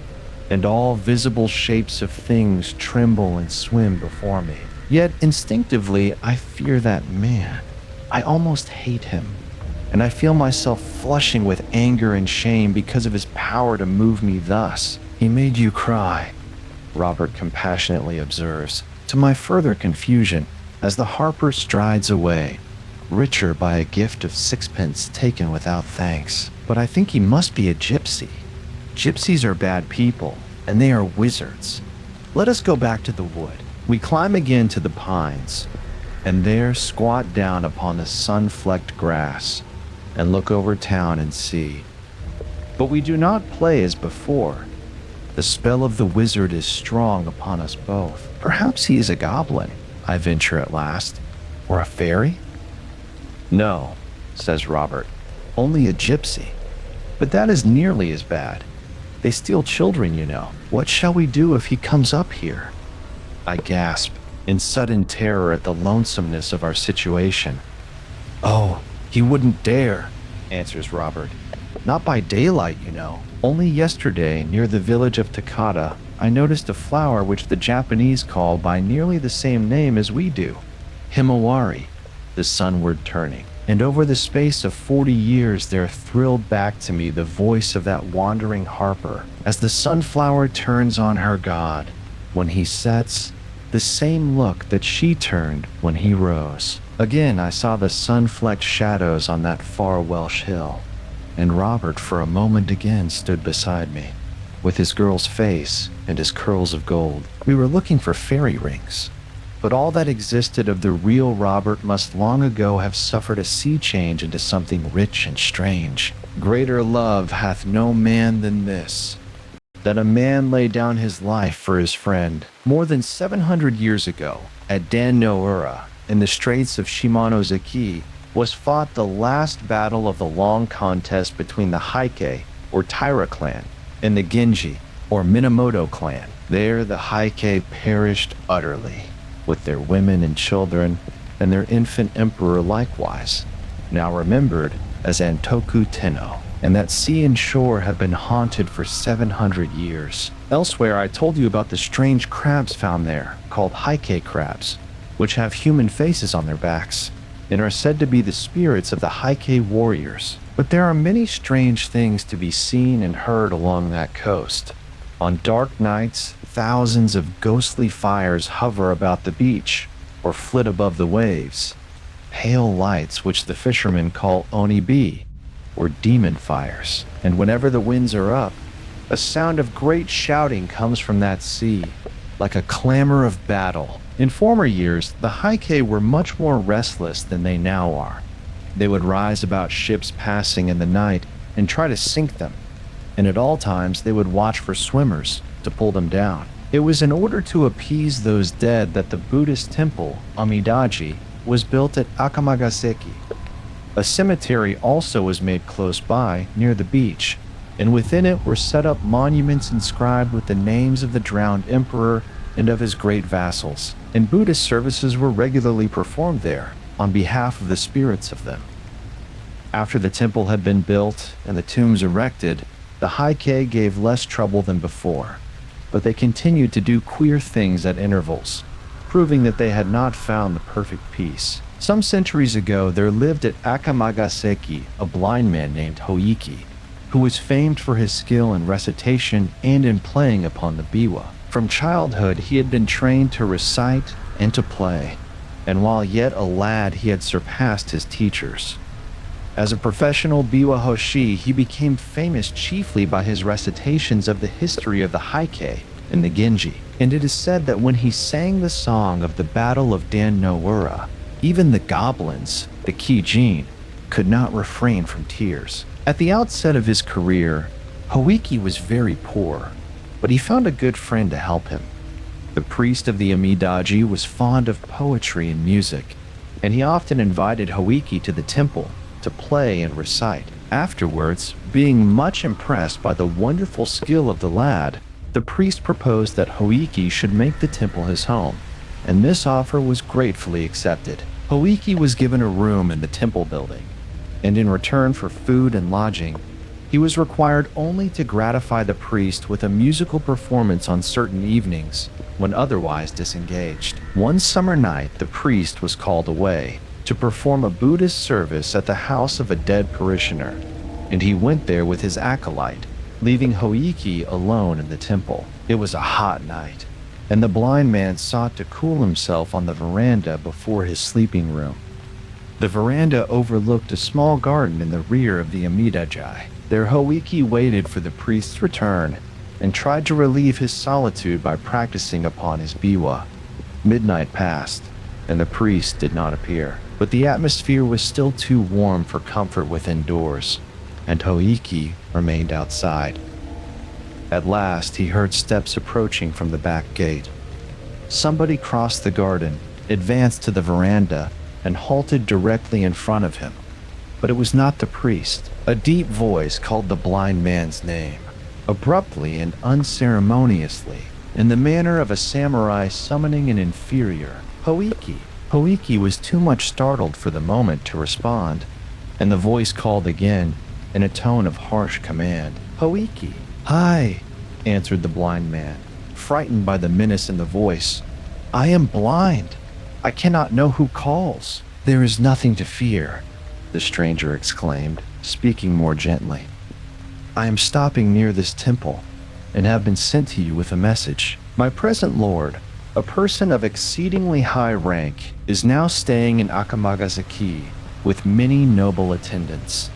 and all visible shapes of things tremble and swim before me. Yet instinctively, I fear that man. I almost hate him, and I feel myself flushing with anger and shame because of his power to move me thus. He made you cry, Robert compassionately observes, to my further confusion, as the harper strides away, richer by a gift of 6pence taken without thanks. But I think he must be a gypsy. Gypsies are bad people, and they are wizards. Let us go back to the wood. We climb again to the pines, and there squat down upon the sun-flecked grass, and look over town and sea. But we do not play as before. The spell of the wizard is strong upon us both. Perhaps he is a goblin, I venture at last. Or a fairy? No, says Robert, only a gypsy. But that is nearly as bad. They steal children, you know. What shall we do if he comes up here? I gasp, in sudden terror at the lonesomeness of our situation. Oh, he wouldn't dare, answers Robert. Not by daylight, you know. Only yesterday, near the village of Takata, I noticed a flower which the Japanese call by nearly the same name as we do, Hi-Mawari, the sunward turning. And over the space of 40 years there thrilled back to me the voice of that wandering harper, as the sunflower turns on her god when he sets, the same look that she turned when he rose. Again I saw the sun-flecked shadows on that far Welsh hill, and Robert for a moment again stood beside me, with his girl's face and his curls of gold. We were looking for fairy rings, but all that existed of the real Robert must long ago have suffered a sea change into something rich and strange. Greater love hath no man than this, that a man laid down his life for his friend more than 700 years ago at Dan no Ura in the Straits of Shimonoseki was fought the last battle of the long contest between the Heike, or Taira clan, and the Genji, or Minamoto clan. There the Heike perished utterly, with their women and children, and their infant emperor likewise, now remembered as Antoku Tenno, and that sea and shore have been haunted for 700 years. Elsewhere, I told you about the strange crabs found there, called Heike crabs, which have human faces on their backs, and are said to be the spirits of the Heike warriors. But there are many strange things to be seen and heard along that coast. On dark nights, thousands of ghostly fires hover about the beach, or flit above the waves. Pale lights which the fishermen call onibi, or demon fires. And whenever the winds are up, a sound of great shouting comes from that sea, like a clamor of battle. In former years, the Heike were much more restless than they now are. They would rise about ships passing in the night and try to sink them, and at all times they would watch for swimmers to pull them down. It was in order to appease those dead that the Buddhist temple, Amidaji, was built at Akamagaseki. A cemetery also was made close by, near the beach, and within it were set up monuments inscribed with the names of the drowned emperor and of his great vassals, and Buddhist services were regularly performed there on behalf of the spirits of them. After the temple had been built and the tombs erected, the Heike gave less trouble than before, but they continued to do queer things at intervals, proving that they had not found the perfect peace. Some centuries ago, there lived at Akamagaseki a blind man named Hoichi, who was famed for his skill in recitation and in playing upon the biwa. From childhood, he had been trained to recite and to play, and while yet a lad, he had surpassed his teachers. As a professional biwa hoshi, he became famous chiefly by his recitations of the history of the Heike and the Genji, and it is said that when he sang the song of the Battle of Dan no Ura, even the goblins, the Kijin, could not refrain from tears. At the outset of his career, Hoichi was very poor, but he found a good friend to help him. The priest of the Amidaji was fond of poetry and music, and he often invited Hoichi to the temple to play and recite. Afterwards, being much impressed by the wonderful skill of the lad, the priest proposed that Hoichi should make the temple his home, and this offer was gratefully accepted. Hoichi was given a room in the temple building, and in return for food and lodging, he was required only to gratify the priest with a musical performance on certain evenings when otherwise disengaged. One summer night, the priest was called away to perform a Buddhist service at the house of a dead parishioner, and he went there with his acolyte, leaving Hoichi alone in the temple. It was a hot night, and the blind man sought to cool himself on the veranda before his sleeping room. The veranda overlooked a small garden in the rear of the Amidaji. There Hoichi waited for the priest's return and tried to relieve his solitude by practicing upon his biwa. Midnight passed, and the priest did not appear, but the atmosphere was still too warm for comfort within doors, and Hoichi remained outside. At last, he heard steps approaching from the back gate. Somebody crossed the garden, advanced to the veranda, and halted directly in front of him. But it was not the priest. A deep voice called the blind man's name, abruptly and unceremoniously, in the manner of a samurai summoning an inferior. Hoichi. Hoichi was too much startled for the moment to respond, and the voice called again in a tone of harsh command. Hoichi. "Hi," answered the blind man, frightened by the menace in the voice. "I am blind. I cannot know who calls." "There is nothing to fear," the stranger exclaimed, speaking more gently. "I am stopping near this temple, and have been sent to you with a message. My present lord, a person of exceedingly high rank, is now staying in Akamagaseki with many noble attendants.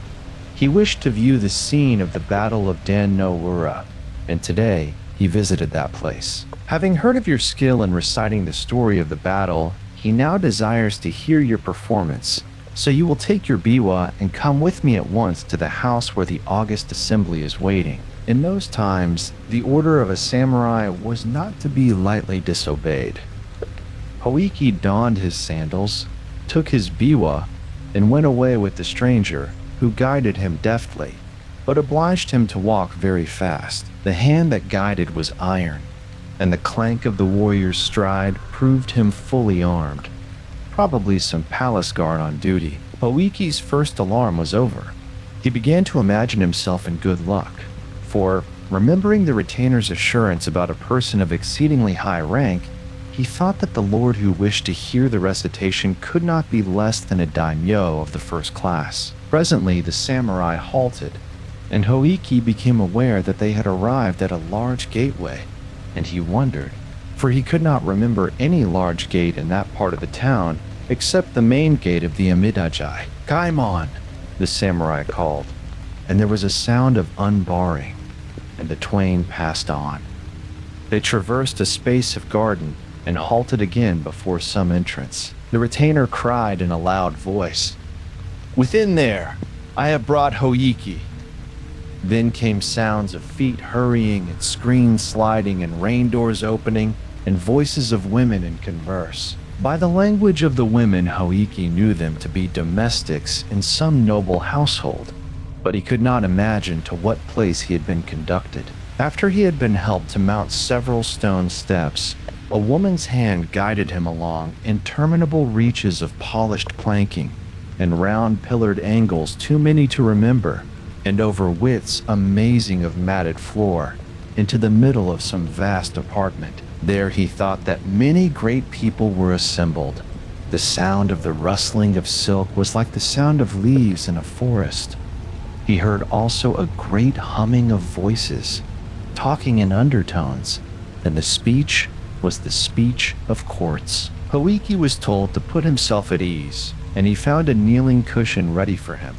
He wished to view the scene of the Battle of Dan no Ura, and today he visited that place. Having heard of your skill in reciting the story of the battle, he now desires to hear your performance. So you will take your biwa and come with me at once to the house where the august assembly is waiting. In those times, the order of a samurai was not to be lightly disobeyed. Hoiki donned his sandals, took his biwa, and went away with the stranger, who guided him deftly, but obliged him to walk very fast. The hand that guided was iron, and the clank of the warrior's stride proved him fully armed. Probably some palace guard on duty. Hoiki's first alarm was over. He began to imagine himself in good luck, for, remembering the retainer's assurance about a person of exceedingly high rank, he thought that the lord who wished to hear the recitation could not be less than a daimyo of the first class. Presently, the samurai halted, and Hoiki became aware that they had arrived at a large gateway, and he wondered, for he could not remember any large gate in that part of the town except the main gate of the Amidajai. "Kaimon," the samurai called, and there was a sound of unbarring, and the twain passed on. They traversed a space of garden and halted again before some entrance. The retainer cried in a loud voice, "Within there, I have brought Hoiki." Then came sounds of feet hurrying and screens sliding and rain doors opening and voices of women in converse. By the language of the women, Hoiki knew them to be domestics in some noble household, but he could not imagine to what place he had been conducted. After he had been helped to mount several stone steps, a woman's hand guided him along interminable reaches of polished planking and round pillared angles too many to remember, and over widths amazing of matted floor, into the middle of some vast apartment. There he thought that many great people were assembled. The sound of the rustling of silk was like the sound of leaves in a forest. He heard also a great humming of voices, talking in undertones, and the speech was the speech of courts. Hoiki was told to put himself at ease, and he found a kneeling cushion ready for him.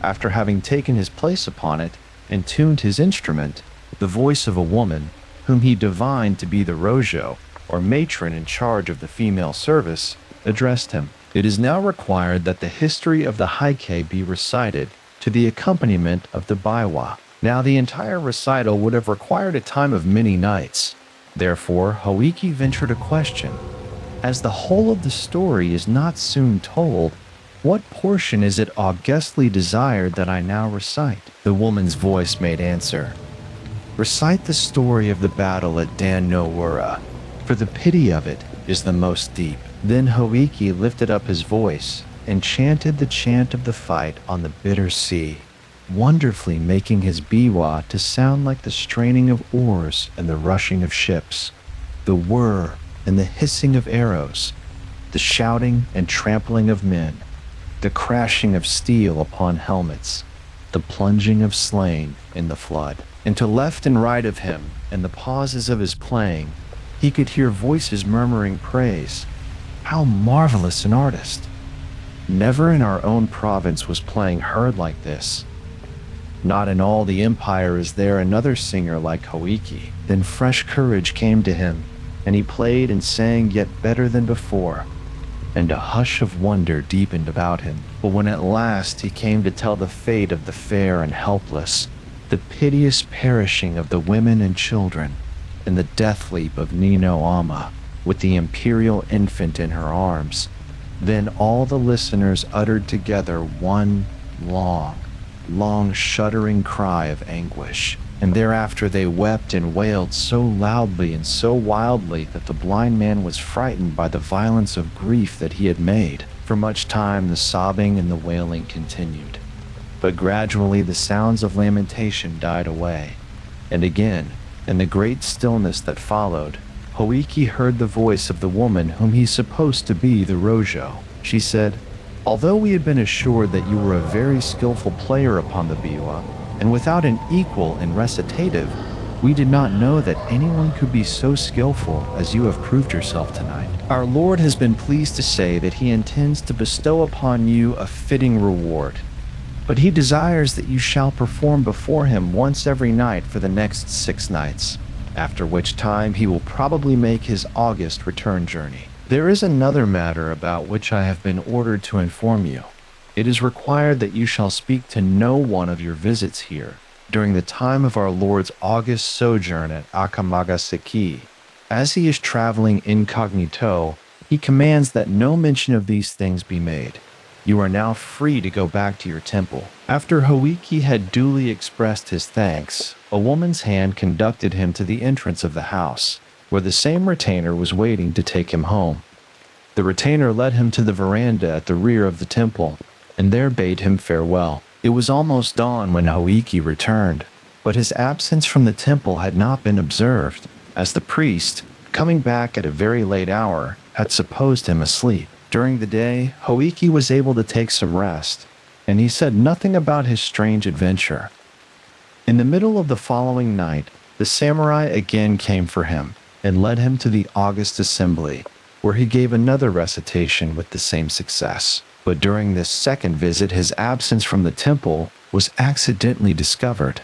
After having taken his place upon it and tuned his instrument, the voice of a woman, whom he divined to be the rojo, or matron in charge of the female service, addressed him. "It is now required that the history of the Heike be recited to the accompaniment of the baiwa." Now the entire recital would have required a time of many nights. Therefore, Hoiki ventured a question. As the whole of the story is not soon told, what portion is it augustly desired that I now recite? The woman's voice made answer, "Recite the story of the battle at Dan no Wura, for the pity of it is the most deep." Then Hoiki lifted up his voice and chanted the chant of the fight on the bitter sea, wonderfully making his biwa to sound like the straining of oars and the rushing of ships, the whir and the hissing of arrows, the shouting and trampling of men, the crashing of steel upon helmets, the plunging of slain in the flood. And to left and right of him, in the pauses of his playing, he could hear voices murmuring praise. How marvelous an artist! Never in our own province was playing heard like this. Not in all the empire is there another singer like Hoiki. Then fresh courage came to him, and he played and sang yet better than before, and a hush of wonder deepened about him. But when at last he came to tell the fate of the fair and helpless, the piteous perishing of the women and children, and the death leap of Nino Amma, with the imperial infant in her arms, then all the listeners uttered together one long shuddering cry of anguish, and thereafter they wept and wailed so loudly and so wildly that the blind man was frightened by the violence of grief that he had made. For much time the sobbing and the wailing continued, but gradually the sounds of lamentation died away, and again, in the great stillness that followed, Hoiki heard the voice of the woman whom he supposed to be the rojo. She said, "Although we had been assured that you were a very skillful player upon the biwa, and without an equal in recitative, we did not know that anyone could be so skillful as you have proved yourself tonight. Our Lord has been pleased to say that he intends to bestow upon you a fitting reward, but he desires that you shall perform before him once every night for the next 6 nights, after which time he will probably make his August return journey. There is another matter about which I have been ordered to inform you. It is required that you shall speak to no one of your visits here during the time of our Lord's August sojourn at Akamagasaki. As he is traveling incognito, he commands that no mention of these things be made. You are now free to go back to your temple." After Hoiki had duly expressed his thanks, a woman's hand conducted him to the entrance of the house, where the same retainer was waiting to take him home. The retainer led him to the veranda at the rear of the temple, and there bade him farewell. It was almost dawn when Hoiki returned, but his absence from the temple had not been observed, as the priest, coming back at a very late hour, had supposed him asleep. During the day, Hoiki was able to take some rest, and he said nothing about his strange adventure. In the middle of the following night, the samurai again came for him and led him to the August Assembly, where he gave another recitation with the same success. But during this second visit, his absence from the temple was accidentally discovered,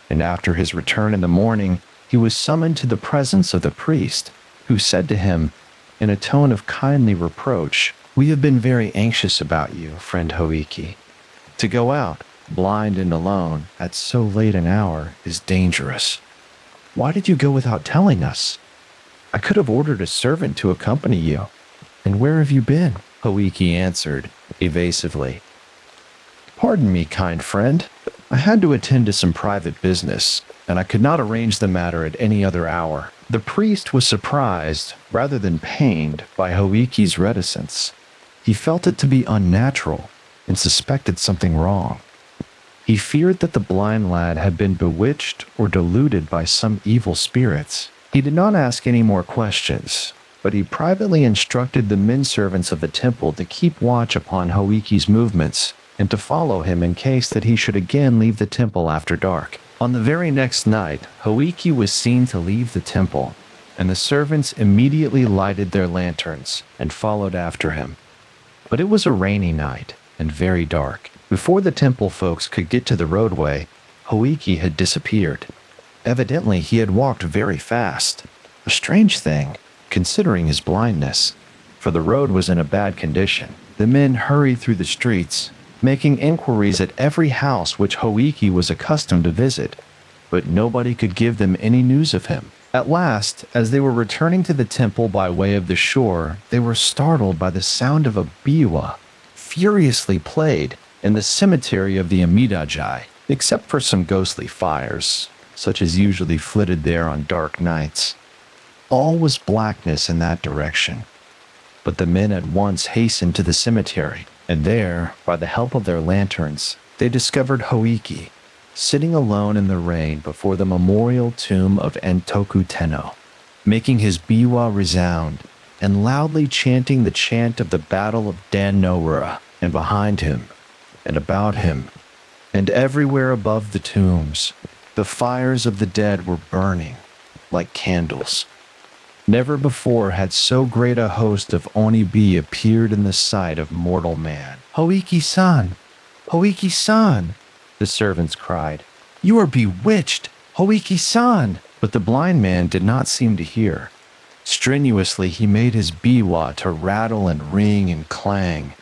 and after his return in the morning, he was summoned to the presence of the priest, who said to him, in a tone of kindly reproach, "We have been very anxious about you, friend Hoiki. To go out, blind and alone, at so late an hour is dangerous. Why did you go without telling us? I could have ordered a servant to accompany you. And where have you been?" Hoiki answered, evasively. "Pardon me, kind friend. I had to attend to some private business, and I could not arrange the matter at any other hour." The priest was surprised, rather than pained, by Hoiki's reticence. He felt it to be unnatural, and suspected something wrong. He feared that the blind lad had been bewitched or deluded by some evil spirits. He did not ask any more questions, but he privately instructed the men servants of the temple to keep watch upon Hoiki's movements and to follow him in case that he should again leave the temple after dark. On the very next night, Hoiki was seen to leave the temple, and the servants immediately lighted their lanterns and followed after him. But it was a rainy night and very dark. Before the temple folks could get to the roadway, Hoiki had disappeared. Evidently, he had walked very fast. A strange thing, considering his blindness, for the road was in a bad condition. The men hurried through the streets, making inquiries at every house which Hoiki was accustomed to visit, but nobody could give them any news of him. At last, as they were returning to the temple by way of the shore, they were startled by the sound of a biwa, furiously played in the cemetery of the Amidaji, except for some ghostly fires, such as usually flitted there on dark nights. All was blackness in that direction, but the men at once hastened to the cemetery, and there, by the help of their lanterns, they discovered Hoiki, sitting alone in the rain before the memorial tomb of Entoku Tenno, making his biwa resound, and loudly chanting the chant of the Battle of Dan-no-ura. And behind him, and about him, and everywhere above the tombs, the fires of the dead were burning like candles. Never before had so great a host of Onibi appeared in the sight of mortal man. "Hoiki-san! Hoiki-san!" the servants cried. "You are bewitched! Hoiki-san!" But the blind man did not seem to hear. Strenuously he made his biwa to rattle and ring and clang.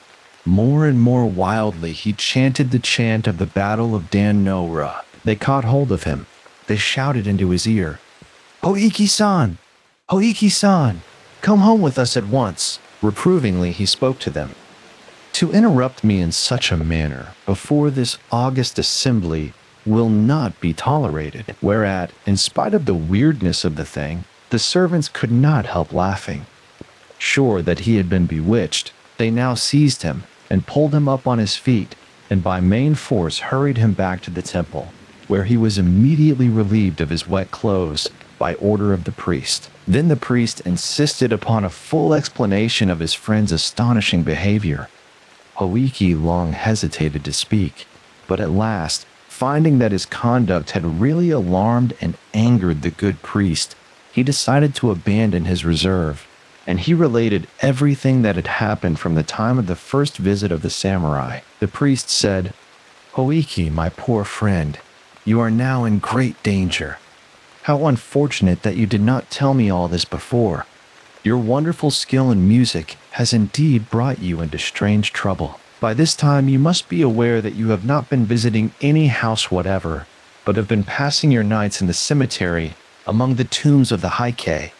More and more wildly he chanted the chant of the Battle of Dan-no-ura. They caught hold of him. They shouted into his ear, "Hoiki-san! Hoiki-san! Come home with us at once!" Reprovingly he spoke to them. "To interrupt me in such a manner before this august assembly will not be tolerated." Whereat, in spite of the weirdness of the thing, the servants could not help laughing. Sure that he had been bewitched, they now seized him and pulled him up on his feet, and by main force hurried him back to the temple, where he was immediately relieved of his wet clothes by order of the priest. Then the priest insisted upon a full explanation of his friend's astonishing behavior. Hoiki long hesitated to speak, but at last, finding that his conduct had really alarmed and angered the good priest, he decided to abandon his reserve, and he related everything that had happened from the time of the first visit of the samurai. The priest said, "Hoiki, my poor friend, you are now in great danger. How unfortunate that you did not tell me all this before. Your wonderful skill in music has indeed brought you into strange trouble. By this time you must be aware that you have not been visiting any house whatever, but have been passing your nights in the cemetery among the tombs of the Heike,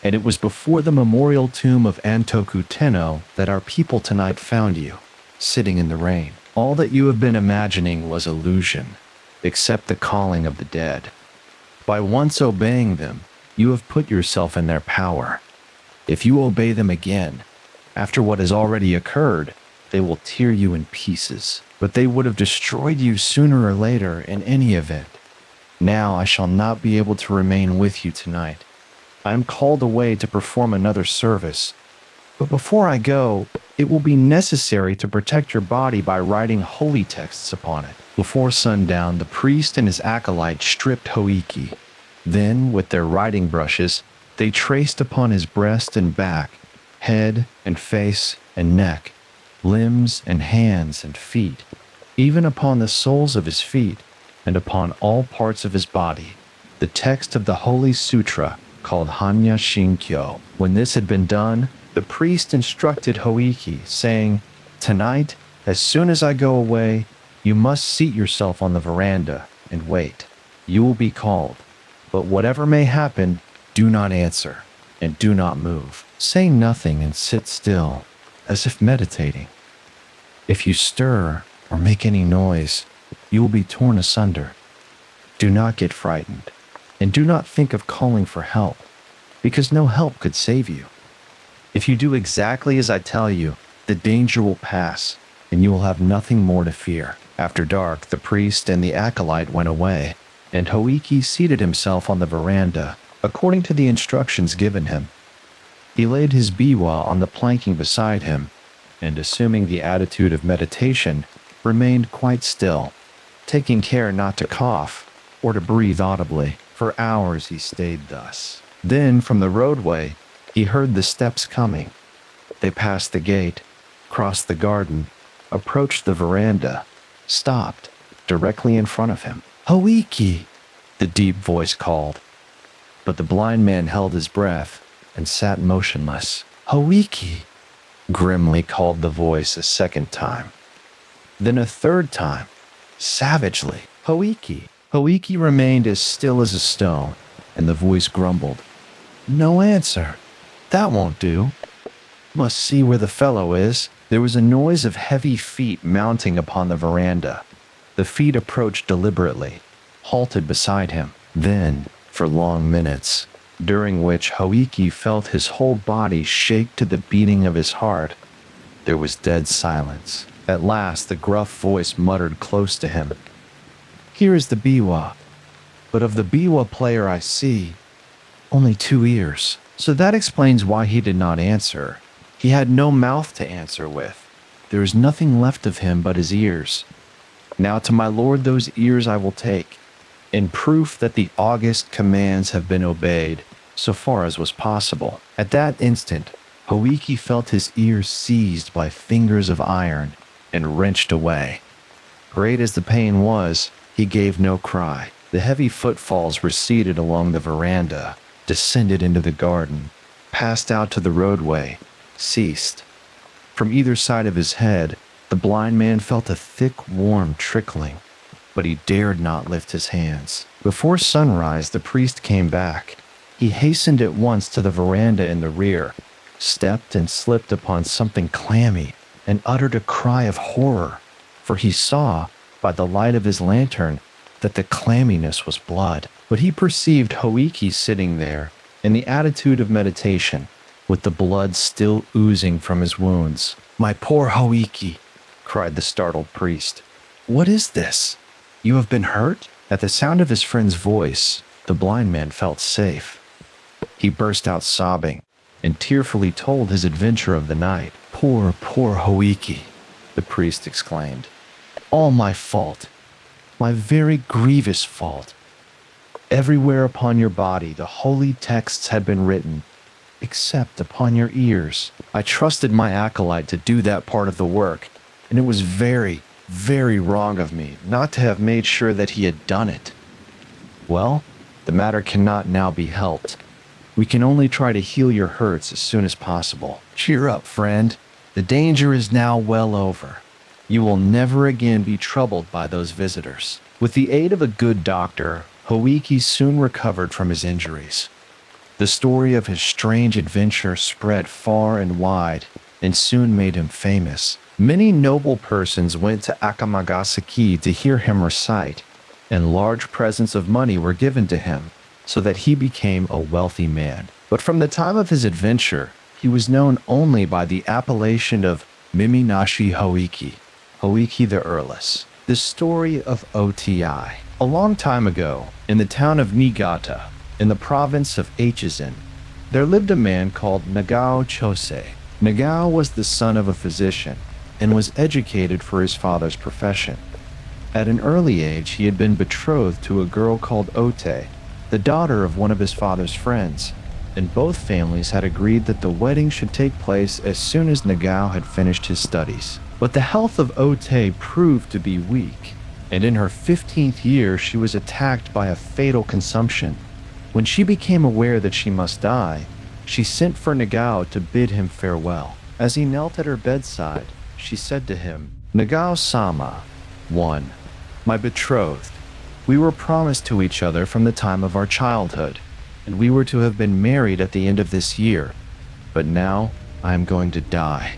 and it was before the memorial tomb of Antoku Tenno that our people tonight found you, sitting in the rain. All that you have been imagining was illusion, except the calling of the dead. By once obeying them, you have put yourself in their power. If you obey them again, after what has already occurred, they will tear you in pieces, but they would have destroyed you sooner or later in any event. Now I shall not be able to remain with you tonight. I am called away to perform another service, but before I go, it will be necessary to protect your body by writing holy texts upon it. Before sundown, the priest and his acolyte stripped Hoichi. Then, with their writing brushes, they traced upon his breast and back, head and face and neck, limbs and hands and feet, even upon the soles of his feet, and upon all parts of his body, the text of the Holy Sutra called Hanya Shinkyo. When this had been done, the priest instructed Hoichi, saying, "Tonight, as soon as I go away, you must seat yourself on the veranda and wait. You will be called, but whatever may happen, do not answer, and do not move. Say nothing and sit still, as if meditating. If you stir or make any noise, you will be torn asunder. Do not get frightened, and do not think of calling for help, because no help could save you. If you do exactly as I tell you, the danger will pass, and you will have nothing more to fear." After dark, the priest and the acolyte went away, and Hoichi seated himself on the veranda, according to the instructions given him. He laid his biwa on the planking beside him, and assuming the attitude of meditation, remained quite still, taking care not to cough or to breathe audibly. For hours he stayed thus. Then, from the roadway, he heard the steps coming. They passed the gate, crossed the garden, approached the veranda, stopped directly in front of him. "Hoichi!" the deep voice called. But the blind man held his breath and sat motionless. "Hoichi!" grimly called the voice a second time. Then a third time, savagely. "Hoichi!" Hoichi remained as still as a stone, and the voice grumbled. "No answer. That won't do. Must see where the fellow is." There was a noise of heavy feet mounting upon the veranda. The feet approached deliberately, halted beside him. Then, for long minutes, during which Hoichi felt his whole body shake to the beating of his heart, there was dead silence. At last, the gruff voice muttered close to him, "Here is the biwa, but of the biwa player I see, only 2 ears." So that explains why he did not answer. He had no mouth to answer with. There is nothing left of him but his ears. Now to my lord those ears I will take, in proof that the august commands have been obeyed, so far as was possible. At that instant, Hoichi felt his ears seized by fingers of iron and wrenched away. Great as the pain was, he gave no cry. The heavy footfalls receded along the veranda, descended into the garden, passed out to the roadway, ceased. From either side of his head, the blind man felt a thick, warm trickling, but he dared not lift his hands. Before sunrise, the priest came back. He hastened at once to the veranda in the rear, stepped and slipped upon something clammy, and uttered a cry of horror, for he saw, by the light of his lantern, that the clamminess was blood. But he perceived Hoichi sitting there, in the attitude of meditation, with the blood still oozing from his wounds. "My poor Hoichi!" cried the startled priest. "What is this? You have been hurt?" At the sound of his friend's voice, the blind man felt safe. He burst out sobbing, and tearfully told his adventure of the night. "Poor, poor Hoichi!" the priest exclaimed. "All my fault. My very grievous fault. Everywhere upon your body the holy texts had been written, except upon your ears. I trusted my acolyte to do that part of the work, and it was very, very wrong of me not to have made sure that he had done it. Well, the matter cannot now be helped. We can only try to heal your hurts as soon as possible. Cheer up, friend. The danger is now well over. You will never again be troubled by those visitors." With the aid of a good doctor, Hoichi soon recovered from his injuries. The story of his strange adventure spread far and wide and soon made him famous. Many noble persons went to Akamagasaki to hear him recite, and large presents of money were given to him so that he became a wealthy man. But from the time of his adventure, he was known only by the appellation of Miminashi Hoichi the Earless. The Story of O-Tei. A long time ago, in the town of Niigata, in the province of Echizen, there lived a man called Nagao Chosei. Nagao was the son of a physician and was educated for his father's profession. At an early age, he had been betrothed to a girl called O-Tei, the daughter of one of his father's friends, and both families had agreed that the wedding should take place as soon as Nagao had finished his studies. But the health of O-Tei proved to be weak, and in her 15th year she was attacked by a fatal consumption. When she became aware that she must die, she sent for Nagao to bid him farewell. As he knelt at her bedside, she said to him, "Nagao-sama, 1. My betrothed, we were promised to each other from the time of our childhood, and we were to have been married at the end of this year. But now I am going to die.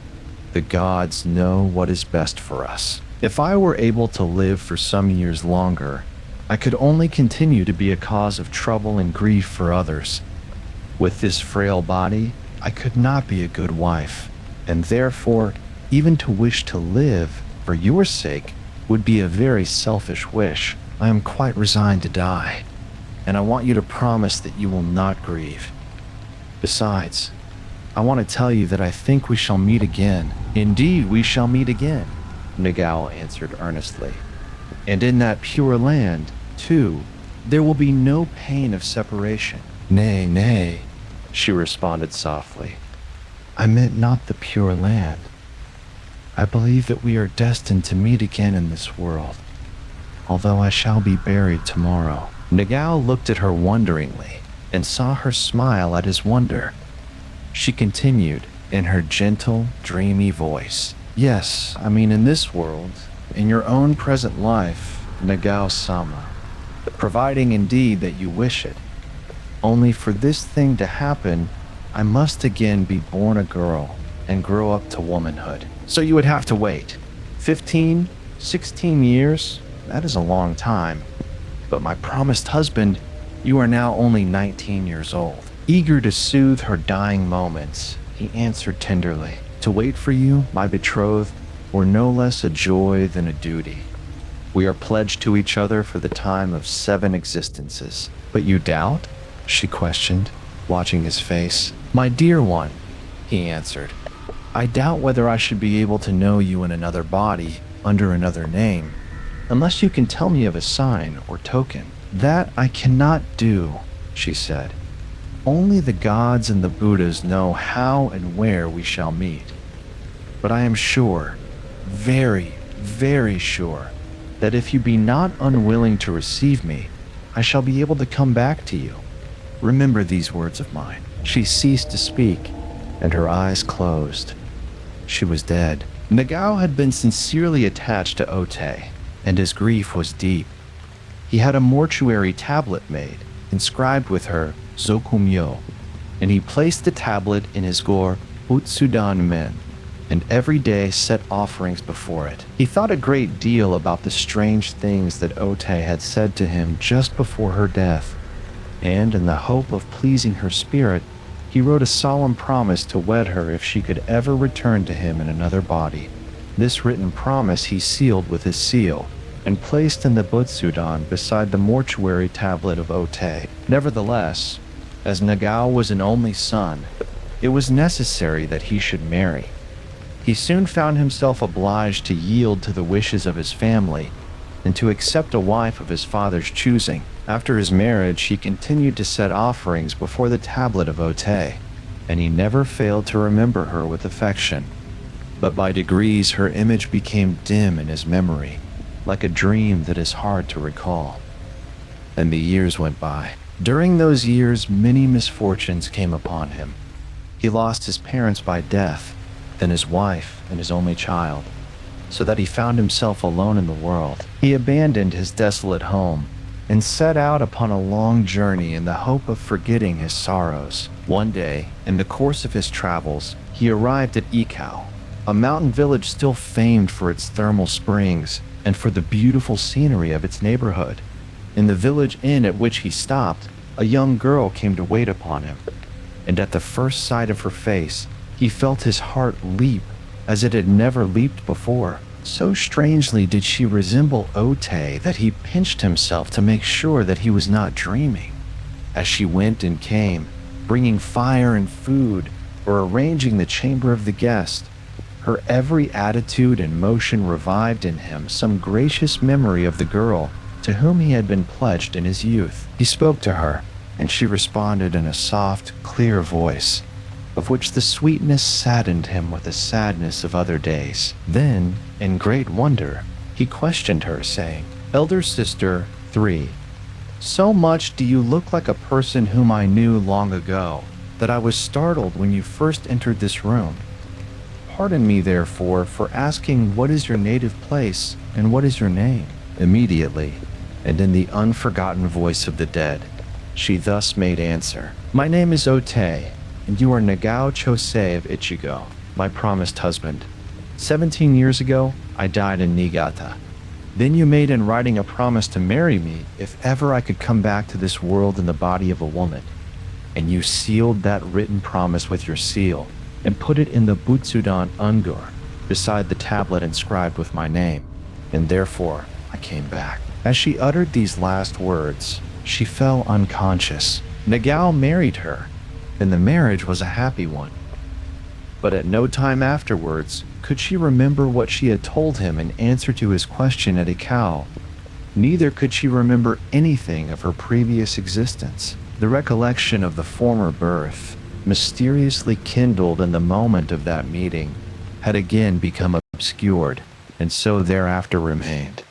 The gods know what is best for us. If I were able to live for some years longer, I could only continue to be a cause of trouble and grief for others. With this frail body, I could not be a good wife, and therefore, even to wish to live for your sake would be a very selfish wish. I am quite resigned to die, and I want you to promise that you will not grieve. Besides, I want to tell you that I think we shall meet again." "Indeed, we shall meet again," Nagao answered earnestly. "And in that pure land, too, there will be no pain of separation." "Nay, nay," she responded softly. "I meant not the pure land. I believe that we are destined to meet again in this world, although I shall be buried tomorrow." Nagao looked at her wonderingly and saw her smile at his wonder. She continued in her gentle, dreamy voice, "Yes, I mean in this world, in your own present life, Nagao-sama, providing indeed that you wish it. Only for this thing to happen, I must again be born a girl and grow up to womanhood. So you would have to wait. 15, 16 years? That is a long time. But my promised husband, you are now only 19 years old." Eager to soothe her dying moments, he answered tenderly, "To wait for you, my betrothed, were no less a joy than a duty. We are pledged to each other for the time of 7 existences." "But you doubt?" she questioned, watching his face. "My dear one," he answered, "I doubt whether I should be able to know you in another body, under another name, unless you can tell me of a sign or token." "That I cannot do," she said. "Only the gods and the Buddhas know how and where we shall meet. But I am sure, very, very sure, that if you be not unwilling to receive me, I shall be able to come back to you. Remember these words of mine." She ceased to speak, and her eyes closed. She was dead. Nagao had been sincerely attached to O-Tei, and his grief was deep. He had a mortuary tablet made, inscribed with her Zokumyo, and he placed the tablet in his gore Utsudan Men, and every day set offerings before it. He thought a great deal about the strange things that O-Tei had said to him just before her death, and in the hope of pleasing her spirit, he wrote a solemn promise to wed her if she could ever return to him in another body. This written promise he sealed with his seal, and placed in the Butsudan beside the mortuary tablet of O-Tei. Nevertheless, as Nagao was an only son, it was necessary that he should marry. He soon found himself obliged to yield to the wishes of his family and to accept a wife of his father's choosing. After his marriage, he continued to set offerings before the tablet of O-Tei, and he never failed to remember her with affection. But by degrees, her image became dim in his memory, like a dream that is hard to recall. And the years went by. During those years, many misfortunes came upon him. He lost his parents by death, then his wife and his only child. so that he found himself alone in the world. He abandoned his desolate home and set out upon a long journey in the hope of forgetting his sorrows. One day, in the course of his travels, he arrived at Ikao, a mountain village still famed for its thermal springs and for the beautiful scenery of its neighborhood. In the village inn at which he stopped, a young girl came to wait upon him, and at the first sight of her face, he felt his heart leap as it had never leaped before. So strangely did she resemble O-Tei that he pinched himself to make sure that he was not dreaming. As she went and came, bringing fire and food, or arranging the chamber of the guest, her every attitude and motion revived in him some gracious memory of the girl to whom he had been pledged in his youth. He spoke to her, and she responded in a soft, clear voice, of which the sweetness saddened him with the sadness of other days. Then, in great wonder, he questioned her, saying, "Elder sister 3, so much do you look like a person whom I knew long ago, that I was startled when you first entered this room. Pardon me, therefore, for asking what is your native place and what is your name?" Immediately, and in the unforgotten voice of the dead, she thus made answer, "My name is O-Tei, and you are Nagao Chosei of Ichigo, my promised husband. 17 years ago, I died in Niigata. Then you made in writing a promise to marry me if ever I could come back to this world in the body of a woman. And you sealed that written promise with your seal and put it in the Butsudan Ungur beside the tablet inscribed with my name, and therefore I came back." As she uttered these last words, she fell unconscious. Nagao married her, and the marriage was a happy one. But at no time afterwards could she remember what she had told him in answer to his question at Ikao. Neither could she remember anything of her previous existence. The recollection of the former birth, mysteriously kindled in the moment of that meeting, had again become obscured, and so thereafter remained.